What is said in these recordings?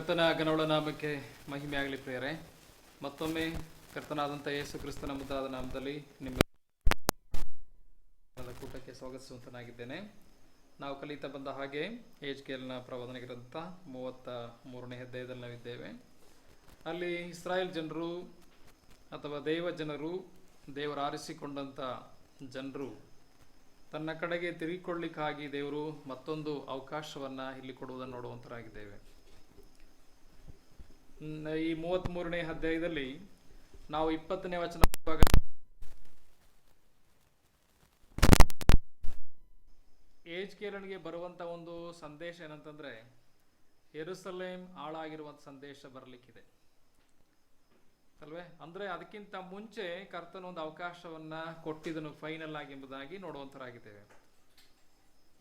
ಕರ್ತನ ಘನವುಳ್ಳ ನಾಮಕ್ಕೆ ಮಹಿಮೆ ಆಗಲಿ ಪ್ರಿಯರೇ. ಮತ್ತೊಮ್ಮೆ ಕರ್ತನಾದಂಥ ಯೇಸು ಕ್ರಿಸ್ತನ ಮುದ್ದಾದ ನಾಮದಲ್ಲಿ ನಿಮ್ಮ ಕೂಟಕ್ಕೆ ಸ್ವಾಗತಿಸುವಂತನಾಗಿದ್ದೇನೆ. ನಾವು ಕಲಿತಾ ಬಂದ ಹಾಗೆ ಯೆಹೆಜ್ಕೇಲನ ಪ್ರವಾದನೆ ಗ್ರಂಥ 33ನೇ ಅಧ್ಯಾಯದಲ್ಲಿ ನಾವಿದ್ದೇವೆ. ಅಲ್ಲಿ ಇಸ್ರಾಯೇಲ್ ಜನರು ಅಥವಾ ದೈವ ಜನರು, ದೇವರು ಆರಿಸಿಕೊಂಡಂಥ ಜನರು ತನ್ನ ಕಡೆಗೆ ತಿರುಗಿಕೊಳ್ಳಿಕ್ಕಾಗಿ ದೇವರು ಮತ್ತೊಂದು ಅವಕಾಶವನ್ನು ಇಲ್ಲಿ ಕೊಡುವುದನ್ನು ನೋಡುವಂತರಾಗಿದ್ದೇವೆ. ಈ 33ನೇ ಅಧ್ಯಾಯದಲ್ಲಿ ನಾವು 20ನೇ ವಚನ ಯೆಹೆಜ್ಕೇಲನಿಗೆ ಬರುವಂತ ಒಂದು ಸಂದೇಶ ಏನಂತಂದ್ರೆ, ಯೆರೂಸಲೇಮ್ ಹಾಳಾಗಿರುವಂತ ಸಂದೇಶ ಬರಲಿಕ್ಕಿದೆ ಅಲ್ವೇ. ಅಂದ್ರೆ ಅದಕ್ಕಿಂತ ಮುಂಚೆ ಕರ್ತನ ಒಂದು ಅವಕಾಶವನ್ನ ಕೊಟ್ಟಿದ್ದನು ಫೈನಲ್ ಆಗಿ ಎಂಬುದಾಗಿ ನೋಡುವಂತರಾಗಿದ್ದೇವೆ.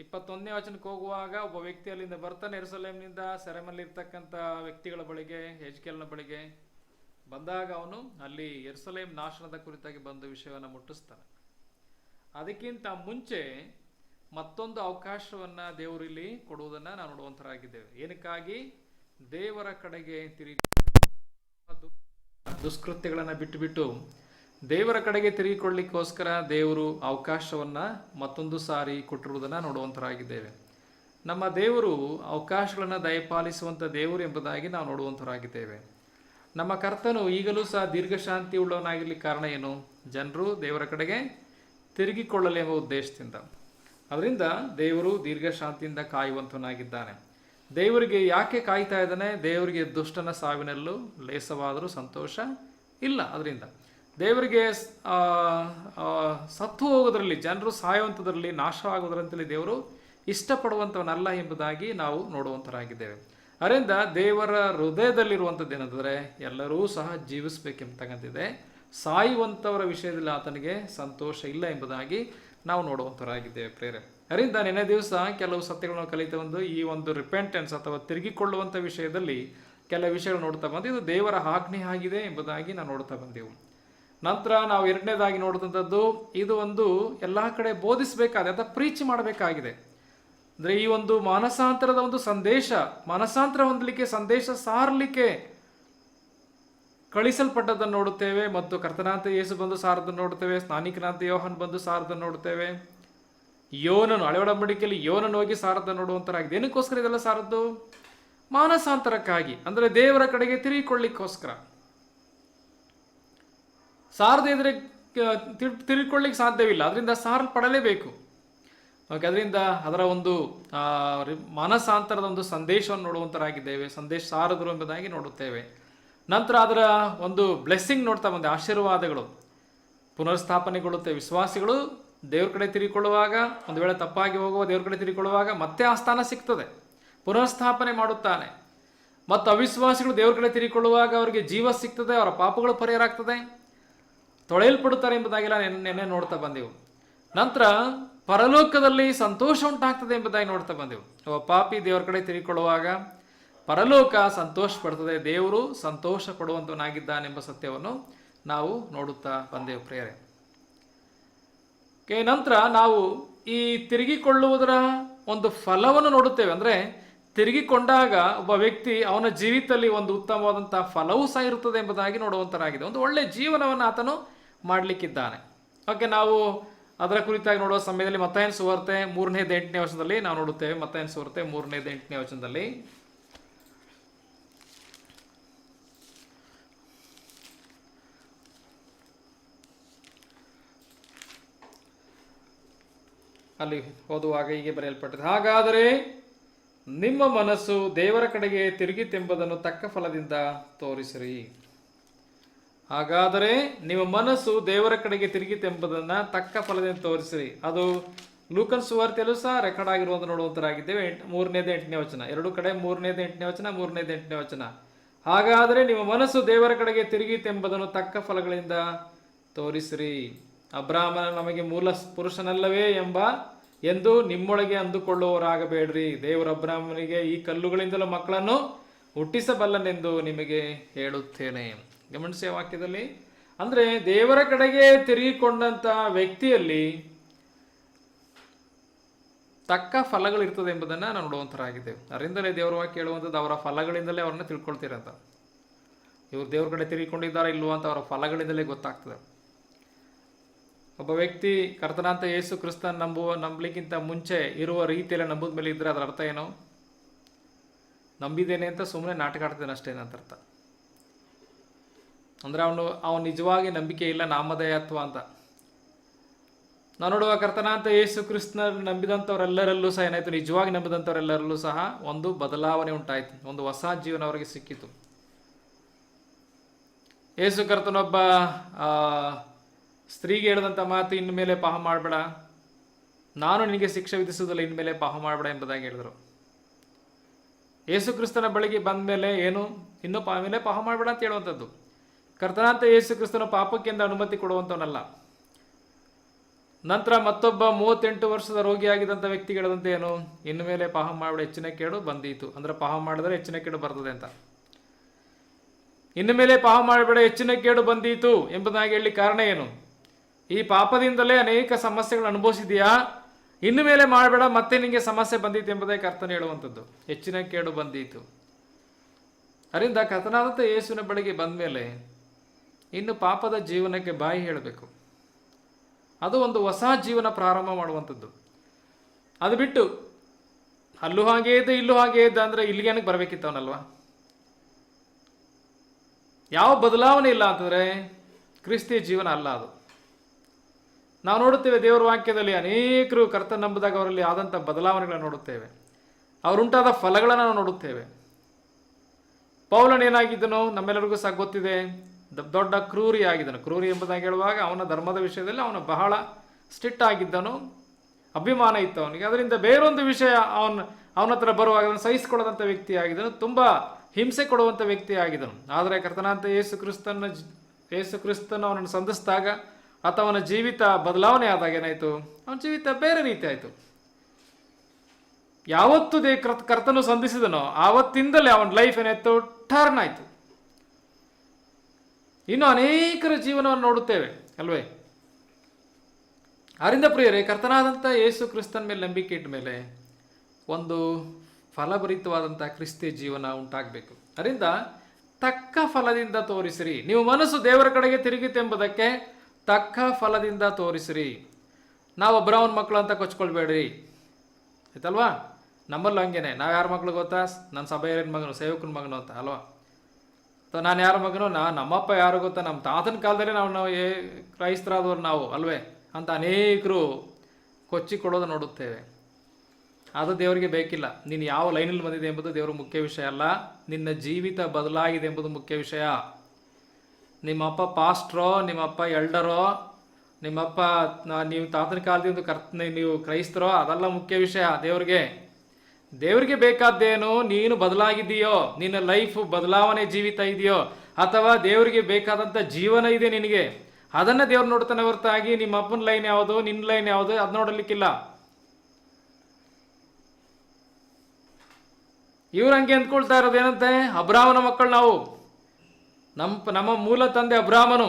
21ನೇ ವಚನಕ್ಕೆ ಹೋಗುವಾಗ ಒಬ್ಬ ವ್ಯಕ್ತಿ ಅಲ್ಲಿಂದ ಬರ್ತಾನೆ, ಯೆರೂಸಲೇಮ್ನಿಂದ ಸೆರೆಮನೆಯಲ್ಲಿ ಇರ್ತಕ್ಕಂಥ ವ್ಯಕ್ತಿಗಳ ಬಳಿಗೆ, ಯೆಹೆಜ್ಕೇಲನ ಬಳಿಗೆ ಬಂದಾಗ ಅವನು ಅಲ್ಲಿ ಯೆರೂಸಲೇಮ್ ನಾಶನದ ಕುರಿತಾಗಿ ಬಂದ ವಿಷಯವನ್ನು ಮುಟ್ಟಿಸ್ತಾನೆ. ಅದಕ್ಕಿಂತ ಮುಂಚೆ ಮತ್ತೊಂದು ಅವಕಾಶವನ್ನ ದೇವರು ಇಲ್ಲಿ ಕೊಡುವುದನ್ನ ನಾವು ನೋಡುವಂತರಾಗಿದ್ದೇವೆ. ಏನಕ್ಕಾಗಿ? ದೇವರ ಕಡೆಗೆ ತಿರುಗಿ ದುಷ್ಕೃತ್ಯಗಳನ್ನ ಬಿಟ್ಟು ದೇವರ ಕಡೆಗೆ ತಿರುಗಿಕೊಳ್ಳಿಕ್ಕೋಸ್ಕರ ದೇವರು ಅವಕಾಶವನ್ನ ಮತ್ತೊಂದು ಸಾರಿ ಕೊಟ್ಟಿರುವುದನ್ನು ನೋಡುವಂತರಾಗಿದ್ದೇವೆ. ನಮ್ಮ ದೇವರು ಅವಕಾಶಗಳನ್ನು ದಯಪಾಲಿಸುವಂಥ ದೇವರು ಎಂಬುದಾಗಿ ನಾವು ನೋಡುವಂತರಾಗಿದ್ದೇವೆ. ನಮ್ಮ ಕರ್ತನು ಈಗಲೂ ಸಹ ದೀರ್ಘಶಾಂತಿ ಉಳ್ಳವನಾಗಿರ್ಲಿಕ್ಕೆ ಕಾರಣ ಏನು? ಜನರು ದೇವರ ಕಡೆಗೆ ತಿರುಗಿಕೊಳ್ಳಲಿ ಎಂಬ ಉದ್ದೇಶದಿಂದ. ಅದರಿಂದ ದೇವರು ದೀರ್ಘಶಾಂತಿಯಿಂದ ಕಾಯುವಂತನಾಗಿದ್ದಾನೆ. ದೇವರಿಗೆ ಯಾಕೆ ಕಾಯ್ತಾ ಇದ್ದಾನೆ? ದೇವರಿಗೆ ದುಷ್ಟನ ಸಾವಿನಲ್ಲೂ ಲೇಸವಾದರೂ ಸಂತೋಷ ಇಲ್ಲ. ಅದರಿಂದ ದೇವರಿಗೆ ಸತ್ತು ಹೋಗೋದ್ರಲ್ಲಿ, ಜನರು ಸಾಯುವಂಥದ್ರಲ್ಲಿ, ನಾಶವಾಗೋದ್ರಂತಲ್ಲಿ ದೇವರು ಇಷ್ಟಪಡುವಂಥವನಲ್ಲ ಎಂಬುದಾಗಿ ನಾವು ನೋಡುವಂತರಾಗಿದ್ದೇವೆ. ಅದರಿಂದ ದೇವರ ಹೃದಯದಲ್ಲಿರುವಂಥದ್ದು ಏನಂತಂದರೆ, ಎಲ್ಲರೂ ಸಹ ಜೀವಿಸಬೇಕೆಂಬತಕ್ಕಂತಿದೆ. ಸಾಯುವಂಥವರ ವಿಷಯದಲ್ಲಿ ಆತನಿಗೆ ಸಂತೋಷ ಇಲ್ಲ ಎಂಬುದಾಗಿ ನಾವು ನೋಡುವಂತರಾಗಿದ್ದೇವೆ ಪ್ರೇರೆ. ಅದರಿಂದ ನೆನ್ನೆ ದಿವಸ ಕೆಲವು ಸತ್ಯಗಳನ್ನು ಕಲಿತಾ ಬಂದು ಈ ಒಂದು ರಿಪೆಂಟೆನ್ಸ್ ಅಥವಾ ತಿರುಗಿಕೊಳ್ಳುವಂಥ ವಿಷಯದಲ್ಲಿ ಕೆಲವು ವಿಷಯಗಳು ನೋಡ್ತಾ ಬಂದು ಇದು ದೇವರ ಆಜ್ಞೆ ಆಗಿದೆ ಎಂಬುದಾಗಿ ನಾವು ನೋಡ್ತಾ ಬಂದೆವು. ನಂತರ ನಾವು ಎರಡನೇದಾಗಿ ನೋಡಿದಂಥದ್ದು, ಇದು ಒಂದು ಎಲ್ಲ ಕಡೆ ಬೋಧಿಸಬೇಕಾಗಿದೆ ಅಥವಾ ಪ್ರೀಚ್ ಮಾಡಬೇಕಾಗಿದೆ. ಅಂದರೆ ಈ ಒಂದು ಮಾನಸಾಂತರದ ಒಂದು ಸಂದೇಶ, ಮಾನಸಾಂತರ ಹೊಂದಲಿಕ್ಕೆ, ಸಂದೇಶ ಸಾರಲಿಕ್ಕೆ ಕಳಿಸಲ್ಪಟ್ಟದ್ದನ್ನು ನೋಡುತ್ತೇವೆ. ಮತ್ತು ಕರ್ತನಾಂತ ಯೇಸು ಬಂದು ಸಾರದನ್ನು ನೋಡುತ್ತೇವೆ. ಸ್ನಾನಿಕನಾಂತ ಯೋಹನ್ ಬಂದು ಸಾರದನ್ನು ನೋಡುತ್ತೇವೆ. ಯೋನನು, ಹಳೆ ಒಡಂಬಡಿಕೆಯಲ್ಲಿ ಯೋನನು ಹೋಗಿ ಸಾರದನ್ನು ನೋಡುವಂತರಾಗಿದೆ. ಏನಕ್ಕೋಸ್ಕರ ಇದೆಲ್ಲ ಸಾರದ್ದು? ಮಾನಸಾಂತರಕ್ಕಾಗಿ, ಅಂದರೆ ದೇವರ ಕಡೆಗೆ ತಿರುಗಿಕೊಳ್ಳಿಕ್ಕೋಸ್ಕರ. ಸಾರದೆ ಇದ್ರೆ ತಿರುಗಿಕೊಳ್ಳಿಕ್ಕೆ ಸಾಧ್ಯವಿಲ್ಲ. ಅದರಿಂದ ಸಾರಲ್ಪಡಲೇಬೇಕು. ಓಕೆ, ಅದರಿಂದ ಅದರ ಒಂದು ಮಾನಸಾಂತರದ ಒಂದು ಸಂದೇಶವನ್ನು ನೋಡುವಂತರಾಗಿದ್ದೇವೆ. ಸಂದೇಶ ಸಾರದರು ಎಂಬುದಾಗಿ ನೋಡುತ್ತೇವೆ. ನಂತರ ಅದರ ಒಂದು ಬ್ಲೆಸ್ಸಿಂಗ್ ನೋಡ್ತಾ ಬಂದೆ, ಆಶೀರ್ವಾದಗಳು ಪುನರ್ಸ್ಥಾಪನೆಗೊಳ್ಳುತ್ತೇವೆ. ವಿಶ್ವಾಸಿಗಳು ದೇವ್ರ ಕಡೆ ತಿರುಗಿಕೊಳ್ಳುವಾಗ, ಒಂದು ವೇಳೆ ತಪ್ಪಾಗಿ ಹೋಗುವ ದೇವ್ರ ಕಡೆ ತಿರುಗಿಕೊಳ್ಳುವಾಗ ಮತ್ತೆ ಆ ಸ್ಥಾನ ಸಿಗ್ತದೆ, ಪುನರ್ಸ್ಥಾಪನೆ ಮಾಡುತ್ತಾನೆ. ಮತ್ತು ಅವಿಶ್ವಾಸಿಗಳು ದೇವ್ರ ಕಡೆ ತಿರುಗಿಕೊಳ್ಳುವಾಗ ಅವರಿಗೆ ಜೀವ ಸಿಗ್ತದೆ, ಅವರ ಪಾಪಗಳು ಪರಿಹಾರ ಆಗ್ತದೆ, ತೊಳೆಯಲ್ಪಡುತ್ತಾರೆ ಎಂಬುದಾಗಿಲ್ಲ ನೆನ್ನೆ ನೋಡ್ತಾ ಬಂದೆವು. ನಂತರ ಪರಲೋಕದಲ್ಲಿ ಸಂತೋಷ ಉಂಟಾಗ್ತದೆ ಎಂಬುದಾಗಿ ನೋಡ್ತಾ ಬಂದೆವು. ಒಬ್ಬ ಪಾಪಿ ದೇವರ ಕಡೆ ತಿರುಗಿಕೊಳ್ಳುವಾಗ ಪರಲೋಕ ಸಂತೋಷ ಪಡ್ತದೆ, ದೇವರು ಸಂತೋಷ ಪಡುವಂತವನಾಗಿದ್ದಾನೆಂಬ ಸತ್ಯವನ್ನು ನಾವು ನೋಡುತ್ತಾ ಬಂದೆವು ಪ್ರಿಯರೇ. ನಂತರ ನಾವು ಈ ತಿರುಗಿಕೊಳ್ಳುವುದರ ಒಂದು ಫಲವನ್ನು ನೋಡುತ್ತೇವೆ. ಅಂದರೆ ತಿರುಗಿಕೊಂಡಾಗ ಒಬ್ಬ ವ್ಯಕ್ತಿ, ಅವನ ಜೀವಿತದಲ್ಲಿ ಒಂದು ಉತ್ತಮವಾದಂತಹ ಫಲವೂ ಸಹ ಇರುತ್ತದೆ ಎಂಬುದಾಗಿ ನೋಡುವಂತರಾಗಿದೆ. ಒಂದು ಒಳ್ಳೆಯ ಜೀವನವನ್ನು ಆತನು ಮಾಡಲಿಕ್ಕಿದ್ದಾನೆ. ಓಕೆ, ನಾವು ಅದರ ಕುರಿತಾಗಿ ನೋಡುವ ಸಮಯದಲ್ಲಿ ಮತ್ತಾಯನ ಸುವಾರ್ತೆ 3:8 ವಚನದಲ್ಲಿ ನಾವು ನೋಡುತ್ತೇವೆ. ಮತ್ತಾಯನ ಸುವಾರ್ತೆ 3:8 ವಚನದಲ್ಲಿ ಅಲ್ಲಿ ಓದುವಾಗ ಹೀಗೆ ಬರೆಯಲ್ಪಟ್ಟಿದೆ, ಹಾಗಾದರೆ ನಿಮ್ಮ ಮನಸ್ಸು ದೇವರ ಕಡೆಗೆ ತಿರುಗಿತೆಂಬುದನ್ನು ತಕ್ಕ ಫಲದಿಂದ ತೋರಿಸಿರಿ. ಹಾಗಾದರೆ ನಿಮ್ಮ ಮನಸ್ಸು ದೇವರ ಕಡೆಗೆ ತಿರುಗಿತೆಂಬುದನ್ನು ತಕ್ಕ ಫಲದಿಂದ ತೋರಿಸಿರಿ. ಅದು ಲೂಕನ್ ಸುವಾರ್ತೆಯಲ್ಲೂ ಸಹ ರೆಕಾರ್ಡ್ ಆಗಿರುವಂತ ನೋಡುವಂತರಾಗಿದ್ದೇವೆ. 3:8 ವಚನ, ಎರಡು ಕಡೆ 3:8 ವಚನ, 3:8 ವಚನ. ಹಾಗಾದರೆ ನಿಮ್ಮ ಮನಸ್ಸು ದೇವರ ಕಡೆಗೆ ತಿರುಗಿತೆಂಬುದನ್ನು ತಕ್ಕ ಫಲಗಳಿಂದ ತೋರಿಸಿರಿ. ಅಬ್ರಾಹ್ಮನ ನಮಗೆ ಮೂಲ ಪುರುಷನಲ್ಲವೇ ಎಂದು ನಿಮ್ಮೊಳಗೆ ಅಂದುಕೊಳ್ಳುವವರಾಗಬೇಡ್ರಿ. ದೇವರ ಅಬ್ರಾಹ್ಮನಿಗೆ ಈ ಕಲ್ಲುಗಳಿಂದಲೂ ಮಕ್ಕಳನ್ನು ಹುಟ್ಟಿಸಬಲ್ಲನೆಂದು ನಿಮಗೆ ಹೇಳುತ್ತೇನೆ. ಗಮನಿಸಿ ವಾಕ್ಯದಲ್ಲಿ, ಅಂದ್ರೆ ದೇವರ ಕಡೆಗೆ ತಿರುಗಿಕೊಂಡಂತ ವ್ಯಕ್ತಿಯಲ್ಲಿ ತಕ್ಕ ಫಲಗಳಿರ್ತದೆ ಎಂಬುದನ್ನು ನಾವು ನೋಡುವಂಥರಾಗಿದ್ದೇವೆ. ಅದರಿಂದಲೇ ದೇವರ ವಾಕ್ಯ ಹೇಳುವಂಥದ್ದು ಅವರ ಫಲಗಳಿಂದಲೇ ಅವ್ರನ್ನ ತಿಳ್ಕೊಳ್ತೀರಂತ. ಇವರು ದೇವ್ರ ಕಡೆ ತಿರುಗಿಕೊಂಡಿದ್ದಾರಾ ಇಲ್ವೋ ಅಂತ ಅವರ ಫಲಗಳಿಂದಲೇ ಗೊತ್ತಾಗ್ತದೆ. ಒಬ್ಬ ವ್ಯಕ್ತಿ ಕರ್ತನಾಂತ ಯೇಸು ಕ್ರಿಸ್ತನ ನಂಬಲಿಕ್ಕಿಂತ ಮುಂಚೆ ಇರುವ ರೀತಿಯಲ್ಲಿ ನಂಬುದ ಮೇಲೆ ಇದ್ದರೆ ಅದರ ಅರ್ಥ ಏನು? ನಂಬಿದ್ದೇನೆ ಅಂತ ಸುಮ್ಮನೆ ನಾಟಕ ಆಡ್ತೇನೆ ಅಷ್ಟೇನಂತ ಅರ್ಥ. ಅಂದರೆ ಅವನು ನಿಜವಾಗಿ ನಂಬಿಕೆ ಇಲ್ಲ, ನಾಮಧೇಯತ್ವ ಅಂತ. ನಾವು ನೋಡುವ ಕರ್ತನಾಂತ ಯೇಸು ಕ್ರಿಸ್ತನ ನಂಬಿದಂಥವರೆಲ್ಲರಲ್ಲೂ ಸಹ ಏನಾಯಿತು? ನಿಜವಾಗಿ ನಂಬಿದಂಥವರೆಲ್ಲರಲ್ಲೂ ಸಹ ಒಂದು ಬದಲಾವಣೆ ಉಂಟಾಯಿತು, ಒಂದು ಹೊಸ ಜೀವನ ಅವರಿಗೆ ಸಿಕ್ಕಿತು. ಯೇಸು ಕರ್ತನೊಬ್ಬ ಸ್ತ್ರೀಗೆ ಹೇಳಿದಂಥ ಮಾತು, ಇನ್ನು ಮೇಲೆ ಪಾಪ ಮಾಡಬೇಡ, ನಾನು ನಿನಗೆ ಶಿಕ್ಷೆ ವಿಧಿಸುವುದಿಲ್ಲ, ಇನ್ಮೇಲೆ ಪಾಪ ಮಾಡಬೇಡ ಎಂಬುದಾಗಿ ಹೇಳಿದರು. ಯೇಸು ಕ್ರಿಸ್ತನ ಬಳಿಗೆ ಬಂದ ಮೇಲೆ ಏನು? ಇನ್ನೂ ಮೇಲೆ ಪಾಪ ಮಾಡಬೇಡ ಅಂತ ಹೇಳುವಂಥದ್ದು. ಕರ್ತನಾಂತ ಯೇಸು ಕ್ರಿಸ್ತನ ಪಾಪಕ್ಕೆಂದು ಅನುಮತಿ ಕೊಡುವಂಥವನಲ್ಲ. ನಂತರ ಮತ್ತೊಬ್ಬ 38 ವರ್ಷದ ರೋಗಿಯಾಗಿದ್ದಂಥ ವ್ಯಕ್ತಿಗೆ ಹೇಳಿದಂತೆ ಏನು? ಇನ್ನು ಮೇಲೆ ಪಾಪ ಮಾಡಬೇಡ, ಹೆಚ್ಚಿನ ಕೇಡು ಬಂದೀತು. ಅಂದರೆ ಪಾಪ ಮಾಡಿದ್ರೆ ಹೆಚ್ಚಿನ ಕೇಡು ಬರ್ತದೆ ಅಂತ. ಇನ್ನು ಮೇಲೆ ಪಾಪ ಮಾಡಬೇಡ, ಹೆಚ್ಚಿನ ಕೇಡು ಬಂದೀತು ಎಂಬುದಾಗಿ ಹೇಳಿ ಕಾರಣ ಏನು? ಈ ಪಾಪದಿಂದಲೇ ಅನೇಕ ಸಮಸ್ಯೆಗಳನ್ನು ಅನುಭವಿಸಿದೆಯಾ? ಇನ್ನು ಮೇಲೆ ಮಾಡಬೇಡ, ಮತ್ತೆ ನಿಮಗೆ ಸಮಸ್ಯೆ ಬಂದೀತು ಎಂಬುದೇ ಕರ್ತನ ಹೇಳುವಂಥದ್ದು. ಹೆಚ್ಚಿನ ಕೇಡು ಬಂದೀತು. ಅದರಿಂದ ಕರ್ತನಾದಂಥ ಯೇಸುವಿನ ಬಳಿಗೆ ಬಂದ ಮೇಲೆ ಇನ್ನು ಪಾಪದ ಜೀವನಕ್ಕೆ ಬಾಯಿ ಹೇಳಬೇಕು. ಅದು ಒಂದು ಹೊಸ ಜೀವನ ಪ್ರಾರಂಭ ಮಾಡುವಂಥದ್ದು. ಅದು ಬಿಟ್ಟು ಅಲ್ಲೂ ಹಾಗೇ ಇದೆ ಇಲ್ಲೂ ಹಾಗೇ ಇದೆ ಅಂದರೆ ಇಲ್ಲಿಗೇನಕ್ಕೆ ಬರಬೇಕಿತ್ತವನಲ್ವಾ? ಯಾವ ಬದಲಾವಣೆ ಇಲ್ಲ ಅಂತಂದರೆ ಕ್ರಿಸ್ತಿಯ ಜೀವನ ಅಲ್ಲ ಅದು. ನಾವು ನೋಡುತ್ತೇವೆ ದೇವರ ವಾಕ್ಯದಲ್ಲಿ ಅನೇಕರು ಕರ್ತನ ನಂಬಿದಾಗ ಅವರಲ್ಲಿ ಆದಂಥ ಬದಲಾವಣೆಗಳನ್ನು ನೋಡುತ್ತೇವೆ, ಅವರುಂಟಾದ ಫಲಗಳನ್ನು ನಾವು ನೋಡುತ್ತೇವೆ. ಪೌಲನೇನಾಗಿದ್ದನೋ ನಮ್ಮೆಲ್ಲರಿಗೂ ಸಹ ಗೊತ್ತಿದೆ, ದೊಡ್ಡ ಕ್ರೂರಿ ಆಗಿದ್ದನು. ಕ್ರೂರಿ ಎಂಬುದಾಗಿ ಹೇಳುವಾಗ ಅವನ ಧರ್ಮದ ವಿಷಯದಲ್ಲಿ ಅವನು ಬಹಳ ಸ್ಟ್ರಿಕ್ಟ್ ಆಗಿದ್ದನು, ಅಭಿಮಾನ ಇತ್ತು ಅವನಿಗೆ. ಅದರಿಂದ ಬೇರೊಂದು ವಿಷಯ ಅವನ ಹತ್ರ ಬರುವಾಗ ಅದನ್ನು ಸಹಿಸಿಕೊಳ್ಳದಂಥ ವ್ಯಕ್ತಿ ಆಗಿದ್ದನು, ತುಂಬ ಹಿಂಸೆ ಕೊಡುವಂಥ ವ್ಯಕ್ತಿ ಆಗಿದ್ದನು. ಆದರೆ ಕರ್ತನಾಂತ ಯೇಸು ಕ್ರಿಸ್ತನ ಅವನನ್ನು ಸಂಧಿಸಿದಾಗ ಅಥವಾ ಅವನ ಜೀವಿತ ಬದಲಾವಣೆ ಆದಾಗ ಏನಾಯಿತು? ಅವನ ಜೀವಿತ ಬೇರೆ ರೀತಿ ಆಯಿತು. ಯಾವತ್ತು ಕರ್ತನು ಸಂಧಿಸಿದನೋ ಆವತ್ತಿಂದಲೇ ಅವನ ಲೈಫ್ ಏನಾಯಿತು? ಟರ್ನ್ ಆಯಿತು. ಇನ್ನು ಅನೇಕರ ಜೀವನವನ್ನು ನೋಡುತ್ತೇವೆ ಅಲ್ವೇ? ಆದ್ದರಿಂದ ಪ್ರಿಯರೇ, ಕರ್ತನಾದಂಥ ಯೇಸು ಕ್ರಿಸ್ತನ ಮೇಲೆ ನಂಬಿಕೆ ಇಟ್ಟ ಮೇಲೆ ಒಂದು ಫಲಭರಿತವಾದಂಥ ಕ್ರಿಸ್ತಿಯ ಜೀವನ ಉಂಟಾಗಬೇಕು. ಅದರಿಂದ ತಕ್ಕ ಫಲದಿಂದ ತೋರಿಸಿರಿ. ನೀವು ಮನಸ್ಸು ದೇವರ ಕಡೆಗೆ ತಿರುಗಿತೆಂಬುದಕ್ಕೆ ತಕ್ಕ ಫಲದಿಂದ ತೋರಿಸಿರಿ. ನಾವು ಅಬ್ರಾಹ್ಮನ ಮಕ್ಕಳು ಅಂತ ಕೊಚ್ಕೊಳ್ಬೇಡ್ರಿ, ಆಯ್ತಲ್ವಾ? ನಮ್ಮಲ್ಲೂ ಹಂಗೇನೆ. ನಾವು ಯಾರ ಮಕ್ಕಳು ಗೊತ್ತಾ? ನನ್ನ ಸಭೆಯರಿನ ಮಗನು, ಸೇವಕನ ಮಗನು ಅಂತ ಅಲ್ವಾ? ಅಥವಾ ನಾನು ಯಾರ ಮಗನು? ನಮ್ಮಪ್ಪ ಯಾರು ಗೊತ್ತಾ? ನಮ್ಮ ತಾತನ ಕಾಲದಲ್ಲೇ ನಾವು ಕ್ರೈಸ್ತರಾದವ್ರು ನಾವು ಅಲ್ವೇ ಅಂತ ಅನೇಕರು ಕೊಚ್ಚಿಕೊಡೋದು ನೋಡುತ್ತೇವೆ. ಅದು ದೇವರಿಗೆ ಬೇಕಿಲ್ಲ. ನೀನು ಯಾವ ಲೈನಲ್ಲಿ ಬಂದಿದೆ ಎಂಬುದು ದೇವರ ಮುಖ್ಯ ವಿಷಯ ಅಲ್ಲ, ನಿನ್ನ ಜೀವಿತ ಬದಲಾಗಿದೆ ಎಂಬುದು ಮುಖ್ಯ ವಿಷಯ. ನಿಮ್ಮಪ್ಪ ಪಾಸ್ಟ್ರೋ, ನಿಮ್ಮಪ್ಪ ಎಲ್ಡರೋ, ನಿಮ್ಮಪ್ಪ ನೀವು ತಾತನ ಕಾಲದಿಂದ ನೀವು ಕ್ರೈಸ್ತರೋ, ಅದೆಲ್ಲ ಮುಖ್ಯ ವಿಷಯ. ದೇವರಿಗೆ ಬೇಕಾದ್ದೇನು? ನೀನು ಬದಲಾಗಿದ್ದೀಯೋ, ನಿನ್ನ ಲೈಫ್ ಬದಲಾವಣೆ ಜೀವಿತ ಇದೆಯೋ, ಅಥವಾ ದೇವರಿಗೆ ಬೇಕಾದಂಥ ಜೀವನ ಇದೆ ನಿನಗೆ, ಅದನ್ನು ದೇವ್ರು ನೋಡ್ತಾನೆ ಹೊರತಾಗಿ ನಿಮ್ಮ ಅಪ್ಪನ ಲೈನ್ ಯಾವುದು, ನಿನ್ನ ಲೈನ್ ಯಾವುದು ಅದು ನೋಡಲಿಕ್ಕಿಲ್ಲ. ಇವ್ರು ಹಂಗೆ ಅಂದ್ಕೊಳ್ತಾ ಇರೋದೇನಂತೆ? ಅಬ್ರಾಹ್ಮನ ಮಕ್ಕಳು ನಾವು, ನಮ್ಮ ಮೂಲ ತಂದೆ ಅಬ್ರಾಹ್ಮನು.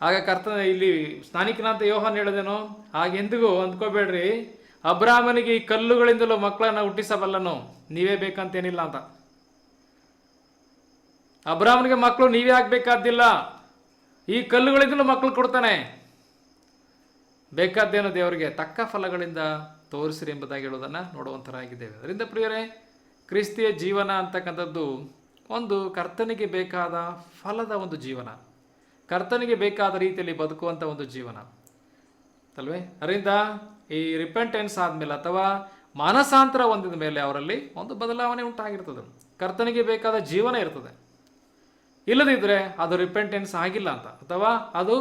ಆಗ ಕರ್ತನ ಇಲ್ಲಿ ಸ್ನಾನಿಕನಾಂತ ಯೋಹಾನ್ ಹೇಳಿದೆನು, ಹಾಗೆಂದಿಗೂ ಅಂದ್ಕೋಬೇಡ್ರಿ, ಅಬ್ರಾಹ್ಮನಿಗೆ ಈ ಕಲ್ಲುಗಳಿಂದಲೂ ಮಕ್ಕಳನ್ನು ಹುಟ್ಟಿಸಬಲ್ಲನು, ನೀವೇ ಬೇಕಂತೇನಿಲ್ಲ ಅಂತ. ಅಬ್ರಾಹ್ಮನಿಗೆ ಮಕ್ಕಳು ನೀವೇ ಆಗಬೇಕಾದ್ದಿಲ್ಲ, ಈ ಕಲ್ಲುಗಳಿಂದಲೂ ಮಕ್ಕಳು ಕೊಡ್ತಾನೆ. ಬೇಕಾದ್ದೇನೋ ದೇವರಿಗೆ ತಕ್ಕ ಫಲಗಳಿಂದ ತೋರಿಸಿರಿ ಎಂಬುದಾಗಿ ಹೇಳೋದನ್ನು ನೋಡುವಂಥರಾಗಿದ್ದೇವೆ. ಅದರಿಂದ ಪ್ರಿಯರೇ, ಕ್ರಿಸ್ತಿಯ ಜೀವನ ಅಂತಕ್ಕಂಥದ್ದು ಒಂದು ಕರ್ತನಿಗೆ ಬೇಕಾದ ಫಲದ ಒಂದು ಜೀವನ, ಕರ್ತನಿಗೆ ಬೇಕಾದ ರೀತಿಯಲ್ಲಿ ಬದುಕುವಂಥ ಒಂದು ಜೀವನ ಅಲ್ವೇ? ಅದರಿಂದ ಈ ರಿಪೆಂಟೆನ್ಸ್ ಆದಮೇಲೆ ಅಥವಾ ಮಾನಸಾಂತರ ಹೊಂದಿದ ಮೇಲೆ ಅವರಲ್ಲಿ ಒಂದು ಬದಲಾವಣೆ ಉಂಟಾಗಿರ್ತದೆ, ಕರ್ತನಿಗೆ ಬೇಕಾದ ಜೀವನ ಇರ್ತದೆ. ಇಲ್ಲದಿದ್ದರೆ ಅದು ರಿಪೆಂಟೆನ್ಸ್ ಆಗಿಲ್ಲ ಅಂತ, ಅಥವಾ ಅದು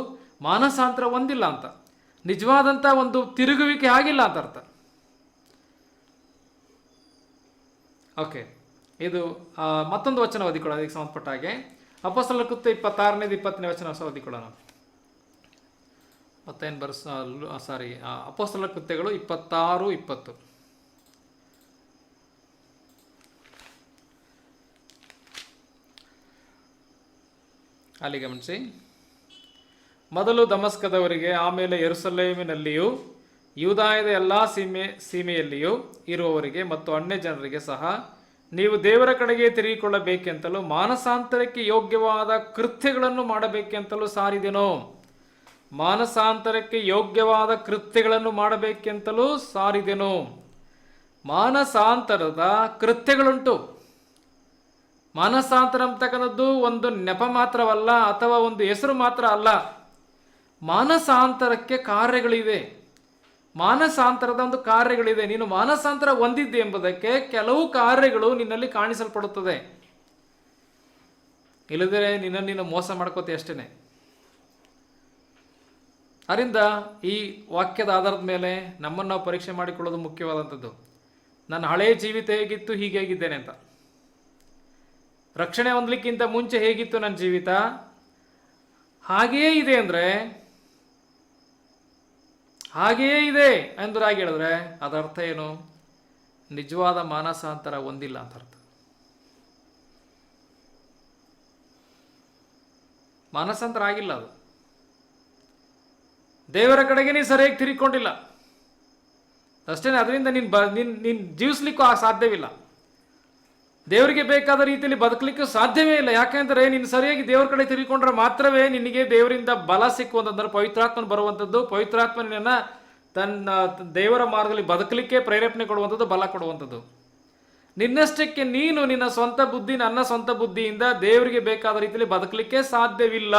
ಮಾನಸಾಂತರ ಹೊಂದಿಲ್ಲ ಅಂತ, ನಿಜವಾದಂಥ ಒಂದು ತಿರುಗುವಿಕೆ ಆಗಿಲ್ಲ ಅಂತ ಅರ್ಥ. ಓಕೆ, ಇದು ಮತ್ತೊಂದು ವಚನ ಓದಿಕೊಳ್ಳೋಣ ಅದಕ್ಕೆ ಸಂಬಂಧಪಟ್ಟ ಹಾಗೆ. ಅಪೊಸ್ತಲರ ಕೃತ್ಯ 26ನೇದು 20ನೇ ವಚನ ಓದಿಕೊಳ್ಳೋಣ. ಅಪೊಸ್ತಲರ ಕೃತ್ಯಗಳು 26-20. ಅಲ್ಲಿ ಗಮನಿಸಿ. ಮೊದಲು ದಮಸ್ಕದವರಿಗೆ, ಆಮೇಲೆ ಯೆರೂಸಲೇಮಿನಲ್ಲಿಯೂ ಯೂದಾಯದ ಎಲ್ಲ ಸೀಮೆಯಲ್ಲಿಯೂ ಇರುವವರಿಗೆ ಮತ್ತು ಅನ್ಯ ಜನರಿಗೆ ಸಹ ನೀವು ದೇವರ ಕಡೆಗೆ ತಿರುಗಿಕೊಳ್ಳಬೇಕೆಂತಲೂ ಮಾನಸಾಂತರಕ್ಕೆ ಯೋಗ್ಯವಾದ ಕೃತ್ಯಗಳನ್ನು ಮಾಡಬೇಕೆಂತಲೂ ಸಾರಿದೆನೋ. ಮಾನಸಾಂತರಕ್ಕೆ ಯೋಗ್ಯವಾದ ಕೃತ್ಯಗಳನ್ನು ಮಾಡಬೇಕೆಂತಲೂ ಸಾರಿದೆನೋ. ಮಾನಸಾಂತರದ ಕೃತ್ಯಗಳುಂಟು. ಮಾನಸಾಂತರ ಅಂತಕ್ಕಂಥದ್ದು ಒಂದು ನೆಪ ಮಾತ್ರವಲ್ಲ, ಅಥವಾ ಒಂದು ಹೆಸರು ಮಾತ್ರ ಅಲ್ಲ. ಮಾನಸಾಂತರಕ್ಕೆ ಕಾರ್ಯಗಳಿವೆ. ಮಾನಸಾಂತರದ ಒಂದು ಕಾರ್ಯಗಳಿದೆ. ನೀನು ಮಾನಸಾಂತರ ಹೊಂದಿದ್ದೆ ಎಂಬುದಕ್ಕೆ ಕೆಲವು ಕಾರ್ಯಗಳು ನಿನ್ನಲ್ಲಿ ಕಾಣಿಸಲ್ಪಡುತ್ತದೆ. ಇಲ್ಲದ್ರೆ ನೀನು ಮೋಸ ಮಾಡ್ಕೋತಿ ಅಷ್ಟೇನೆ. ಅದರಿಂದ ಈ ವಾಕ್ಯದ ಆಧಾರದ ಮೇಲೆ ನಮ್ಮನ್ನು ನಾವು ಪರೀಕ್ಷೆ ಮಾಡಿಕೊಳ್ಳೋದು ಮುಖ್ಯವಾದಂಥದ್ದು. ನನ್ನ ಹಳೆಯ ಜೀವಿತ ಹೇಗಿತ್ತು, ಹೀಗೆ ಹೇಗಿದ್ದೇನೆ ಅಂತ. ರಕ್ಷಣೆ ಹೊಂದಲಿಕ್ಕಿಂತ ಮುಂಚೆ ಹೇಗಿತ್ತು ನನ್ನ ಜೀವಿತ, ಹಾಗೆಯೇ ಇದೆ ಅಂದರೆ, ಹಾಗೆಯೇ ಇದೆ ಎಂಬುದಾಗಿ ಹೇಳಿದ್ರೆ ಅದರ ಅರ್ಥ ಏನು? ನಿಜವಾದ ಮಾನಸಾಂತರ ಹೊಂದಿಲ್ಲ ಅಂತ ಅರ್ಥ. ಮಾನಸಾಂತರ ಆಗಿಲ್ಲ, ಅದು ದೇವರ ಕಡೆಗೆ ನೀನು ಸರಿಯಾಗಿ ತಿರುಗಿಕೊಂಡಿಲ್ಲ ಅಷ್ಟೇ. ಅದರಿಂದ ನೀನು ಜೀವಿಸ್ಲಿಕ್ಕೂ ಸಾಧ್ಯವಿಲ್ಲ. ದೇವರಿಗೆ ಬೇಕಾದ ರೀತಿಯಲ್ಲಿ ಬದುಕಲಿಕ್ಕೂ ಸಾಧ್ಯವೇ ಇಲ್ಲ. ಯಾಕೆಂದರೆ ನೀನು ಸರಿಯಾಗಿ ದೇವರ ಕಡೆ ತಿರುಗಿಕೊಂಡ್ರೆ ಮಾತ್ರವೇ ನಿನಗೆ ದೇವರಿಂದ ಬಲ ಸಿಕ್ಕುವಂತಂದ್ರೆ ಪವಿತ್ರಾತ್ಮನ ಬರುವಂಥದ್ದು. ಪವಿತ್ರಾತ್ಮ ನಿನ್ನ ತನ್ನ ದೇವರ ಮಾರ್ಗದಲ್ಲಿ ಬದುಕಲಿಕ್ಕೆ ಪ್ರೇರೇಪಣೆ ಕೊಡುವಂಥದ್ದು, ಬಲ ಕೊಡುವಂಥದ್ದು. ನಿನ್ನಷ್ಟಕ್ಕೆ ನೀನು ನಿನ್ನ ಸ್ವಂತ ಬುದ್ಧಿ, ನನ್ನ ಸ್ವಂತ ಬುದ್ಧಿಯಿಂದ ದೇವರಿಗೆ ಬೇಕಾದ ರೀತಿಯಲ್ಲಿ ಬದುಕಲಿಕ್ಕೆ ಸಾಧ್ಯವಿಲ್ಲ.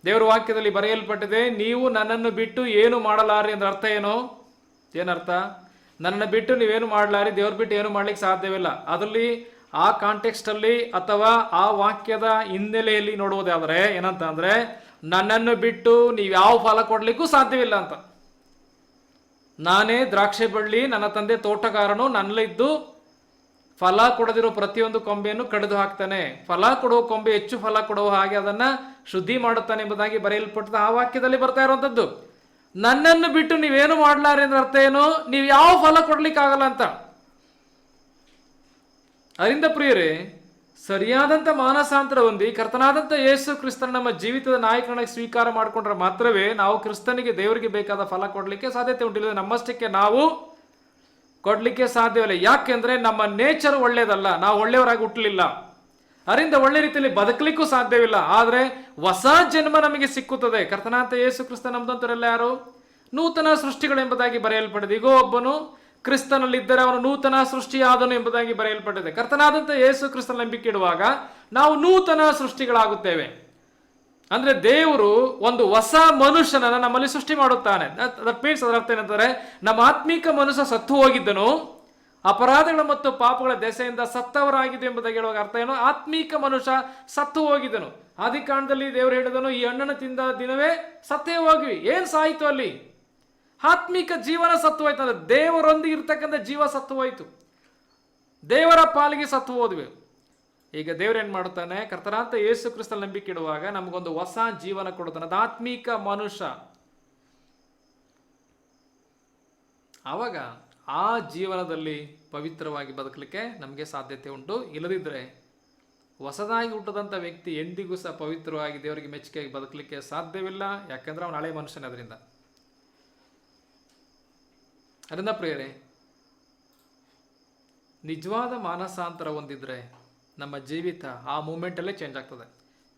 ದೇವರ ವಾಕ್ಯದಲ್ಲಿ ಬರೆಯಲ್ಪಟ್ಟಿದೆ, ನೀವು ನನ್ನನ್ನು ಬಿಟ್ಟು ಏನು ಮಾಡಲಾರಿ ಅಂದ್ರೆ ಅರ್ಥ ಏನು? ಏನರ್ಥ? ನನ್ನನ್ನು ಬಿಟ್ಟು ನೀವೇನು ಮಾಡಲಾರಿ, ದೇವ್ರ ಬಿಟ್ಟು ಏನು ಮಾಡ್ಲಿಕ್ಕೆ ಸಾಧ್ಯವಿಲ್ಲ. ಅದರಲ್ಲಿ ಆ ಕಾಂಟೆಕ್ಸ್ಟಲ್ಲಿ ಅಥವಾ ಆ ವಾಕ್ಯದ ಹಿನ್ನೆಲೆಯಲ್ಲಿ ನೋಡುವುದಾದರೆ ಏನಂತ ಅಂದರೆ, ನನ್ನನ್ನು ಬಿಟ್ಟು ನೀವು ಯಾವ ಫಲ ಕೊಡಲಿಕ್ಕೂ ಸಾಧ್ಯವಿಲ್ಲ ಅಂತ. ನಾನೇ ದ್ರಾಕ್ಷಿ ಬಳ್ಳಿ, ನನ್ನ ತಂದೆ ತೋಟಗಾರನು, ನನ್ನಲ್ಲಿದ್ದು ಫಲ ಕೊಡದಿರೋ ಪ್ರತಿಯೊಂದು ಕೊಂಬೆಯನ್ನು ಕಡಿದು ಹಾಕ್ತಾನೆ. ಫಲ ಕೊಡುವ ಕೊಂಬೆ ಹೆಚ್ಚು ಫಲ ಕೊಡುವ ಹಾಗೆ ಅದನ್ನು ಶುದ್ಧಿ ಮಾಡುತ್ತಾನೆ ಎಂಬುದಾಗಿ ಬರೆಯಲ್ಪಟ್ಟದ ಆ ವಾಕ್ಯದಲ್ಲಿ ಬರ್ತಾ ಇರುವಂಥದ್ದು. ನನ್ನನ್ನು ಬಿಟ್ಟು ನೀವೇನು ಮಾಡಲಾರಿ ಅಂದ್ರೆ ಅರ್ಥ ಏನು? ನೀವು ಯಾವ ಫಲ ಕೊಡ್ಲಿಕ್ಕಾಗಲ್ಲ ಅಂತ. ಅದರಿಂದ ಪ್ರಿಯರೇ, ಸರಿಯಾದಂಥ ಮಾನಸಾಂತರ ಹೊಂದಿ ಕರ್ತನಾದಂಥ ಯೇಸು ಕ್ರಿಸ್ತನ ನಮ್ಮ ಜೀವಿತದ ನಾಯಕನಾಗಿ ಸ್ವೀಕಾರ ಮಾಡಿಕೊಂಡ್ರೆ ಮಾತ್ರವೇ ನಾವು ಕ್ರಿಸ್ತನಿಗೆ, ದೇವರಿಗೆ ಬೇಕಾದ ಫಲ ಕೊಡಲಿಕ್ಕೆ ಸಾಧ್ಯತೆ ಉಂಟಿಲ್ಲ. ನಮ್ಮಷ್ಟಕ್ಕೆ ನಾವು ಕೊಡಲಿಕ್ಕೆ ಸಾಧ್ಯವಿಲ್ಲ. ಯಾಕೆಂದ್ರೆ ನಮ್ಮ ನೇಚರ್ ಒಳ್ಳೇದಲ್ಲ, ನಾವು ಒಳ್ಳೆಯವರಾಗಿ ಹುಟ್ಟಲಿಲ್ಲ. ಅದರಿಂದ ಒಳ್ಳೆ ರೀತಿಯಲ್ಲಿ ಬದುಕಲಿಕ್ಕೂ ಸಾಧ್ಯವಿಲ್ಲ. ಆದರೆ ಹೊಸ ಜನ್ಮ ನಮಗೆ ಸಿಕ್ಕುತ್ತದೆ. ಕರ್ತನಾಂತ ಯೇಸು ಕ್ರಿಸ್ತ ನಮ್ದಂತರೆಲ್ಲ ಯಾರು? ನೂತನ ಸೃಷ್ಟಿಗಳು ಎಂಬುದಾಗಿ ಬರೆಯಲ್ಪಟ್ಟಿದೆ. ಈಗ ಒಬ್ಬನು ಕ್ರಿಸ್ತನಲ್ಲಿದ್ದರೆ ಅವನು ನೂತನ ಸೃಷ್ಟಿಯಾದನು ಎಂಬುದಾಗಿ ಬರೆಯಲ್ಪಟ್ಟಿದೆ. ಕರ್ತನಾದಂಥ ಯೇಸು ಕ್ರಿಸ್ತನ ನಂಬಿಕೆ ಇಡುವಾಗ ನಾವು ನೂತನ ಸೃಷ್ಟಿಗಳಾಗುತ್ತೇವೆ. ಅಂದ್ರೆ ದೇವರು ಒಂದು ಹೊಸ ಮನುಷ್ಯನನ್ನು ನಮ್ಮಲ್ಲಿ ಸೃಷ್ಟಿ ಮಾಡುತ್ತಾನೆ. ದಟ್ ಮೀನ್ಸ್ ಅದರ ಅರ್ಥ ಏನಂತಾರೆ, ನಮ್ಮ ಆತ್ಮೀಕ ಮನುಷ್ಯ ಸತ್ತು ಹೋಗಿದ್ದನು, ಅಪರಾಧಗಳು ಮತ್ತು ಪಾಪಗಳ ದೆಸೆಯಿಂದ ಸತ್ತವರಾಗಿದೆ ಎಂಬುದಾಗಿ ಹೇಳುವಾಗ ಅರ್ಥ ಏನು? ಆತ್ಮೀಕ ಮನುಷ್ಯ ಸತ್ತು ಹೋಗಿದ್ದನು. ಆದಿಕಾಂಡದಲ್ಲಿ ದೇವರು ಹೇಳಿದನು, ಈ ಹಣ್ಣನ್ನು ತಿಂದ ದಿನವೇ ಸತ್ತೇ ಹೋಗ್ವಿ. ಏನ್ ಸಾಯಿತು ಅಲ್ಲಿ? ಆತ್ಮೀಕ ಜೀವನ ಸತ್ತು ಹೋಯ್ತು. ಅಂದ್ರೆ ದೇವರೊಂದಿಗೆ ಇರ್ತಕ್ಕಂಥ ಜೀವ ಸತ್ತು ಹೋಯ್ತು, ದೇವರ ಪಾಲಿಗೆ ಸತ್ತು ಹೋದ್ವಿ. ಈಗ ದೇವ್ರು ಏನ್ ಮಾಡುತ್ತಾನೆ? ಕರ್ತನಾಂತ ಯೇಸು ಕ್ರಿಸ್ತನ ನಂಬಿಕೆ ಇಡುವಾಗ ನಮಗೊಂದು ಹೊಸ ಜೀವನ ಕೊಡುತ್ತಾನೆ. ಅದು ಆತ್ಮೀಕ ಮನುಷ್ಯ. ಆವಾಗ ಆ ಜೀವನದಲ್ಲಿ ಪವಿತ್ರವಾಗಿ ಬದುಕಲಿಕ್ಕೆ ನಮಗೆ ಸಾಧ್ಯತೆ ಉಂಟು. ಇಲ್ಲದಿದ್ದರೆ ಹೊಸದಾಗಿ ಹುಟ್ಟದಂಥ ವ್ಯಕ್ತಿ ಎಂದಿಗೂ ಸಹ ಪವಿತ್ರವಾಗಿ ದೇವರಿಗೆ ಮೆಚ್ಚುಗೆಯಾಗಿ ಬದುಕಲಿಕ್ಕೆ ಸಾಧ್ಯವಿಲ್ಲ. ಯಾಕೆಂದ್ರೆ ಅವನು ಹಳೆ ಮನುಷ್ಯನ. ಅದರಿಂದ ಪ್ರಿಯರೇ, ನಿಜವಾದ ಮಾನಸಾಂತರ ಹೊಂದಿದ್ರೆ ನಮ್ಮ ಜೀವಿತ ಆ ಮೂಮೆಂಟಲ್ಲೇ ಚೇಂಜ್ ಆಗ್ತದೆ.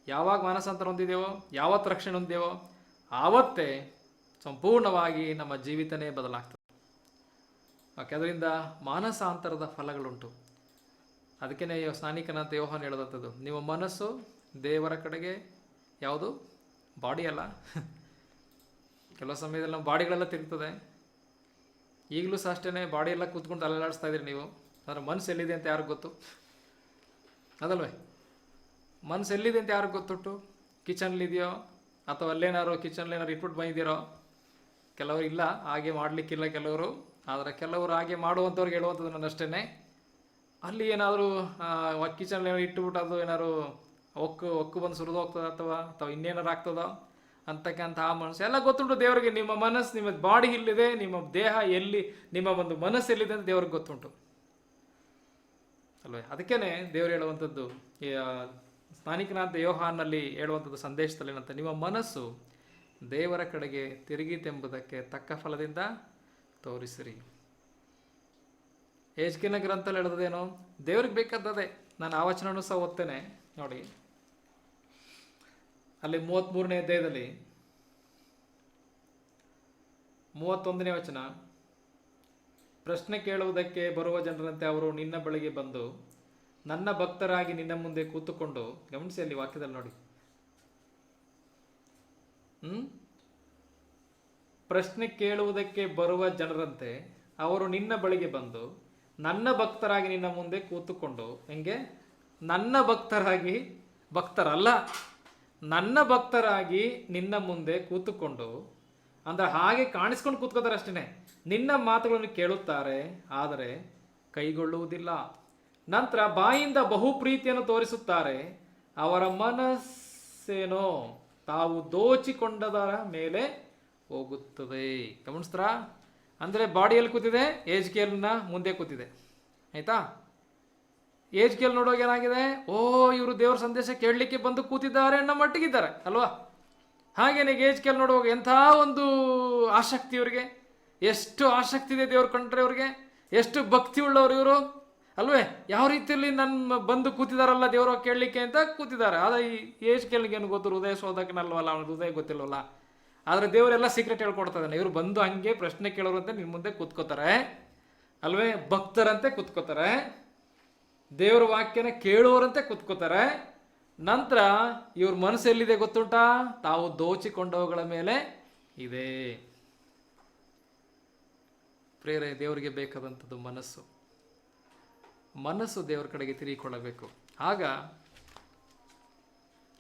ಯಾವಾಗ ಮಾನಸಾಂತರ ಹೊಂದಿದೆವೋ, ಯಾವತ್ತು ರಕ್ಷಣೆ ಹೊಂದೇವೋ ಆವತ್ತೇ ಸಂಪೂರ್ಣವಾಗಿ ನಮ್ಮ ಜೀವಿತನೇ ಬದಲಾಗ್ತದೆ. ಓಕೆ, ಅದರಿಂದ ಮಾನಸಾಂತರದ ಫಲಗಳುಂಟು. ಅದಕ್ಕೇ ಸ್ನಾನಿಕನಂತ ಯೋಹಾನ್ ಹೇಳದಂಥದ್ದು, ನಿಮ್ಮ ಮನಸ್ಸು ದೇವರ ಕಡೆಗೆ ಯಾವುದು? ಬಾಡಿ ಅಲ್ಲ. ಕೆಲವು ಸಮಯದಲ್ಲಿ ನಮ್ಮ ಬಾಡಿಗಳೆಲ್ಲ ತಿರುಗ್ತದೆ. ಈಗಲೂ ಸಹ ಅಷ್ಟೇ, ಬಾಡಿ ಎಲ್ಲ ಕೂತ್ಕೊಂಡು ಅಲ್ಲಾಡಿಸ್ತಾ ಇದ್ದೀರಿ ನೀವು. ಅದರ ಮನಸ್ಸು ಎಲ್ಲಿದೆ ಅಂತ ಯಾರಿಗೂ ಗೊತ್ತು? ಅದಲ್ವೇ? ಮನಸ್ಸು ಎಲ್ಲಿದೆ ಅಂತ ಯಾರಿಗೂ ಗೊತ್ತುಂಟು? ಕಿಚನ್ಲಿದೆಯೋ ಅಥವಾ ಅಲ್ಲೇನಾದ್ರು ಕಿಚನ್ಲೇನಾದ್ರು ಇಟ್ಬಿಟ್ಟು ಬಂದಿದ್ದೀರೋ? ಕೆಲವರು ಇಲ್ಲ, ಹಾಗೆ ಮಾಡಲಿಕ್ಕಿಲ್ಲ ಕೆಲವರು. ಆದರೆ ಕೆಲವರು ಹಾಗೆ ಮಾಡುವಂಥವ್ರಿಗೆ ಹೇಳುವಂಥದ್ದು ನಾನು ಅಷ್ಟೇ, ಅಲ್ಲಿ ಏನಾದರೂ ಕಿಚನ್ಲಿ ಏನಾದ್ರು ಇಟ್ಟುಬಿಟ್ಟು ಅದು ಏನಾದ್ರು ಒಕ್ಕು ಬಂದು ಸುರಿದು ಹೋಗ್ತದೆ ಅಥವಾ ಇನ್ನೇನಾರು ಆಗ್ತದೋ ಅಂತಕ್ಕಂಥ ಆ ಮನಸ್ಸು ಎಲ್ಲ ಗೊತ್ತುಂಟು ದೇವರಿಗೆ. ನಿಮ್ಮ ಮನಸ್ಸು, ನಿಮ್ಮ ಬಾಡಿ ಇಲ್ಲಿದೆ, ನಿಮ್ಮ ದೇಹ ಎಲ್ಲಿ, ನಿಮ್ಮ ಒಂದು ಮನಸ್ಸು ಎಲ್ಲಿದೆ ಅಂತ ದೇವ್ರಿಗೆ ಗೊತ್ತುಂಟು ಅಲ್ವೇ? ಅದಕ್ಕೇ ದೇವರು ಹೇಳುವಂಥದ್ದು, ಸ್ನಾನಿಕನಾದ ಯೋಹಾನಲ್ಲಿ ಹೇಳುವಂಥದ್ದು ಸಂದೇಶದಲ್ಲಿ ಏನಂತ, ನಿಮ್ಮ ಮನಸ್ಸು ದೇವರ ಕಡೆಗೆ ತಿರುಗಿತೆಂಬುದಕ್ಕೆ ತಕ್ಕ ಫಲದಿಂದ ತೋರಿಸಿರಿ. ಯೆಜ್ಕೇಲನ ಗ್ರಂಥದಲ್ಲಿ ಹೇಳೋದೇನು? ದೇವ್ರಿಗೆ ಬೇಕಾದದೇ. ನಾನು ಆ ವಚನನೂ ಸಹ ಓದ್ತೇನೆ ನೋಡಿ. ಅಲ್ಲಿ 33ನೇ ಅಧ್ಯಾಯದಲ್ಲಿ 31ನೇ ವಚನ, ಪ್ರಶ್ನೆ ಕೇಳುವುದಕ್ಕೆ ಬರುವ ಜನರಂತೆ ಅವರು ನಿನ್ನ ಬಳಿಗೆ ಬಂದು ನನ್ನ ಭಕ್ತರಾಗಿ ನಿನ್ನ ಮುಂದೆ ಕೂತುಕೊಂಡು, ಗಮನಿಸಿ ಅಲ್ಲಿ ವಾಕ್ಯದಲ್ಲಿ ನೋಡಿ, ಪ್ರಶ್ನೆ ಕೇಳುವುದಕ್ಕೆ ಬರುವ ಜನರಂತೆ ಅವರು ನಿನ್ನ ಬಳಿಗೆ ಬಂದು ನನ್ನ ಭಕ್ತರಾಗಿ ನಿನ್ನ ಮುಂದೆ ಕೂತುಕೊಂಡು, ಹೆಂಗೆ? ನನ್ನ ಭಕ್ತರಾಗಿ, ಭಕ್ತರಲ್ಲ, ನನ್ನ ಭಕ್ತರಾಗಿ ನಿನ್ನ ಮುಂದೆ ಕೂತುಕೊಂಡು, ಅಂದ್ರೆ ಹಾಗೆ ಕಾಣಿಸ್ಕೊಂಡು ಕೂತ್ಕೋತಾರೆ ಅಷ್ಟೇ. ನಿನ್ನ ಮಾತುಗಳನ್ನು ಕೇಳುತ್ತಾರೆ, ಆದರೆ ಕೈಗೊಳ್ಳುವುದಿಲ್ಲ. ನಂತರ ಬಾಯಿಂದ ಬಹು ಪ್ರೀತಿಯನ್ನು ತೋರಿಸುತ್ತಾರೆ, ಅವರ ಮನಸ್ಸೇನೋ ತಾವು ದೋಚಿಕೊಂಡದರ ಮೇಲೆ ಹೋಗುತ್ತದೆ. ಗಮನಿಸ್ತಾರ? ಅಂದರೆ ಬಾಡಿಯಲ್ಲಿ ಕೂತಿದೆ, ಯೆಜ್ಕೇಲನ ಮುಂದೆ ಕೂತಿದೆ. ಆಯ್ತಾ? ಯೆಜ್ಕೇಲ್ ನೋಡುವಾಗ ಏನಾಗಿದೆ? ಓ, ಇವರು ದೇವ್ರ ಸಂದೇಶ ಕೇಳಲಿಕ್ಕೆ ಬಂದು ಕೂತಿದ್ದಾರೆ ಅನ್ನೋ ಮಟ್ಟಿಗಿದ್ದಾರೆ ಅಲ್ವಾ? ಹಾಗೇನೆ ಯೆಜ್ಕೇಲ್ ನೋಡುವಾಗ ಎಂಥ ಒಂದು ಆಸಕ್ತಿ ಇವರಿಗೆ, ಎಷ್ಟು ಆಸಕ್ತಿ ಇದೆ ದೇವ್ರ ಕಂಡ್ರೆ ಇವ್ರಿಗೆ, ಎಷ್ಟು ಭಕ್ತಿ ಉಳ್ಳವರು ಇವರು ಅಲ್ವೇ? ಯಾವ ರೀತಿಯಲ್ಲಿ ನನ್ನ ಬಂದು ಕೂತಿದಾರಲ್ಲ ದೇವ್ರ ಕೇಳಲಿಕ್ಕೆ ಅಂತ ಕೂತಿದ್ದಾರೆ. ಆದರೆ ಈ ಯೆಜ್ಕೇಲ್ನಿಗೆ ಏನು ಗೊತ್ತು? ಹೃದಯ ಶೋಧಕನಲ್ವಲ್ಲ, ಅವನ ಹೃದಯ ಗೊತ್ತಿಲ್ವಲ್ಲ. ಆದರೆ ದೇವರೆಲ್ಲ ಸೀಕ್ರೆಟ್ ಹೇಳ್ಕೊಡ್ತಾನೆ. ಇವರು ಬಂದು ಹಂಗೆ ಪ್ರಶ್ನೆ ಕೇಳೋರಂತೆ ನಿಮ್ಮ ಮುಂದೆ ಕೂತ್ಕೋತಾರೆ ಅಲ್ವೇ? ಭಕ್ತರಂತೆ ಕೂತ್ಕೋತಾರೆ, ದೇವ್ರ ವಾಕ್ಯನ ಕೇಳೋರಂತೆ ಕೂತ್ಕೋತಾರೆ. ನಂತರ ಇವ್ರ ಮನಸ್ಸು ಎಲ್ಲಿದೆ ಗೊತ್ತುಂಟಾ? ತಾವು ದೋಚಿಕೊಂಡವುಗಳ ಮೇಲೆ ಇದೆ. ಪ್ರೇರೆ, ದೇವರಿಗೆ ಬೇಕಾದಂಥದ್ದು ಮನಸ್ಸು. ಮನಸ್ಸು ದೇವರ ಕಡೆಗೆ ತಿರುಗಿಕೊಳ್ಳಬೇಕು. ಆಗ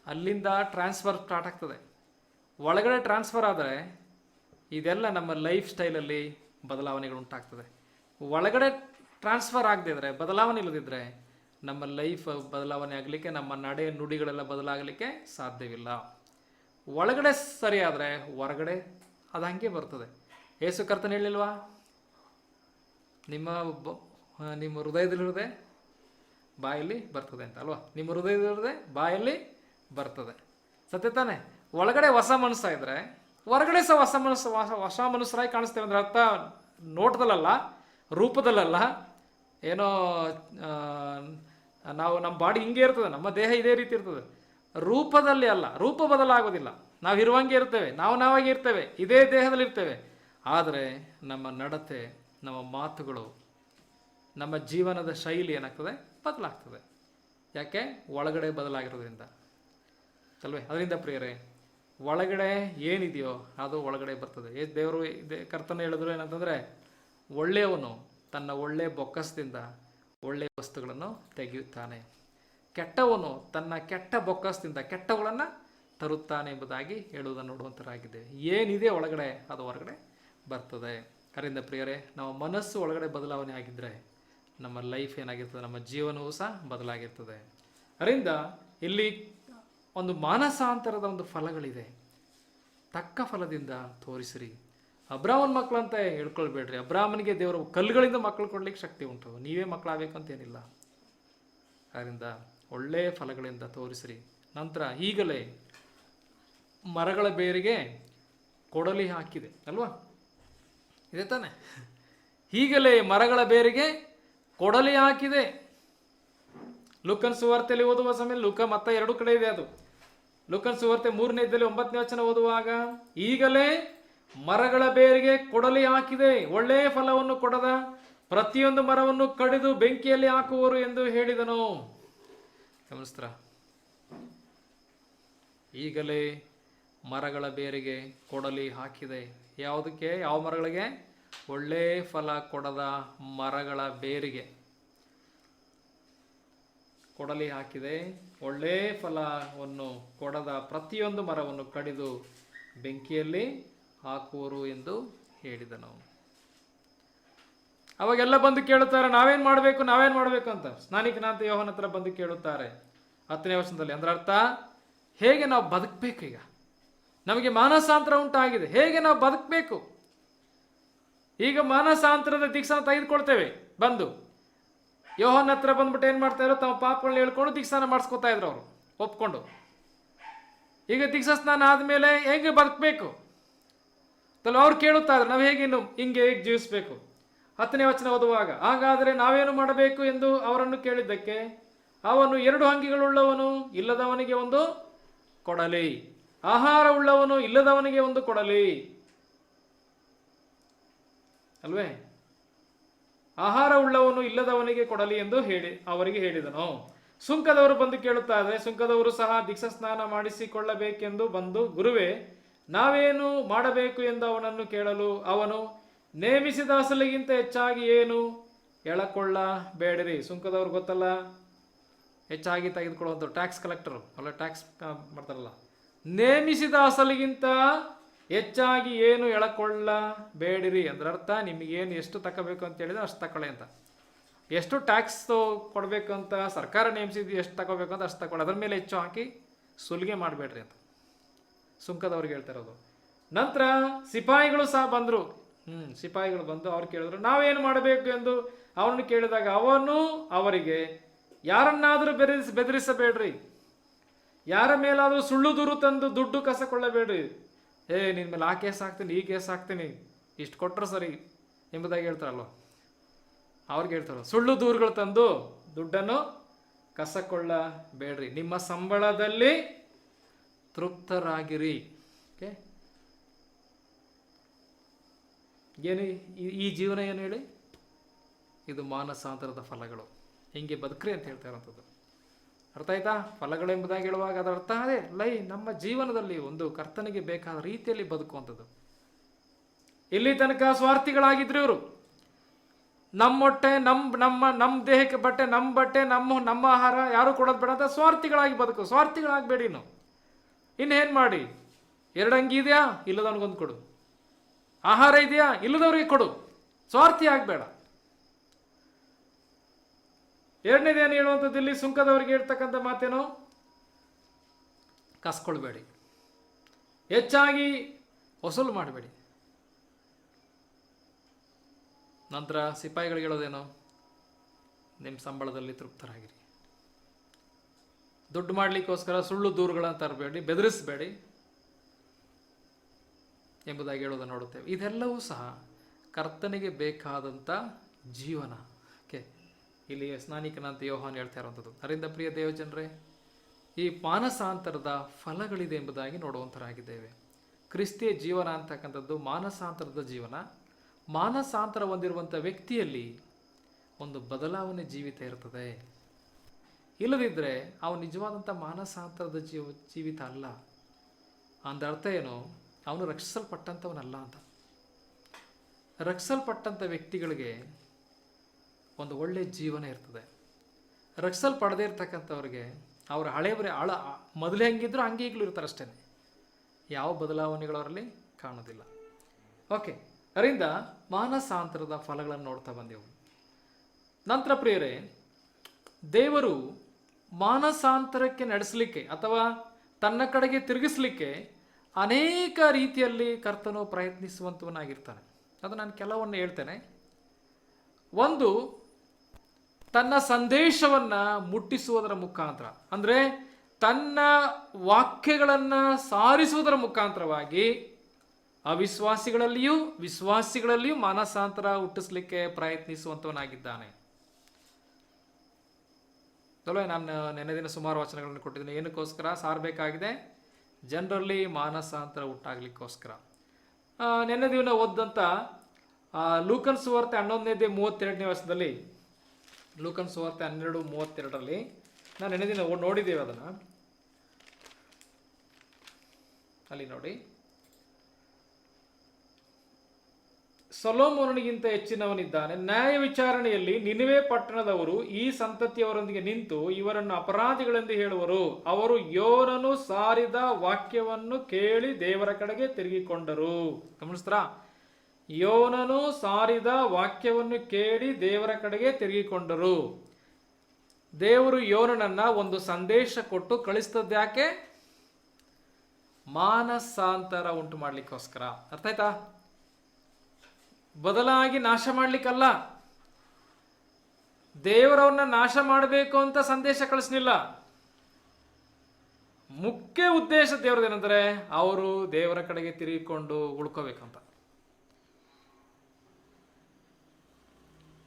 ಅಲ್ಲಿಂದ ಟ್ರಾನ್ಸ್ಫರ್ ಸ್ಟಾರ್ಟ್ ಆಗ್ತದೆ. ಒಳಗಡೆ ಟ್ರಾನ್ಸ್ಫರ್ ಆದರೆ ಇದೆಲ್ಲ ನಮ್ಮ ಲೈಫ್ ಸ್ಟೈಲಲ್ಲಿ ಬದಲಾವಣೆಗಳು ಉಂಟಾಗ್ತದೆ. ಒಳಗಡೆ ಟ್ರಾನ್ಸ್ಫರ್ ಆಗದಿದ್ರೆ, ಬದಲಾವಣೆ ಇಲ್ಲದಿದ್ದರೆ ನಮ್ಮ ಲೈಫ್ ಬದಲಾವಣೆ ಆಗಲಿಕ್ಕೆ, ನಮ್ಮ ನಡೆ ನುಡಿಗಳೆಲ್ಲ ಬದಲಾಗಲಿಕ್ಕೆ ಸಾಧ್ಯವಿಲ್ಲ. ಒಳಗಡೆ ಸರಿಯಾದರೆ ಹೊರಗಡೆ ಅದು ಹಂಗೆ ಬರ್ತದೆ. ಯೇಸು ಕರ್ತನ ಹೇಳಿಲ್ವಾ? ನಿಮ್ಮ ಹೃದಯದಲ್ಲಿರೋದೆ ಬಾಯಲ್ಲಿ ಬರ್ತದೆ ಅಂತ ಅಲ್ವಾ? ನಿಮ್ಮ ಹೃದಯದಲ್ಲಿರೋದೆ ಬಾಯಲ್ಲಿ ಬರ್ತದೆ. ಸತ್ಯ ತಾನೆ? ಒಳಗಡೆ ಹೊಸ ಮನಸ್ಸು ಇದ್ರೆ ಹೊರಗಡೆ ಸಹ ಹೊಸ ಮನಸ್ಸರಾಗಿ ಕಾಣಿಸ್ತೇವೆ. ಅಂದ್ರೆ ಅರ್ಥ ನೋಟದಲ್ಲ, ರೂಪದಲ್ಲ. ಏನೋ ನಾವು ನಮ್ಮ ಬಾಡಿ ಹಿಂಗೆ ಇರ್ತದೆ, ನಮ್ಮ ದೇಹ ಇದೇ ರೀತಿ ಇರ್ತದೆ, ರೂಪದಲ್ಲಿ ಅಲ್ಲ. ರೂಪ ಬದಲಾಗೋದಿಲ್ಲ. ನಾವು ಇರುವಂಗೆ ಇರ್ತೇವೆ, ನಾವಾಗೆ ಇರ್ತೇವೆ, ಇದೇ ದೇಹದಲ್ಲಿ ಇರ್ತೇವೆ. ಆದರೆ ನಮ್ಮ ನಡತೆ, ನಮ್ಮ ಮಾತುಗಳು, ನಮ್ಮ ಜೀವನದ ಶೈಲಿ ಏನಾಗ್ತದೆ? ಬದಲಾಗ್ತದೆ. ಯಾಕೆ? ಒಳಗಡೆ ಬದಲಾಗಿರೋದ್ರಿಂದ ಅಲ್ವೇ? ಅದರಿಂದ ಪ್ರಿಯರೇ, ಒಳಗಡೆ ಏನಿದೆಯೋ ಅದು ಒಳಗಡೆ ಬರ್ತದೆ. ದೇವರು ಕರ್ತನ ಹೇಳಿದ್ರು ಏನಂತಂದರೆ, ಒಳ್ಳೆಯವನು ತನ್ನ ಒಳ್ಳೆಯ ಬೊಕ್ಕಸದಿಂದ ಒಳ್ಳೆಯ ವಸ್ತುಗಳನ್ನು ತೆಗೆಯುತ್ತಾನೆ, ಕೆಟ್ಟವನು ತನ್ನ ಕೆಟ್ಟ ಬೊಕ್ಕಸದಿಂದ ಕೆಟ್ಟವುಗಳನ್ನು ತರುತ್ತಾನೆ ಎಂಬುದಾಗಿ ಹೇಳುವುದನ್ನು ನೋಡುವಂಥರಾಗಿದ್ದೇವೆ. ಏನಿದೆ ಒಳಗಡೆ ಅದು ಹೊರಗಡೆ ಬರ್ತದೆ. ಅದರಿಂದ ಪ್ರಿಯರೇ, ನಮ್ಮ ಮನಸ್ಸು ಒಳಗಡೆ ಬದಲಾವಣೆ ಆಗಿದ್ದರೆ ನಮ್ಮ ಲೈಫ್ ಏನಾಗಿರ್ತದೆ? ನಮ್ಮ ಜೀವನವೂ ಸಹ ಬದಲಾಗಿರ್ತದೆ. ಅದರಿಂದ ಇಲ್ಲಿ ಒಂದು ಮಾನಸಾಂತರದ ಒಂದು ಫಲಗಳಿದೆ. ತಕ್ಕ ಫಲದಿಂದ ತೋರಿಸಿರಿ. ಅಬ್ರಾಮನ ಮಕ್ಕಳು ಅಂತ ಹೇಳ್ಕೊಳ್ಬೇಡ್ರಿ. ಅಬ್ರಾಮನಿಗೆ ದೇವರು ಕಲ್ಲುಗಳಿಂದ ಮಕ್ಕಳು ಕೊಡ್ಲಿಕ್ಕೆ ಶಕ್ತಿ ಉಂಟು. ನೀವೇ ಮಕ್ಕಳಾಗಬೇಕು ಅಂತೇನಿಲ್ಲ. ಅದರಿಂದ ಒಳ್ಳೆಯ ಫಲಗಳಿಂದ ತೋರಿಸಿರಿ. ನಂತರ ಈಗಲೇ ಮರಗಳ ಬೇರಿಗೆ ಕೊಡಲಿ ಹಾಕಿದೆ ಅಲ್ವಾ? ಇದೆ ತಾನೆ? ಈಗಲೇ ಮರಗಳ ಬೇರಿಗೆ ಕೊಡಲಿ ಹಾಕಿದೆ. ಲೂಕನ ಸುವಾರ್ತೆಯಲ್ಲಿ ಓದುವ ಸಮಯ, ಲೂಕ ಮತ್ತೆ 2 ಕಡೆ ಇದೆ ಅದು. ಲೂಕನ ಸುವಾರ್ತೆ 3ನೇ ಅಧ್ಯಾಯದಲ್ಲಿ 9ನೇ ವಚನ ಓದುವಾಗ, ಈಗಲೇ ಮರಗಳ ಬೇರಿಗೆ ಕೊಡಲಿ ಹಾಕಿದೆ, ಒಳ್ಳೆಯ ಫಲವನ್ನು ಕೊಡದ ಪ್ರತಿಯೊಂದು ಮರವನ್ನು ಕಡಿದು ಬೆಂಕಿಯಲ್ಲಿ ಹಾಕುವರು ಎಂದು ಹೇಳಿದನು. ಗಮನಿಸ್ತ್ರ? ಈಗಲೇ ಮರಗಳ ಬೇರಿಗೆ ಕೊಡಲಿ ಹಾಕಿದೆ. ಯಾವುದಕ್ಕೆ? ಯಾವ ಮರಗಳಿಗೆ? ಒಳ್ಳೆ ಫಲ ಕೊಡದ ಮರಗಳ ಬೇರಿಗೆ ಕೊಡಲಿ ಹಾಕಿದೆ. ಒಳ್ಳೆ ಫಲವನ್ನು ಕೊಡದ ಪ್ರತಿಯೊಂದು ಮರವನ್ನು ಕಡಿದು ಬೆಂಕಿಯಲ್ಲಿ ಹಾಕುವರು ಎಂದು ಹೇಳಿದನು. ಅವಾಗೆಲ್ಲ ಬಂದು ಕೇಳುತ್ತಾರೆ, ನಾವೇನು ಮಾಡಬೇಕು ಅಂತ. ಸ್ನಾನಿಕನಾಥ ಯೋಹನ ಹತ್ರ ಬಂದು ಕೇಳುತ್ತಾರೆ 10ನೇ ವರ್ಷದಲ್ಲಿ. ಅಂದ್ರೆ ಅರ್ಥ, ಹೇಗೆ ನಾವು ಬದುಕಬೇಕು? ಈಗ ನಮಗೆ ಮಾನಸಾಂತರ ಉಂಟಾಗಿದೆ, ಹೇಗೆ ನಾವು ಬದುಕಬೇಕು? ಈಗ ಮಾನಸಾಂತರದ ದೀಕ್ಷಾನ ತೆಗೆದುಕೊಳ್ತೇವೆ. ಬಂದು ಯೋಹನ ಹತ್ರ ಬಂದ್ಬಿಟ್ಟು ಏನು ಮಾಡ್ತಾ ಇದ್ರು? ತಮ್ಮ ಪಾಪಗಳನ್ನ ಹೇಳ್ಕೊಂಡು ದೀಕ್ಷಾನ ಮಾಡಿಸ್ಕೊತಾ ಇದ್ರು ಅವರು, ಒಪ್ಕೊಂಡು. ಈಗ ದೀಕ್ಷಾಸ್ನಾನ ಆದಮೇಲೆ ಹೇಗೆ ಬದುಕಬೇಕು ತಲ್ಲ ಅವ್ರು ಕೇಳುತ್ತಾ ಇದ್ದಾರೆ, ನಾವು ಹೇಗೆ ಹೇಗೆ ಜೀವಿಸಬೇಕು. 10ನೇ ವಚನ ಓದುವಾಗ, ಹಾಗಾದರೆ ನಾವೇನು ಮಾಡಬೇಕು ಎಂದು ಅವರನ್ನು ಕೇಳಿದ್ದಕ್ಕೆ ಅವನು, 2 ಅಂಗಿಗಳುಳ್ಳವನು ಇಲ್ಲದವನಿಗೆ ಒಂದು ಕೊಡಲಿ, ಆಹಾರ ಉಳ್ಳವನು ಇಲ್ಲದವನಿಗೆ ಒಂದು ಕೊಡಲಿ. ಅಲ್ವೇ? ಆಹಾರ ಉಳ್ಳವನು ಇಲ್ಲದವನಿಗೆ ಕೊಡಲಿ ಎಂದು ಅವರಿಗೆ ಹೇಳಿದನು. ಸುಂಕದವರು ಬಂದು ಕೇಳುತ್ತಾ ಇದ್ದಾರೆ. ಸುಂಕದವರು ಸಹ ದೀಕ್ಷಾಸ್ನಾನ ಮಾಡಿಸಿಕೊಳ್ಳಬೇಕೆಂದು ಬಂದು, ಗುರುವೇ, ನಾವೇನು ಮಾಡಬೇಕು ಎಂದು ಅವನನ್ನು ಕೇಳಲು ಅವನು, ನೇಮಿಸಿದ ಅಸಲಿಗಿಂತ ಹೆಚ್ಚಾಗಿ ಏನು ಎಳಕೊಳ್ಳಬೇಡಿರಿ. ಸುಂಕದವ್ರು ಗೊತ್ತಲ್ಲ, ಹೆಚ್ಚಾಗಿ ತೆಗೆದುಕೊಳ್ಳುವಂಥ ಟ್ಯಾಕ್ಸ್ ಕಲೆಕ್ಟರ್ ಅಲ್ಲ, ಟ್ಯಾಕ್ಸ್ ಮಾಡ್ತಾರಲ್ಲ. ನೇಮಿಸಿದ ಅಸಲಿಗಿಂತ ಹೆಚ್ಚಾಗಿ ಏನು ಎಳಕೊಳ್ಳಬೇಡಿರಿ ಅಂದ್ರೆ ಅರ್ಥ, ನಿಮಗೇನು ಎಷ್ಟು ತಗೋಬೇಕು ಅಂತ ಹೇಳಿದ್ರೆ ಅಷ್ಟು ತಗೊಳ್ಳಿ ಅಂತ. ಎಷ್ಟು ಟ್ಯಾಕ್ಸ್ ಕೊಡಬೇಕು ಅಂತ ಸರ್ಕಾರ ನೇಮಿಸಿದ್ದು, ಎಷ್ಟು ತಗೋಬೇಕು ಅಂತ ಅಷ್ಟು ತಗೊಳ್ಳಿ, ಅದ್ರ ಮೇಲೆ ಹೆಚ್ಚು ಹಾಕಿ ಸುಲಿಗೆ ಮಾಡಬೇಡ್ರಿ ಅಂತ ಸುಂಕದವ್ರಿಗೆ ಹೇಳ್ತಾ ಇರೋದು. ನಂತರ ಸಿಪಾಯಿಗಳು ಸಹ ಬಂದರು. ಸಿಪಾಯಿಗಳು ಬಂದು ಅವ್ರು ಕೇಳಿದ್ರು, ನಾವೇನು ಮಾಡಬೇಕು ಎಂದು ಅವನು ಕೇಳಿದಾಗ ಅವನು ಅವರಿಗೆ, ಯಾರನ್ನಾದರೂ ಬೆದರಿಸಬೇಡ್ರಿ, ಯಾರ ಮೇಲಾದರೂ ಸುಳ್ಳು ದೂರು ತಂದು ದುಡ್ಡು ಕಸಕೊಳ್ಳಬೇಡ್ರಿ. ನಿನ್ನ ಮೇಲೆ ಆ ಕೇಸ್ ಹಾಕ್ತೀನಿ, ಈ ಕೇಸ್ ಹಾಕ್ತೀನಿ, ಇಷ್ಟು ಕೊಟ್ಟರು ಸರಿ ಎಂಬುದಾಗಿ ಹೇಳ್ತಾರಲ್ವ, ಅವ್ರಿಗೆ ಹೇಳ್ತಾರ, ಸುಳ್ಳು ದೂರುಗಳು ತಂದು ದುಡ್ಡನ್ನು ಕಸಕೊಳ್ಳಬೇಡ್ರಿ, ನಿಮ್ಮ ಸಂಬಳದಲ್ಲಿ ತೃಪ್ತರಾಗಿರಿ. ಓಕೆ, ಏನು ಈ ಜೀವನ ಏನು ಹೇಳಿ, ಇದು ಮಾನಸಾಂತರದ ಫಲಗಳು. ಹಿಂಗೆ ಬದುಕ್ರಿ ಅಂತ ಹೇಳ್ತಾ ಇರೋಂಥದ್ದು. ಅರ್ಥ ಆಯ್ತಾ? ಫಲಗಳು ಎಂಬುದಾಗಿ ಹೇಳುವಾಗ ಅದರ ಅರ್ಥ ಅದೇ, ನಮ್ಮ ಜೀವನದಲ್ಲಿ ಒಂದು ಕರ್ತನಿಗೆ ಬೇಕಾದ ರೀತಿಯಲ್ಲಿ ಬದುಕುವಂಥದ್ದು. ಇಲ್ಲಿ ತನಕ ಸ್ವಾರ್ಥಿಗಳಾಗಿದ್ರು ಇವರು. ನಮ್ಮ ಹೊಟ್ಟೆ, ನಮ್ಮ ದೇಹಕ್ಕೆ ಬಟ್ಟೆ, ನಮ್ಮ ಆಹಾರ ಯಾರು ಕೊಡೋದು ಬೇಡ ಅಂತ ಸ್ವಾರ್ಥಿಗಳಾಗಿ ಬದುಕು. ಸ್ವಾರ್ಥಿಗಳಾಗಬೇಡಿ. ಇನ್ನೇನು ಮಾಡಿ, 2 ಅಂಗಿ ಇದೆಯಾ, ಇಲ್ಲದವನಿಗೊಂದು ಕೊಡು. ಆಹಾರ ಇದೆಯಾ, ಇಲ್ಲದವ್ರಿಗೆ ಕೊಡು. ಸ್ವಾರ್ಥಿ ಆಗಬೇಡ. 2ನೇದೇನು ಹೇಳುವಂಥದ್ದು ಇಲ್ಲಿ ಸುಂಕದವರಿಗೆ ಹೇಳ್ತಕ್ಕಂಥ ಮಾತೇನು, ಕಸ್ಕೊಳ್ಬೇಡಿ, ಹೆಚ್ಚಾಗಿ ವಸೂಲು ಮಾಡಬೇಡಿ. ನಂತರ ಸಿಪಾಯಿಗಳಿಗೆ ಹೇಳೋದೇನು, ನಿಮ್ಮ ಸಂಬಳದಲ್ಲಿ ತೃಪ್ತರಾಗಿರಿ. ದುಡ್ಡು ಮಾಡಲಿಕ್ಕೋಸ್ಕರ ಸುಳ್ಳು ದೂರುಗಳನ್ನು ತರಬೇಡಿ, ಬೆದರಿಸಬೇಡಿ ಎಂಬುದಾಗಿ ಹೇಳೋದನ್ನು ನೋಡುತ್ತೇವೆ. ಇದೆಲ್ಲವೂ ಸಹ ಕರ್ತನಿಗೆ ಬೇಕಾದಂಥ ಜೀವನ. ಓಕೆ, ಇಲ್ಲಿ ಸ್ನಾನಿಕನಂತ ಯೋಹಾನ್ ಹೇಳ್ತಾ ಇರುವಂಥದ್ದು. ಅದರಿಂದ ಪ್ರಿಯ ದೇವಜನರೇ, ಈ ಮಾನಸಾಂತರದ ಫಲಗಳಿದೆ ಎಂಬುದಾಗಿ ನೋಡುವಂಥರಾಗಿದ್ದೇವೆ. ಕ್ರಿಸ್ತಿಯ ಜೀವನ ಅಂತಕ್ಕಂಥದ್ದು ಮಾನಸಾಂತರದ ಜೀವನ. ಮಾನಸಾಂತರ ಹೊಂದಿರುವಂಥ ವ್ಯಕ್ತಿಯಲ್ಲಿ ಒಂದು ಬದಲಾವಣೆ ಜೀವಿತ ಇರ್ತದೆ. ಇಲ್ಲದಿದ್ದರೆ ಅವನು ನಿಜವಾದಂಥ ಮಾನಸಾಂತರದ ಜೀವಿತ ಅಲ್ಲ. ಅಂದರ್ಥ ಏನು, ಅವನು ರಕ್ಷಿಸಲ್ಪಟ್ಟಂಥವನಲ್ಲ ಅಂತ. ರಕ್ಷಿಸಲ್ಪಟ್ಟಂಥ ವ್ಯಕ್ತಿಗಳಿಗೆ ಒಂದು ಒಳ್ಳೆಯ ಜೀವನ ಇರ್ತದೆ. ರಕ್ಷಿಸಲ್ಪಡದೇ ಇರ್ತಕ್ಕಂಥವ್ರಿಗೆ ಅವರ ಮೊದಲೇ ಹೆಂಗಿದ್ರು ಹಂಗೆ ಈಗಲೂ ಇರ್ತಾರೆ ಅಷ್ಟೇ, ಯಾವ ಬದಲಾವಣೆಗಳವರಲ್ಲಿ ಕಾಣೋದಿಲ್ಲ. ಓಕೆ, ಅದರಿಂದ ಮಾನಸಾಂತರದ ಫಲಗಳನ್ನು ನೋಡ್ತಾ ಬಂದೆವು. ನಂತರ ಪ್ರಿಯರೇ, ದೇವರು ಮಾನಸಾಂತರಕ್ಕೆ ನಡೆಸಲಿಕ್ಕೆ ಅಥವಾ ತನ್ನ ಕಡೆಗೆ ತಿರುಗಿಸಲಿಕ್ಕೆ ಅನೇಕ ರೀತಿಯಲ್ಲಿ ಕರ್ತನು ಪ್ರಯತ್ನಿಸುವಂಥವನಾಗಿರ್ತಾನೆ. ಅದು ನಾನು ಕೆಲವನ್ನು ಹೇಳ್ತೇನೆ. ಒಂದು, ತನ್ನ ಸಂದೇಶವನ್ನು ಮುಟ್ಟಿಸುವುದರ ಮುಖಾಂತರ, ಅಂದರೆ ತನ್ನ ವಾಕ್ಯಗಳನ್ನು ಸಾರಿಸುವುದರ ಮುಖಾಂತರವಾಗಿ ಅವಿಶ್ವಾಸಿಗಳಲ್ಲಿಯೂ ವಿಶ್ವಾಸಿಗಳಲ್ಲಿಯೂ ಮಾನಸಾಂತರ ಹುಟ್ಟಿಸ್ಲಿಕ್ಕೆ ಪ್ರಯತ್ನಿಸುವಂಥವನಾಗಿದ್ದಾನೆ. ಅಲ್ವೇ? ನಾನು ನೆನ್ನೆ ದಿನ ಸುಮಾರು ವಚನಗಳನ್ನು ಕೊಟ್ಟಿದ್ದೀನಿ. ಏನಕ್ಕೋಸ್ಕರ ಸಾರಬೇಕಾಗಿದೆ? ಜನರಲ್ಲಿ ಮಾನಸಾಂತರ ಹುಟ್ಟಾಗಲಿಕ್ಕೋಸ್ಕರ. ನೆನ್ನೆ ದಿನ ಓದಂಥ ಲೂಕನ್ ಸುವಾರ್ತೆ 11:32 ವರ್ಷದಲ್ಲಿ, ಲೂಕನ್ ಸುವಾರ್ತೆ 12:32 ನಾನು ನೆನ್ನೆ ದಿನ ನೋಡಿದ್ದೇವೆ ಅದನ್ನು. ಅಲ್ಲಿ ನೋಡಿ, ಸೊಲೊಮೋನನಿಗಿಂತ ಹೆಚ್ಚಿನವನಿದ್ದಾನೆ. ನ್ಯಾಯ ವಿಚಾರಣೆಯಲ್ಲಿ ನಿನೆವೆ ಪಟ್ಟಣದವರು ಈ ಸಂತತಿಯವರೊಂದಿಗೆ ನಿಂತು ಇವರನ್ನು ಅಪರಾಧಿಗಳೆಂದು ಹೇಳುವರು. ಅವರು ಯೋನನು ಸಾರಿದ ವಾಕ್ಯವನ್ನು ಕೇಳಿ ದೇವರ ಕಡೆಗೆ ತಿರುಗಿಕೊಂಡರು. ಗಮನಿಸ್ತಾ? ಯೋನನು ಸಾರಿದ ವಾಕ್ಯವನ್ನು ಕೇಳಿ ದೇವರ ಕಡೆಗೆ ತಿರುಗಿಕೊಂಡರು. ದೇವರು ಯೋನನನ್ನ ಒಂದು ಸಂದೇಶ ಕೊಟ್ಟು ಕಳಿಸ್ತದ್ದು ಯಾಕೆ? ಮಾನಸಾಂತರ ಉಂಟು ಮಾಡ್ಲಿಕ್ಕೋಸ್ಕರ. ಅರ್ಥ ಆಯ್ತಾ? ಬದಲಾಗಿ ನಾಶ ಮಾಡ್ಲಿಕ್ಕಲ್ಲ. ದೇವರವ್ರನ್ನ ನಾಶ ಮಾಡಬೇಕು ಅಂತ ಸಂದೇಶ ಕಳಿಸ್ಲಿಲ್ಲ. ಮುಖ್ಯ ಉದ್ದೇಶ ದೇವ್ರದ್ದೇನೆಂದರೆ ಅವರು ದೇವರ ಕಡೆಗೆ ತಿರುಗಿಕೊಂಡು ಉಳ್ಕೋಬೇಕಂತ.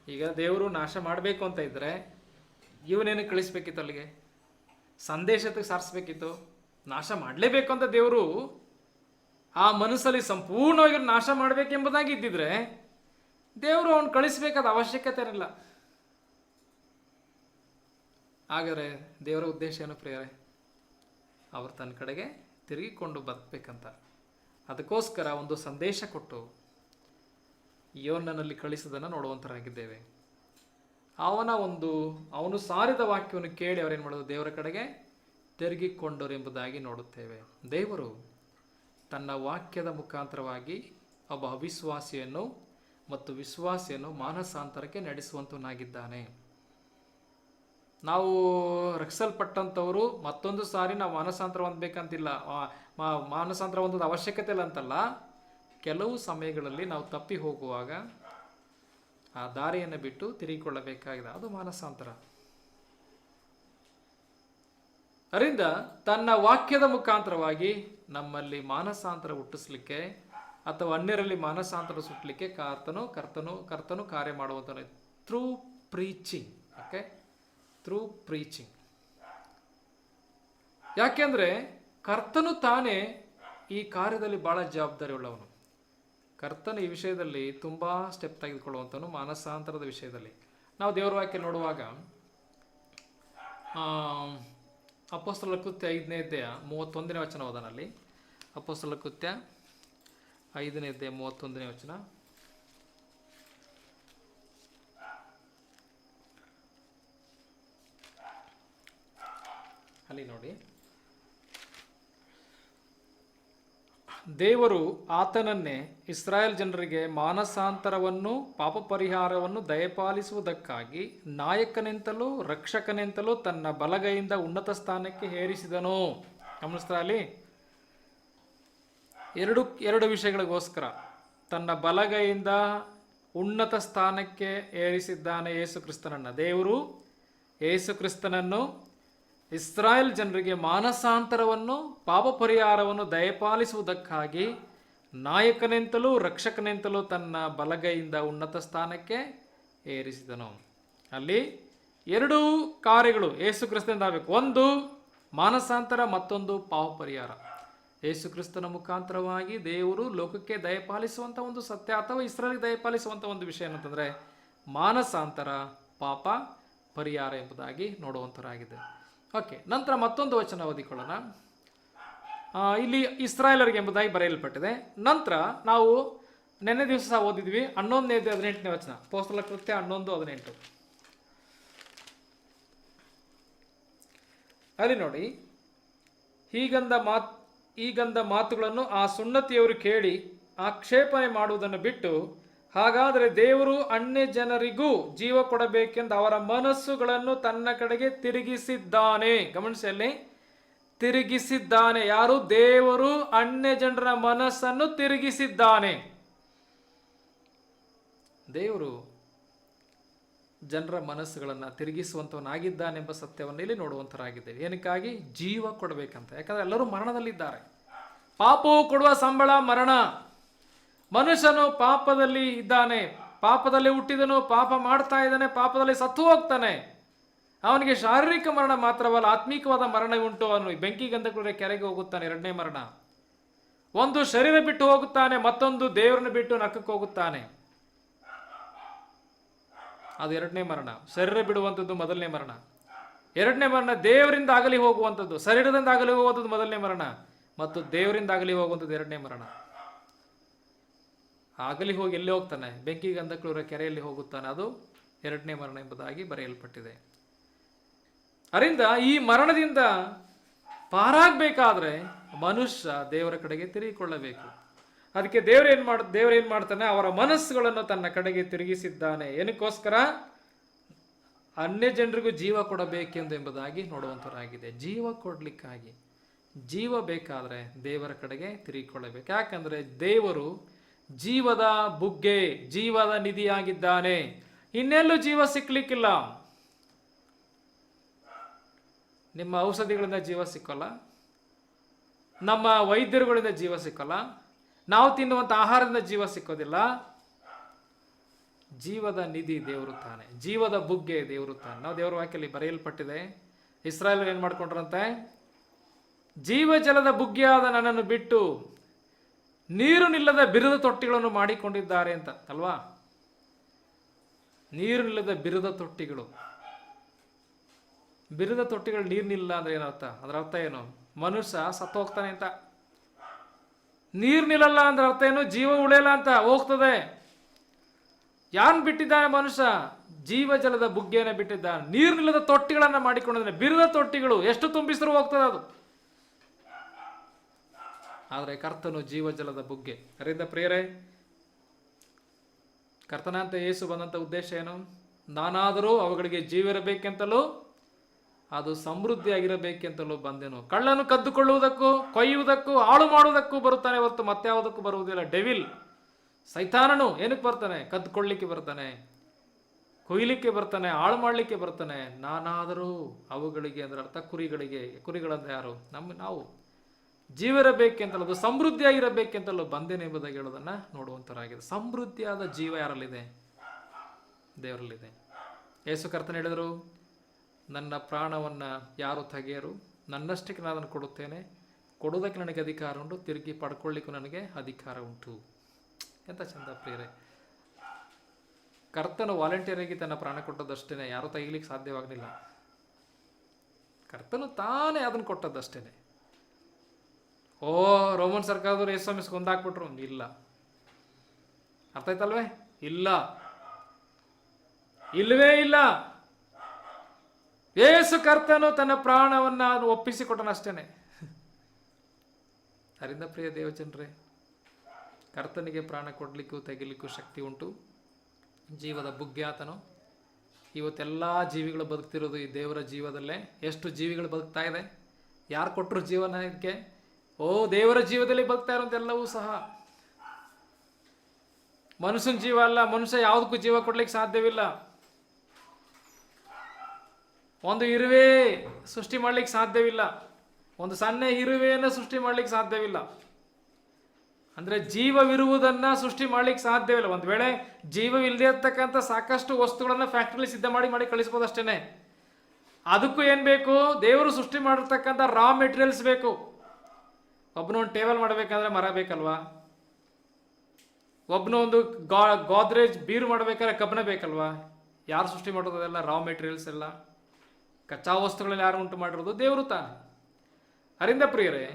ಈಗ ದೇವರು ನಾಶ ಮಾಡಬೇಕು ಅಂತ ಇದ್ರೆ ಇವನೇನು ಕಳಿಸ್ಬೇಕಿತ್ತು ಅಲ್ಲಿಗೆ? ಸಂದೇಶಕ್ಕೆ ಸಾರಿಸ್ಬೇಕಿತ್ತು. ನಾಶ ಮಾಡಲೇಬೇಕು ಅಂತ ದೇವರು ಆ ಮನಸ್ಸಲ್ಲಿ ಸಂಪೂರ್ಣವಾಗಿ ನಾಶ ಮಾಡಬೇಕೆಂಬುದಾಗಿ ಇದ್ದಿದ್ರೆ ದೇವರು ಅವನು ಕಳಿಸ್ಬೇಕಾದ ಅವಶ್ಯಕತೆ ಇರಲಿಲ್ಲ. ಹಾಗಾದರೆ ದೇವರ ಉದ್ದೇಶ ಏನು ಪ್ರಿಯರೇ? ಅವರು ತನ್ನ ಕಡೆಗೆ ತಿರುಗಿಕೊಂಡು ಬದುಕಬೇಕಂತ. ಅದಕ್ಕೋಸ್ಕರ ಒಂದು ಸಂದೇಶ ಕೊಟ್ಟು ಯೋನನಲ್ಲಿ ಕಳಿಸೋದನ್ನು ನೋಡುವಂತರಾಗಿದ್ದೇವೆ. ಅವನು ಸಾರಿದ ವಾಕ್ಯವನ್ನು ಕೇಳಿ ಅವರೇನು ಮಾಡೋದು? ದೇವರ ಕಡೆಗೆ ತಿರುಗಿಕೊಂಡರು ಎಂಬುದಾಗಿ ನೋಡುತ್ತೇವೆ. ದೇವರು ತನ್ನ ವಾಕ್ಯದ ಮುಖಾಂತರವಾಗಿ ಒಬ್ಬ ಅವಿಶ್ವಾಸಿಯನ್ನು ಮತ್ತು ವಿಶ್ವಾಸಿಯನ್ನು ಮಾನಸಾಂತರಕ್ಕೆ ನಡೆಸುವಂತನಾಗಿದ್ದಾನೆ. ನಾವು ರಕ್ಷಿಸಲ್ಪಟ್ಟಂಥವರು ಮತ್ತೊಂದು ಸಾರಿ ನಾವು ಮಾನಸಾಂತರ ಹೊಂದಬೇಕಂತಿಲ್ಲ, ಮಾನಸಾಂತರ ಹೊಂದೋದು ಅವಶ್ಯಕತೆ ಇಲ್ಲ ಅಂತಲ್ಲ. ಕೆಲವು ಸಮಯಗಳಲ್ಲಿ ನಾವು ತಪ್ಪಿ ಹೋಗುವಾಗ ಆ ದಾರಿಯನ್ನು ಬಿಟ್ಟು ತಿರುಗಿಕೊಳ್ಳಬೇಕಾಗಿದೆ, ಅದು ಮಾನಸಾಂತರ. ಅದರಿಂದ ತನ್ನ ವಾಕ್ಯದ ಮುಖಾಂತರವಾಗಿ ನಮ್ಮಲ್ಲಿ ಮಾನಸಾಂತರ ಹುಟ್ಟಿಸ್ಲಿಕ್ಕೆ ಅಥವಾ ಅನ್ಯರಲ್ಲಿ ಮಾನಸಾಂತರ ಸುಟ್ಟಲಿಕ್ಕೆ ಕರ್ತನು ಕಾರ್ಯ ಮಾಡುವಂತ through preaching. Okay, through preaching. ಯಾಕೆಂದ್ರೆ ಕರ್ತನು ತಾನೇ ಈ ಕಾರ್ಯದಲ್ಲಿ ಬಹಳ ಜವಾಬ್ದಾರಿ ಉಳ್ಳವನು. ಕರ್ತನ ಈ ವಿಷಯದಲ್ಲಿ ತುಂಬಾ ಸ್ಟೆಪ್ ತೆಗೆದುಕೊಳ್ಳುವಂತನು ಮಾನಸಾಂತರದ ವಿಷಯದಲ್ಲಿ. ನಾವು ದೇವರ ವಾಕ್ಯ ನೋಡುವಾಗ ಅಪೊಸ್ತಲರ ಕೃತ್ಯ 5ನೇ ಅಧ್ಯಾಯ 31ನೇ ವಚನ ಓದನಲ್ಲಿ. ಅಪೊಸ್ತಲರ ಕೃತ್ಯ 5ನೇ ಅಧ್ಯಾಯ 31ನೇ ವಚನ. ಅಲ್ಲಿ ನೋಡಿ, ದೇವರು ಆತನನ್ನೇ ಇಸ್ರಾಯೇಲ್ ಜನರಿಗೆ ಮಾನಸಾಂತರವನ್ನು ಪಾಪ ಪರಿಹಾರವನ್ನು ದಯಪಾಲಿಸುವುದಕ್ಕಾಗಿ ನಾಯಕನೆಂತಲೂ ರಕ್ಷಕನೆಂತಲೂ ತನ್ನ ಬಲಗೈಯಿಂದ ಉನ್ನತ ಸ್ಥಾನಕ್ಕೆ ಏರಿಸಿದನು. ಗಮನಿಸ್ತಾ ಅಲ್ಲಿ ಎರಡು ವಿಷಯಗಳಿಗೋಸ್ಕರ ತನ್ನ ಬಲಗೈಯಿಂದ ಉನ್ನತ ಸ್ಥಾನಕ್ಕೆ ಏರಿಸಿದ್ದಾನೆ ಯೇಸು ಕ್ರಿಸ್ತನನ್ನು. ದೇವರು ಯೇಸು ಕ್ರಿಸ್ತನನ್ನು ಇಸ್ರಾಯೇಲ್ ಜನರಿಗೆ ಮಾನಸಾಂತರವನ್ನು ಪಾಪ ಪರಿಹಾರವನ್ನು ದಯಪಾಲಿಸುವುದಕ್ಕಾಗಿ ನಾಯಕನೆಂತಲೂ ರಕ್ಷಕನೆಂತಲೂ ತನ್ನ ಬಲಗೈಯಿಂದ ಉನ್ನತ ಸ್ಥಾನಕ್ಕೆ ಏರಿಸಿದನು. ಅಲ್ಲಿ ಎರಡು ಕಾರ್ಯಗಳು ಯೇಸು ಕ್ರಿಸ್ತನಿಂದ ಆಗಬೇಕು. ಒಂದು ಮಾನಸಾಂತರ, ಮತ್ತೊಂದು ಪಾಪ ಪರಿಹಾರ. ಯೇಸು ಕ್ರಿಸ್ತನ ಮುಖಾಂತರವಾಗಿ ದೇವರು ಲೋಕಕ್ಕೆ ದಯಪಾಲಿಸುವಂಥ ಒಂದು ಸತ್ಯ, ಅಥವಾ ಇಸ್ರಾಯೇಲ್ಗೆ ದಯಪಾಲಿಸುವಂಥ ಒಂದು ವಿಷಯ ಏನಂತಂದರೆ ಮಾನಸಾಂತರ, ಪಾಪ ಪರಿಹಾರ ಎಂಬುದಾಗಿ ನೋಡುವಂಥರಾಗಿದೆ. ಓಕೆ, ನಂತರ ಮತ್ತೊಂದು ವಚನ ಓದಿಕೊಳ್ಳೋಣ. ಇಲ್ಲಿ ಇಸ್ರಾಯೇಲರಿಗೆ ಎಂಬುದಾಗಿ ಬರೆಯಲ್ಪಟ್ಟಿದೆ. ನಂತರ ನಾವು ನೆನ್ನೆ ದಿವಸ ಓದಿದ್ವಿ 11ನೇ 18ನೇ ವಚನ, ಅಪೊಸ್ತಲರ ಕೃತ್ಯ 11:18. ಅಲ್ಲಿ ನೋಡಿ, ಈಗಂದ ಮಾತುಗಳನ್ನು ಆ ಸುನ್ನತಿಯವರು ಕೇಳಿ ಆಕ್ಷೇಪಣೆ ಮಾಡುವುದನ್ನು ಬಿಟ್ಟು, ಹಾಗಾದರೆ ದೇವರು ಅನ್ಯ ಜನರಿಗೂ ಜೀವ ಕೊಡಬೇಕೆಂದು ಅವರ ಮನಸ್ಸುಗಳನ್ನು ತನ್ನ ಕಡೆಗೆ ತಿರುಗಿಸಿದ್ದಾನೆ. ಗಮನಿಸಿ, ಅಲ್ಲಿ ತಿರುಗಿಸಿದ್ದಾನೆ. ಯಾರು? ದೇವರು ಅನ್ಯ ಜನರ ಮನಸ್ಸನ್ನು ತಿರುಗಿಸಿದ್ದಾನೆ. ದೇವರು ಜನರ ಮನಸ್ಸುಗಳನ್ನು ತಿರುಗಿಸುವಂತವನಾಗಿದ್ದಾನೆಂಬ ಸತ್ಯವನ್ನು ಇಲ್ಲಿ ನೋಡುವಂತರಾಗಿದ್ದೇವೆ. ಏನಕ್ಕಾಗಿ? ಜೀವ ಕೊಡಬೇಕಂತ. ಯಾಕಂದ್ರೆ ಎಲ್ಲರೂ ಮರಣದಲ್ಲಿದ್ದಾರೆ. ಪಾಪವು ಕೊಡುವ ಸಂಬಳ ಮರಣ. ಮನುಷ್ಯನು ಪಾಪದಲ್ಲಿ ಇದ್ದಾನೆ, ಪಾಪದಲ್ಲಿ ಹುಟ್ಟಿದನು, ಪಾಪ ಮಾಡ್ತಾ ಇದ್ದಾನೆ, ಪಾಪದಲ್ಲಿ ಸತ್ತು ಹೋಗ್ತಾನೆ. ಅವನಿಗೆ ಶಾರೀರಿಕ ಮರಣ ಮಾತ್ರವಲ್ಲ, ಆತ್ಮೀಕವಾದ ಮರಣ ಉಂಟು. ಅವನು ಬೆಂಕಿ ಗಂಧಕುಳಿಯ ಕೆರೆಗೆ ಹೋಗುತ್ತಾನೆ, 2ನೇ ಮರಣ. ಒಂದು ಶರೀರ ಬಿಟ್ಟು ಹೋಗುತ್ತಾನೆ, ಮತ್ತೊಂದು ದೇವರನ್ನು ಬಿಟ್ಟು ನಕ್ಕಕ್ಕೆ ಹೋಗುತ್ತಾನೆ, ಅದು 2ನೇ ಮರಣ. ಶರೀರ ಬಿಡುವಂಥದ್ದು 1ನೇ ಮರಣ. 2ನೇ ಮರಣ ದೇವರಿಂದ ಆಗಲಿ ಹೋಗುವಂಥದ್ದು, ಶರೀರದಿಂದ ಆಗಲಿ ಹೋಗುವಂಥದ್ದು 1ನೇ ಮರಣ, ಮತ್ತು ದೇವರಿಂದ ಆಗಲಿ ಹೋಗುವಂಥದ್ದು 2ನೇ ಮರಣ. ಆಗಲಿ ಹೋಗಿ ಎಲ್ಲಿ ಹೋಗ್ತಾನೆ? ಬೆಂಕಿ ಗಂಧಕುಳಿಯ ಕೆರೆಯಲ್ಲಿ ಹೋಗುತ್ತಾನೆ, ಅದು 2ನೇ ಮರಣ ಎಂಬುದಾಗಿ ಬರೆಯಲ್ಪಟ್ಟಿದೆ. ಅದರಿಂದ ಈ ಮರಣದಿಂದ ಪಾರಾಗಬೇಕಾದ್ರೆ ಮನುಷ್ಯ ದೇವರ ಕಡೆಗೆ ತಿರುಗಿಕೊಳ್ಳಬೇಕು. ಅದಕ್ಕೆ ದೇವರೇನ್ ಮಾಡ್ತಾನೆ? ಅವರ ಮನಸ್ಸುಗಳನ್ನು ತನ್ನ ಕಡೆಗೆ ತಿರುಗಿಸಿದ್ದಾನೆ. ಏನಕ್ಕೋಸ್ಕರ? ಅನ್ಯ ಜನರಿಗೂ ಜೀವ ಕೊಡಬೇಕೆಂದು ಎಂಬುದಾಗಿ ನೋಡುವಂತರಾಗಿದೆ. ಜೀವ ಕೊಡ್ಲಿಕ್ಕಾಗಿ, ಜೀವ ಬೇಕಾದ್ರೆ ದೇವರ ಕಡೆಗೆ ತಿರುಗಿಕೊಳ್ಳಬೇಕು. ಯಾಕಂದ್ರೆ ದೇವರು ಜೀವದ ಬುಗ್ಗೆ, ಜೀವದ ನಿಧಿಯಾಗಿದ್ದಾನೆ. ಇನ್ನೆಲ್ಲೂ ಜೀವ ಸಿಕ್ಲಿಕ್ಕಿಲ್ಲ. ನಿಮ್ಮ ಔಷಧಿಗಳಿಂದ ಜೀವ ಸಿಕ್ಕಲ್ಲ, ನಮ್ಮ ವೈದ್ಯರುಗಳಿಂದ ಜೀವ ಸಿಕ್ಕಲ್ಲ, ನಾವು ತಿನ್ನುವಂಥ ಆಹಾರದಿಂದ ಜೀವ ಸಿಕ್ಕೋದಿಲ್ಲ. ಜೀವದ ನಿಧಿ ದೇವರು ತಾನೆ, ಜೀವದ ಬುಗ್ಗೆ ದೇವರು ತಾನೆ. ನಾವು ದೇವರ ವಾಕ್ಯದಲ್ಲಿ ಬರೆಯಲ್ಪಟ್ಟಿದೆ, ಇಸ್ರಾಯೇಲ್ ಏನು ಮಾಡ್ಕೊಂಡ್ರಂತೆ, ಜೀವ ಜಲದ ಬುಗ್ಗೆಯಾದ ನನ್ನನ್ನು ಬಿಟ್ಟು ನೀರು ನಿಲ್ಲದ ಬಿರುದ ತೊಟ್ಟಿಗಳನ್ನು ಮಾಡಿಕೊಂಡಿದ್ದಾರೆ ಅಂತ ಅಲ್ವಾ. ನೀರು ನಿಲ್ಲದ ಬಿರುದ ತೊಟ್ಟಿಗಳು, ಬಿರುದ ತೊಟ್ಟಿಗಳು ನೀರು ನಿಲ್ಲ ಅಂದ್ರೆ ಏನರ್ಥ? ಅದರ ಅರ್ಥ ಏನು? ಮನುಷ್ಯ ಸತ್ತು ಹೋಗ್ತಾನೆ ಅಂತ. ನೀರು ನಿಲ್ಲಲ್ಲ ಅಂದ್ರೆ ಅರ್ಥ ಏನು? ಜೀವ ಉಳಿಯಲ್ಲ ಅಂತ, ಹೋಗ್ತದೆ. ಯಾನ್ ಬಿಟ್ಟಿದ್ದಾನೆ ಮನುಷ್ಯ? ಜೀವ ಜಲದ ಬುಗ್ಗೆಯನ್ನು ಬಿಟ್ಟಿದ್ದಾನೆ, ನೀರು ನಿಲ್ಲದ ತೊಟ್ಟಿಗಳನ್ನು ಮಾಡಿಕೊಂಡಿದ್ದಾನೆ. ಬಿರುದ ತೊಟ್ಟಿಗಳು ಎಷ್ಟು ತುಂಬಿಸಿದ್ರು ಹೋಗ್ತದೆ ಅದು. ಆದರೆ ಕರ್ತನು ಜೀವ ಜಲದ ಬುಗ್ಗೆ. ಅದರಿಂದ ಪ್ರಿಯರೇ, ಕರ್ತನಂತ ಯೇಸು ಬಂದಂಥ ಉದ್ದೇಶ ಏನು? ನಾನಾದರೂ ಅವುಗಳಿಗೆ ಜೀವ ಇರಬೇಕೆಂತಲೂ ಅದು ಸಮೃದ್ಧಿಯಾಗಿರಬೇಕೆಂತಲೂ ಬಂದೆನು. ಕಳ್ಳನು ಕದ್ದುಕೊಳ್ಳುವುದಕ್ಕೂ ಕೊಯ್ಯುವುದಕ್ಕೂ ಹಾಳು ಮಾಡುವುದಕ್ಕೂ ಬರುತ್ತಾನೆ ಹೊರತು ಮತ್ಯಾವುದಕ್ಕೂ ಬರುವುದಿಲ್ಲ. ಡೆವಿಲ್, ಸೈತಾನನು ಏನಕ್ಕೆ ಬರ್ತಾನೆ? ಕದ್ದುಕೊಳ್ಳಿಕ್ಕೆ ಬರ್ತಾನೆ, ಕೊಯ್ಲಿಕ್ಕೆ ಬರ್ತಾನೆ, ಹಾಳು ಮಾಡಲಿಕ್ಕೆ ಬರ್ತಾನೆ. ನಾನಾದರೂ ಅವುಗಳಿಗೆ ಅಂದ್ರೆ ಅರ್ಥ ಕುರಿಗಳಿಗೆ. ಕುರಿಗಳಂದ್ರೆ ಯಾರು? ನಾವು ಜೀವ ಇರಬೇಕೆಂತಲೂ ಅದು ಸಮೃದ್ಧಿಯಾಗಿರಬೇಕೆಂತಲೂ ಬಂದೇನೆಂಬುದಾಗಿ ಹೇಳೋದನ್ನು ನೋಡುವಂಥರಾಗಿದೆ. ಸಮೃದ್ಧಿಯಾದ ಜೀವ ಯಾರಲ್ಲಿದೆ? ದೇವರಲ್ಲಿದೆ. ಯೇಸು ಕರ್ತನು ಹೇಳಿದರು, ನನ್ನ ಪ್ರಾಣವನ್ನು ಯಾರು ತೆಗೆಯರು, ನನ್ನಷ್ಟಕ್ಕೆ ನಾನು ಅದನ್ನು ಕೊಡುತ್ತೇನೆ, ಕೊಡುವುದಕ್ಕೆ ನನಗೆ ಅಧಿಕಾರ ಉಂಟು, ತಿರುಗಿ ಪಡ್ಕೊಳ್ಳಿಕ್ಕೂ ನನಗೆ ಅಧಿಕಾರ ಉಂಟು. ಎಂಥ ಚಂದ ಪ್ರಿಯರೇ. ಕರ್ತನು ವಾಲಂಟಿಯರಾಗಿ ತನ್ನ ಪ್ರಾಣ ಕೊಟ್ಟದ್ದಷ್ಟೇ, ಯಾರೂ ತೆಗಿಲಿಕ್ಕೆ ಸಾಧ್ಯವಾಗಲಿಲ್ಲ. ಕರ್ತನು ತಾನೇ ಅದನ್ನು ಕೊಟ್ಟದ್ದಷ್ಟೇ. ರೋಮನ್ ಸರ್ಕಾರದವರು ಯೇಸು ಸ್ವಾಮಿ ಕೊಂದಾಕ್ಬಿಟ್ರು, ಇಲ್ಲ. ಅರ್ಥ ಆಯ್ತಲ್ವೇ? ಇಲ್ಲ, ಇಲ್ಲವೇ ಇಲ್ಲ. ಯೇಸು ಕರ್ತನು ತನ್ನ ಪ್ರಾಣವನ್ನು ಒಪ್ಪಿಸಿಕೊಟ್ಟನಷ್ಟೇನೆ. ಅದರಿಂದ ಪ್ರಿಯ ದೇವಜನರೇ, ಕರ್ತನಿಗೆ ಪ್ರಾಣ ಕೊಡಲಿಕ್ಕೂ ತೆಗಿಲಿಕ್ಕೂ ಶಕ್ತಿ ಉಂಟು. ಜೀವದ ಬುಗ್ಗೆ ಆತನು. ಇವತ್ತೆಲ್ಲ ಜೀವಿಗಳು ಬದುಕ್ತಿರೋದು ಈ ದೇವರ ಜೀವದಲ್ಲೇ. ಎಷ್ಟು ಜೀವಿಗಳು ಬದುಕ್ತಾ ಇದೆ? ಯಾರು ಕೊಟ್ಟರು ಜೀವನ ಇದಕ್ಕೆ? ದೇವರ ಜೀವದಲ್ಲಿ ಬದುಕ್ತಾ ಇರೋದೆಲ್ಲವೂ ಸಹ ಮನುಷ್ಯನ ಜೀವ ಅಲ್ಲ. ಮನುಷ್ಯ ಯಾವುದಕ್ಕೂ ಜೀವ ಕೊಡ್ಲಿಕ್ಕೆ ಸಾಧ್ಯವಿಲ್ಲ. ಒಂದು ಇರುವೆ ಸೃಷ್ಟಿ ಮಾಡ್ಲಿಕ್ಕೆ ಸಾಧ್ಯವಿಲ್ಲ, ಒಂದು ಸಣ್ಣ ಇರುವೆಯನ್ನು ಸೃಷ್ಟಿ ಮಾಡ್ಲಿಕ್ಕೆ ಸಾಧ್ಯವಿಲ್ಲ. ಅಂದ್ರೆ ಜೀವವಿರುವುದನ್ನ ಸೃಷ್ಟಿ ಮಾಡ್ಲಿಕ್ಕೆ ಸಾಧ್ಯವಿಲ್ಲ. ಒಂದು ವೇಳೆ ಜೀವವಿಲ್ಲದೆ ಇರ್ತಕ್ಕಂಥ ಸಾಕಷ್ಟು ವಸ್ತುಗಳನ್ನ ಫ್ಯಾಕ್ಟ್ರಿಲಿ ಸಿದ್ಧ ಮಾಡಿ ಕಳಿಸ್ಬೋದು ಅಷ್ಟೇನೆ. ಅದಕ್ಕೂ ಏನ್ ಬೇಕು? ದೇವರು ಸೃಷ್ಟಿ ಮಾಡಿರ್ತಕ್ಕಂಥ ರಾ ಮೆಟೀರಿಯಲ್ಸ್ ಬೇಕು. ಒಬ್ಬನ ಒಂದು ಟೇಬಲ್ ಮಾಡಬೇಕಾದ್ರೆ ಮರ ಬೇಕಲ್ವಾ? ಒಬ್ಬನ ಒಂದು ಗೋದ್ರೇಜ್ ಬೀರು ಮಾಡಬೇಕಾದ್ರೆ ಕಬ್ಬಣ ಬೇಕಲ್ವಾ? ಯಾರು ಸೃಷ್ಟಿ ಮಾಡೋದೆಲ್ಲ ರಾ ಮೆಟೀರಿಯಲ್ಸ್ ಎಲ್ಲ ಕಚ್ಚಾ ವಸ್ತುಗಳಲ್ಲಿ ಯಾರು ಉಂಟು ಮಾಡಿರೋದು? ದೇವರು ತಾನೆ. ಅದರಿಂದ ಪ್ರಿಯರೇ,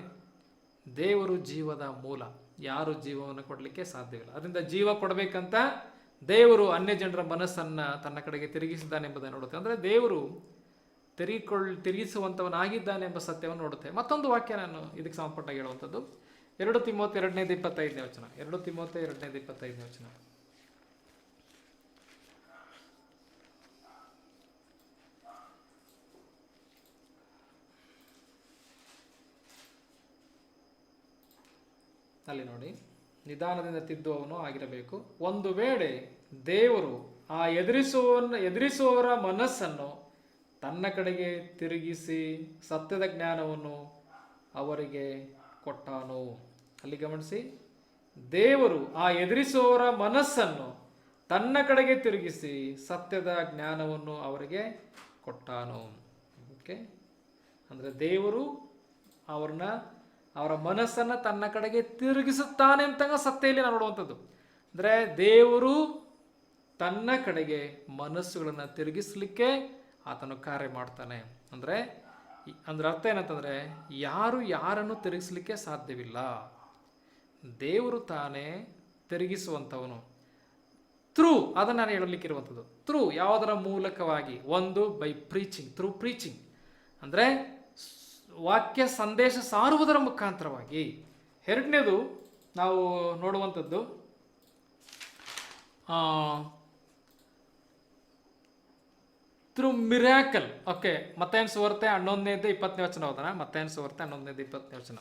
ದೇವರು ಜೀವದ ಮೂಲ. ಯಾರು ಜೀವವನ್ನು ಕೊಡಲಿಕ್ಕೆ ಸಾಧ್ಯವಿಲ್ಲ. ಅದರಿಂದ ಜೀವ ಕೊಡಬೇಕಂತ ದೇವರು ಅನ್ಯ ಜನರ ಮನಸ್ಸನ್ನು ತನ್ನ ಕಡೆಗೆ ತಿರುಗಿಸಿದ್ದಾನೆ ಎಂಬುದನ್ನು ನೋಡುತ್ತೆ. ಅಂದರೆ ದೇವರು ತಿರುಗಿಸುವಂಥವನಾಗಿದ್ದಾನೆ ಎಂಬ ಸತ್ಯವನ್ನು ನೋಡುತ್ತೆ. ಮತ್ತೊಂದು ವಾಕ್ಯ ನಾನು ಇದಕ್ಕೆ ಸಂಬಂಧಪಟ್ಟಾಗಿ ಹೇಳುವಂಥದ್ದು 2 ತಿಮೋಥೆ 2:25 ವಚನ. 2 ತಿಮೋಥೆ 2:25 ವಚನ. ಅಲ್ಲಿ ನೋಡಿ, ನಿಧಾನದಿಂದ ತಿದ್ದುವವನು ಆಗಿರಬೇಕು. ಒಂದು ವೇಳೆ ದೇವರು ಆ ಎದುರಿಸುವವರ ಮನಸ್ಸನ್ನು ತನ್ನ ಕಡೆಗೆ ತಿರುಗಿಸಿ ಸತ್ಯದ ಜ್ಞಾನವನ್ನು ಅವರಿಗೆ ಕೊಟ್ಟಾನು. ಅಲ್ಲಿ ಗಮನಿಸಿ, ದೇವರು ಆ ಎದುರಿಸುವವರ ಮನಸ್ಸನ್ನು ತನ್ನ ಕಡೆಗೆ ತಿರುಗಿಸಿ ಸತ್ಯದ ಜ್ಞಾನವನ್ನು ಅವರಿಗೆ ಕೊಟ್ಟಾನು. ಓಕೆ, ಅಂದರೆ ದೇವರು ಅವರ ಮನಸ್ಸನ್ನು ತನ್ನ ಕಡೆಗೆ ತಿರುಗಿಸುತ್ತಾನೆ ಅಂತ ಸತ್ಯದಲ್ಲಿ ನಾವು ನೋಡುವಂಥದ್ದು. ಅಂದರೆ ದೇವರು ತನ್ನ ಕಡೆಗೆ ಮನಸ್ಸುಗಳನ್ನು ತಿರುಗಿಸಲಿಕ್ಕೆ ಆತನು ಕಾರ್ಯ ಮಾಡ್ತಾನೆ. ಅಂದರೆ ಅರ್ಥ ಏನಂತಂದರೆ, ಯಾರನ್ನು ತಿರುಗಿಸಲಿಕ್ಕೆ ಸಾಧ್ಯವಿಲ್ಲ. ದೇವರು ತಾನೇ ತಿರುಗಿಸುವಂಥವನು. ಅದನ್ನು ನಾನು ಹೇಳಲಿಕ್ಕಿರುವಂಥದ್ದು ಯಾವುದರ ಮೂಲಕವಾಗಿ? ಒಂದು ಬೈ ಪ್ರೀಚಿಂಗ್, ಥ್ರೂ ಪ್ರೀಚಿಂಗ್ ಅಂದರೆ ವಾಕ್ಯ ಸಂದೇಶ ಸಾರುವುದರ ಮುಖಾಂತರವಾಗಿ. ಎರಡನೇದು ನಾವು ನೋಡುವಂಥದ್ದು ಥ್ರೂ ಮಿರಾಕಲ್. ಓಕೆ, ಮತ್ತಾಯನ ಸುವಾರ್ತೆ 11:20 ವಚನ ಹೋದನ. ಮತ್ತಾಯನ ಸುವಾರ್ತೆ 11:20 ವಚನ.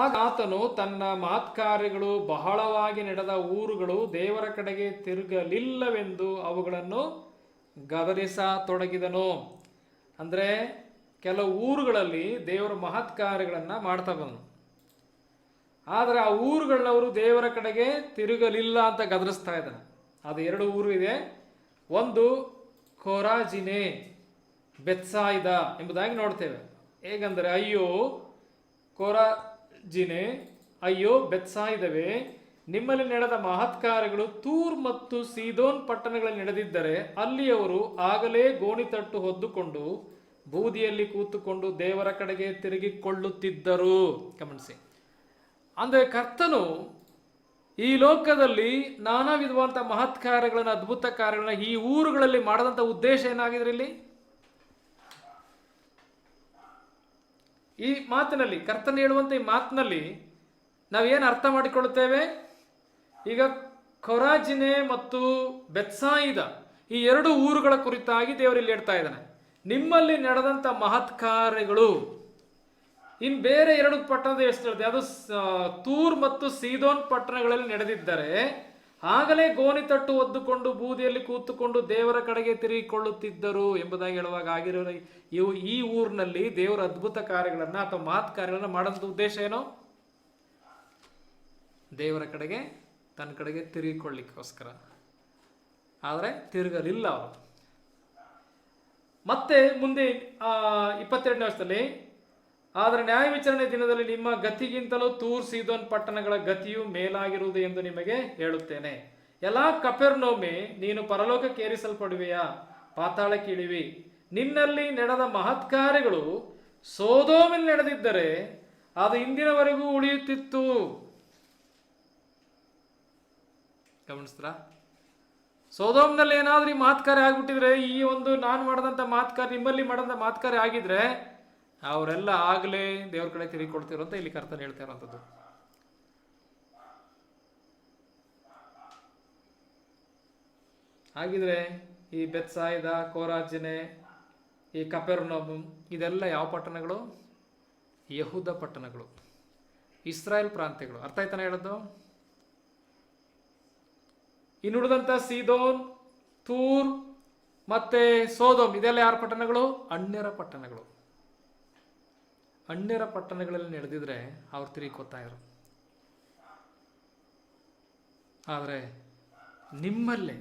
ಆಗ ಆತನು ತನ್ನ ಮಹತ್ಕಾರ್ಯಗಳು ಬಹಳವಾಗಿ ನಡೆದ ಊರುಗಳು ದೇವರ ಕಡೆಗೆ ತಿರುಗಲಿಲ್ಲವೆಂದು ಅವುಗಳನ್ನು ಗದರಿಸತೊಡಗಿದನು. ಅಂದರೆ ಕೆಲವು ಊರುಗಳಲ್ಲಿ ದೇವರ ಮಹತ್ಕಾರ್ಯಗಳನ್ನು ಮಾಡ್ತಾ ಬಂದನು, ಆದರೆ ಆ ಊರುಗಳನ್ನವರು ದೇವರ ಕಡೆಗೆ ತಿರುಗಲಿಲ್ಲ ಅಂತ ಗದರಿಸ್ತಾ ಇದ್ದಾನೆ. ಅದು 2 ಊರು ಇದೆ. ಒಂದು ಕೊರಾಜಿನೆ, ಬೆತ್ಸಾಯಿದ ಎಂಬುದಾಗಿ ನೋಡ್ತೇವೆ. ಹೇಗಂದರೆ, ಅಯ್ಯೋ ಕೊರಾಜಿನೆ, ಅಯ್ಯೋ ಬೆತ್ಸಾಯಿದವೇ, ನಿಮ್ಮಲ್ಲಿ ನಡೆದ ಮಹತ್ಕಾರ್ಯಗಳು ತೂರ್ ಮತ್ತು ಸೀದೋನ್ ಪಟ್ಟಣಗಳಲ್ಲಿ ನಡೆದಿದ್ದರೆ ಅಲ್ಲಿಯವರು ಆಗಲೇ ಗೋಣಿತಟ್ಟು ಹೊದ್ದುಕೊಂಡು ಬೂದಿಯಲ್ಲಿ ಕೂತುಕೊಂಡು ದೇವರ ಕಡೆಗೆ ತಿರುಗಿಕೊಳ್ಳುತ್ತಿದ್ದರು. ಗಮನಿಸಿ, ಅಂದರೆ ಕರ್ತನು ಈ ಲೋಕದಲ್ಲಿ ನಾನಾ ವಿಧವಾದಂಥ ಮಹತ್ ಕಾರ್ಯಗಳನ್ನು, ಅದ್ಭುತ ಕಾರ್ಯಗಳನ್ನ ಈ ಊರುಗಳಲ್ಲಿ ಮಾಡದಂಥ ಉದ್ದೇಶ ಏನಾಗಿದ್ರೆ ಇಲ್ಲಿ ಈ ಮಾತಿನಲ್ಲಿ, ಕರ್ತನ ಹೇಳುವಂಥ ಈ ಮಾತಿನಲ್ಲಿ ನಾವೇನು ಅರ್ಥ ಮಾಡಿಕೊಳ್ಳುತ್ತೇವೆ? ಈಗ ಕೊರಾಜಿನೆ ಮತ್ತು ಬೆತ್ಸಾಯಿದ ಈ 2 ಊರುಗಳ ಕುರಿತಾಗಿ ದೇವರಲ್ಲಿ ಹೇಳ್ತಾ ಇದ್ದಾನೆ. ನಿಮ್ಮಲ್ಲಿ ನಡೆದಂಥ ಮಹತ್ ಕಾರ್ಯಗಳು ಇನ್ನು ಬೇರೆ 2 ಪಟ್ಟಣದ ಎಷ್ಟು ಹೇಳ್ತದೆ, ಅದು ತೂರ್ ಮತ್ತು ಸೀದೋನ್ ಪಟ್ಟಣಗಳಲ್ಲಿ ನಡೆದಿದ್ದರೆ ಆಗಲೇ ಗೋಣಿತಟ್ಟು ಒದ್ದುಕೊಂಡು ಬೂದಿಯಲ್ಲಿ ಕೂತುಕೊಂಡು ದೇವರ ಕಡೆಗೆ ತಿರುಗಿಕೊಳ್ಳುತ್ತಿದ್ದರು ಎಂಬುದಾಗಿ ಹೇಳುವಾಗ ಆಗಿರೋ ಈ ಊರಿನಲ್ಲಿ ದೇವರ ಅದ್ಭುತ ಕಾರ್ಯಗಳನ್ನು ಅಥವಾ ಮಹತ್ ಕಾರ್ಯಗಳನ್ನು ಮಾಡೋಂಥ ಉದ್ದೇಶ ಏನು? ದೇವರ ಕಡೆಗೆ, ತನ್ನ ಕಡೆಗೆ ತಿರುಗಿಕೊಳ್ಳಿಕ್ಕೋಸ್ಕರ. ಆದರೆ ತಿರುಗಲಿಲ್ಲ ಅವರು. ಮತ್ತೆ ಮುಂದೆ 22ನೇ ವರ್ಷದಲ್ಲಿ, ಆದರೆ ನ್ಯಾಯ ವಿಚಾರಣೆ ದಿನದಲ್ಲಿ ನಿಮ್ಮ ಗತಿಗಿಂತಲೂ ತೂರ್ ಸೀದೋನ್ ಪಟ್ಟಣಗಳ ಗತಿಯು ಮೇಲಾಗಿರುವುದು ಎಂದು ನಿಮಗೆ ಹೇಳುತ್ತೇನೆ. ಎಲ್ಲಾ ಕಪೆರ್ನೌಮೇ, ನೀನು ಪರಲೋಕಕ್ಕೆ ಏರಿಸಲ್ಪಡುವೆಯಾ, ಪಾತಾಳಕ್ಕೆ ಇಳಿವಿ. ನಿನ್ನಲ್ಲಿ ನಡೆದ ಮಹತ್ಕಾರ್ಯಗಳು ಸೋದೋಮಿನಲ್ಲಿ ನಡೆದಿದ್ದರೆ ಅದು ಇಂದಿನವರೆಗೂ ಉಳಿಯುತ್ತಿತ್ತು. ಗಮನಿಸ್ತೀರಾ? ಸೋದೋಮ್ನಲ್ಲಿ ಏನಾದ್ರೂ ಈ ಮಹತ್ಕಾರ್ಯ ಆಗ್ಬಿಟ್ಟಿದ್ರೆ, ಈ ಒಂದು ನಾನು ಮಾಡಿದಂಥ ಮಹತ್ಕಾರ್ಯ ನಿಮ್ಮಲ್ಲಿ ಮಾಡಿದಂಥ ಮಹತ್ಕಾರ್ಯ ಆಗಿದ್ರೆ ಅವರೆಲ್ಲ ಆಗಲೇ ದೇವ್ರ ಕಡೆ ತಿರುಗಿಕೊಳ್ತಿರೋ ಅಂತ ಇಲ್ಲಿ ಕರ್ತನ ಹೇಳ್ತಾ ಇರೋಂಥದ್ದು. ಹಾಗಿದ್ರೆ ಈ ಬೆತ್ಸಾಯಿದ, ಕೊರಾಜಿನೆ, ಈ ಕಪೆರ್ನೌಮ್ ಇದೆಲ್ಲ ಯಾವ ಪಟ್ಟಣಗಳು? ಯಹೂದ ಪಟ್ಟಣಗಳು, ಇಸ್ರಾಯೇಲ್ ಪ್ರಾಂತ್ಯಗಳು. ಅರ್ಥ ಆಯ್ತಾನೆ ಹೇಳೋದು? ಇನ್ನುಳಿದಂಥ ಸೀದೋನ್, ತೂರ್ ಮತ್ತೆ ಸೋದೋಮ್ ಇದೆಲ್ಲ ಯಾರ ಪಟ್ಟಣಗಳು? ಅನ್ಯರ ಪಟ್ಟಣಗಳು. ಅನ್ಯರ ಪಟ್ಟಣಗಳಲ್ಲಿ ನಡೆದಿದ್ರೆ ಅವ್ರು ತಿರುಗಿಕೊತಾ ಇದ್ರು. ಆದರೆ ನಿಮ್ಮಲ್ಲೇ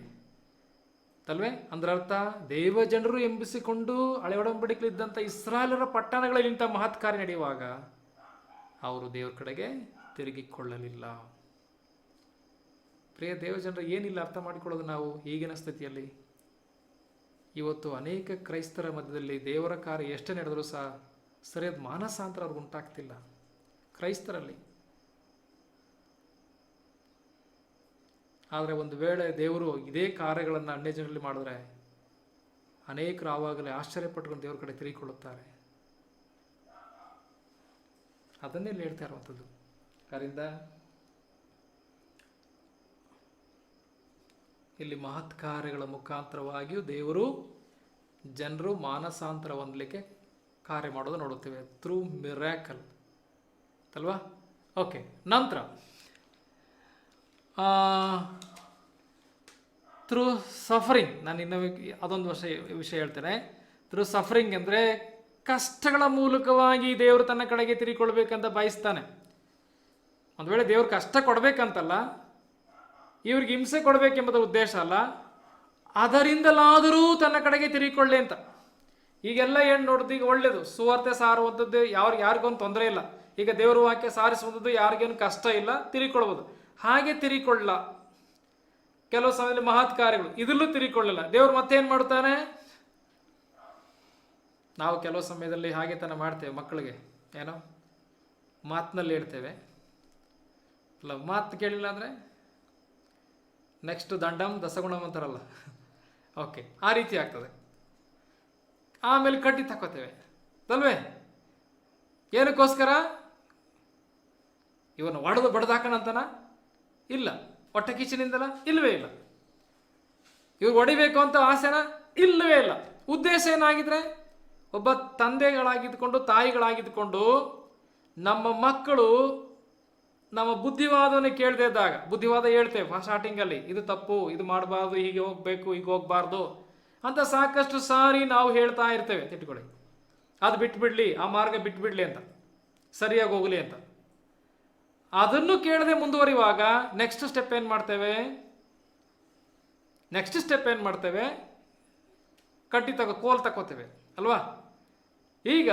ಅಲ್ವೇ, ಅಂದ್ರರ್ಥ ದೇವ ಜನರು ಎಂಬಿಸಿಕೊಂಡು ಹಳೆ ಒಡಂಬಡಿಕೆಯಲ್ಲಿದ್ದಂಥ ಇಸ್ರಾಯೇಲರ ಪಟ್ಟಣಗಳಲ್ಲಿ ಇಂಥ ಮಹತ್ ಕಾರ್ಯ ನಡೆಯುವಾಗ ಅವರು ದೇವರ ಕಡೆಗೆ ತಿರುಗಿಕೊಳ್ಳಲಿಲ್ಲ. ಪ್ರಿಯ ದೇವಜನರು, ಏನಿಲ್ಲ ಅರ್ಥ ಮಾಡಿಕೊಳ್ಳೋದು ನಾವು ಈಗಿನ ಸ್ಥಿತಿಯಲ್ಲಿ. ಇವತ್ತು ಅನೇಕ ಕ್ರೈಸ್ತರ ಮಧ್ಯದಲ್ಲಿ ದೇವರ ಕಾರ್ಯ ಎಷ್ಟೇ ನಡೆದರೂ ಸಹ ಸರಿಯಾದ ಮಾನಸಾಂತರ ಅವ್ರಿಗೆ ಉಂಟಾಗ್ತಿಲ್ಲ ಕ್ರೈಸ್ತರಲ್ಲಿ. ಆದರೆ ಒಂದು ವೇಳೆ ದೇವರು ಇದೇ ಕಾರ್ಯಗಳನ್ನು ಅನ್ಯ ಜನರಲ್ಲಿ ಮಾಡಿದ್ರೆ ಅನೇಕರು ಆವಾಗಲೇ ಆಶ್ಚರ್ಯಪಟ್ಟುಕೊಂಡು ದೇವರ ಕಡೆ ತಿರುಗಿಕೊಳ್ಳುತ್ತಾರೆ. ಅದನ್ನೇ ಹೇಳ್ತಾ ಇರುವಂಥದ್ದು. ಅದರಿಂದ ಇಲ್ಲಿ ಮಹತ್ ಕಾರ್ಯಗಳ ಮುಖಾಂತರವಾಗಿಯೂ ದೇವರು ಜನರು ಮಾನಸಾಂತರ ಹೊಂದಲಿಕ್ಕೆ ಕಾರ್ಯ ಮಾಡೋದು ನೋಡುತ್ತೇವೆ, ಥ್ರೂ ಮಿರಾಕಲ್ ಅಲ್ವಾ? ಓಕೆ, ನಂತರ ಥ್ರೂ ಸಫರಿಂಗ್. ನಾನು ಇನ್ನೂ ಅದೊಂದು ವಿಷಯ ಹೇಳ್ತೇನೆ. ಥ್ರೂ ಸಫರಿಂಗ್ ಅಂದರೆ ಕಷ್ಟಗಳ ಮೂಲಕವಾಗಿ ದೇವರು ತನ್ನ ಕಡೆಗೆ ತಿರುಗಿಕೊಳ್ಬೇಕಂತ ಬಯಸ್ತಾನೆ. ಒಂದು ವೇಳೆ ದೇವ್ರು ಕಷ್ಟ ಕೊಡಬೇಕಂತಲ್ಲ, ಇವ್ರಿಗೆ ಹಿಂಸೆ ಕೊಡಬೇಕೆಂಬುದು ಉದ್ದೇಶ ಅಲ್ಲ, ಅದರಿಂದಲಾದರೂ ತನ್ನ ಕಡೆಗೆ ತಿರುಗಿಕೊಳ್ಳಿ ಅಂತ. ಈಗೆಲ್ಲ ಏನು ನೋಡಿದ್ದು, ಈಗ ಒಳ್ಳೇದು ಸುವಾರ್ತೆ ಸಾರುವಂಥದ್ದು ಯಾರಿಗೊಂದು ತೊಂದರೆ ಇಲ್ಲ. ಈಗ ದೇವರ ವಾಕ್ಯ ಸಾರಿಸುವಂಥದ್ದು ಯಾರಿಗೇನು ಕಷ್ಟ ಇಲ್ಲ, ತಿರುಗಿಕೊಳ್ಬೋದು. ಹಾಗೆ ತಿರುಗಿಕೊಳ್ಳ ಕೆಲವು ಸಮಯದಲ್ಲಿ ಮಹತ್ ಕಾರ್ಯಗಳು ಇದರಲ್ಲೂ ತಿರುಗಿಕೊಳ್ಳಿಲ್ಲ. ದೇವ್ರು ಮತ್ತೇನು ಮಾಡ್ತಾನೆ? ನಾವು ಕೆಲವು ಸಮಯದಲ್ಲಿ ಹಾಗೆ ತಾನೆ ಮಾಡ್ತೇವೆ. ಮಕ್ಕಳಿಗೆ ಏನೋ ಮಾತಿನಲ್ಲಿ ಹೇಳ್ತೇವೆ, ಅಲ್ಲ ಮಾತು ಕೇಳಿಲ್ಲ ಅಂದರೆ ನೆಕ್ಸ್ಟ್ ದಂಡಂ ದಸಗುಣಂ ಅಂತಾರಲ್ಲ, ಓಕೆ ಆ ರೀತಿ ಆಗ್ತದೆ. ಆಮೇಲೆ ಕಟ್ಟಿ ತಕ್ಕೋತೇವೆ ಅಲ್ವೇ? ಏನಕ್ಕೋಸ್ಕರ? ಇವನು ಒಡೆದು ಬಡ್ದಾಕಣಂತನ? ಇಲ್ಲ. ಹೊಟ್ಟೆ ಕಿಚನಿಂದಲ? ಇಲ್ಲವೇ ಇಲ್ಲ. ಇವ್ರು ಹೊಡಿಬೇಕು ಅಂತ ಆಸೆನ? ಇಲ್ಲವೇ ಇಲ್ಲ. ಉದ್ದೇಶ ಏನಾಗಿದ್ರೆ, ಒಬ್ಬ ತಂದೆಗಳಾಗಿದ್ದುಕೊಂಡು ತಾಯಿಗಳಾಗಿದ್ದುಕೊಂಡು ನಮ್ಮ ಮಕ್ಕಳು ನಮ್ಮ ಬುದ್ಧಿವಾದವನ್ನು ಕೇಳದೇ ಇದ್ದಾಗ, ಬುದ್ಧಿವಾದ ಹೇಳ್ತೇವೆ ಸ್ಟಾರ್ಟಿಂಗಲ್ಲಿ, ಇದು ತಪ್ಪು, ಇದು ಮಾಡಬಾರ್ದು, ಹೀಗೆ ಹೋಗ್ಬೇಕು, ಹೀಗೆ ಹೋಗ್ಬಾರ್ದು ಅಂತ ಸಾಕಷ್ಟು ಸಾರಿ ನಾವು ಹೇಳ್ತಾ ಇರ್ತೇವೆ. ತಿಟ್ಕೊಳ್ಳಿ, ಅದು ಬಿಟ್ಬಿಡ್ಲಿ, ಆ ಮಾರ್ಗ ಬಿಟ್ಬಿಡ್ಲಿ ಅಂತ, ಸರಿಯಾಗಿ ಹೋಗಲಿ ಅಂತ. ಅದನ್ನು ಕೇಳದೆ ಮುಂದುವರಿಯುವಾಗ ನೆಕ್ಸ್ಟ್ ಸ್ಟೆಪ್ ಏನು ಮಾಡ್ತೇವೆ? ಕಟ್ಟಿ ಕೋಲ್ ತಗೋತೇವೆ ಅಲ್ವಾ? ಈಗ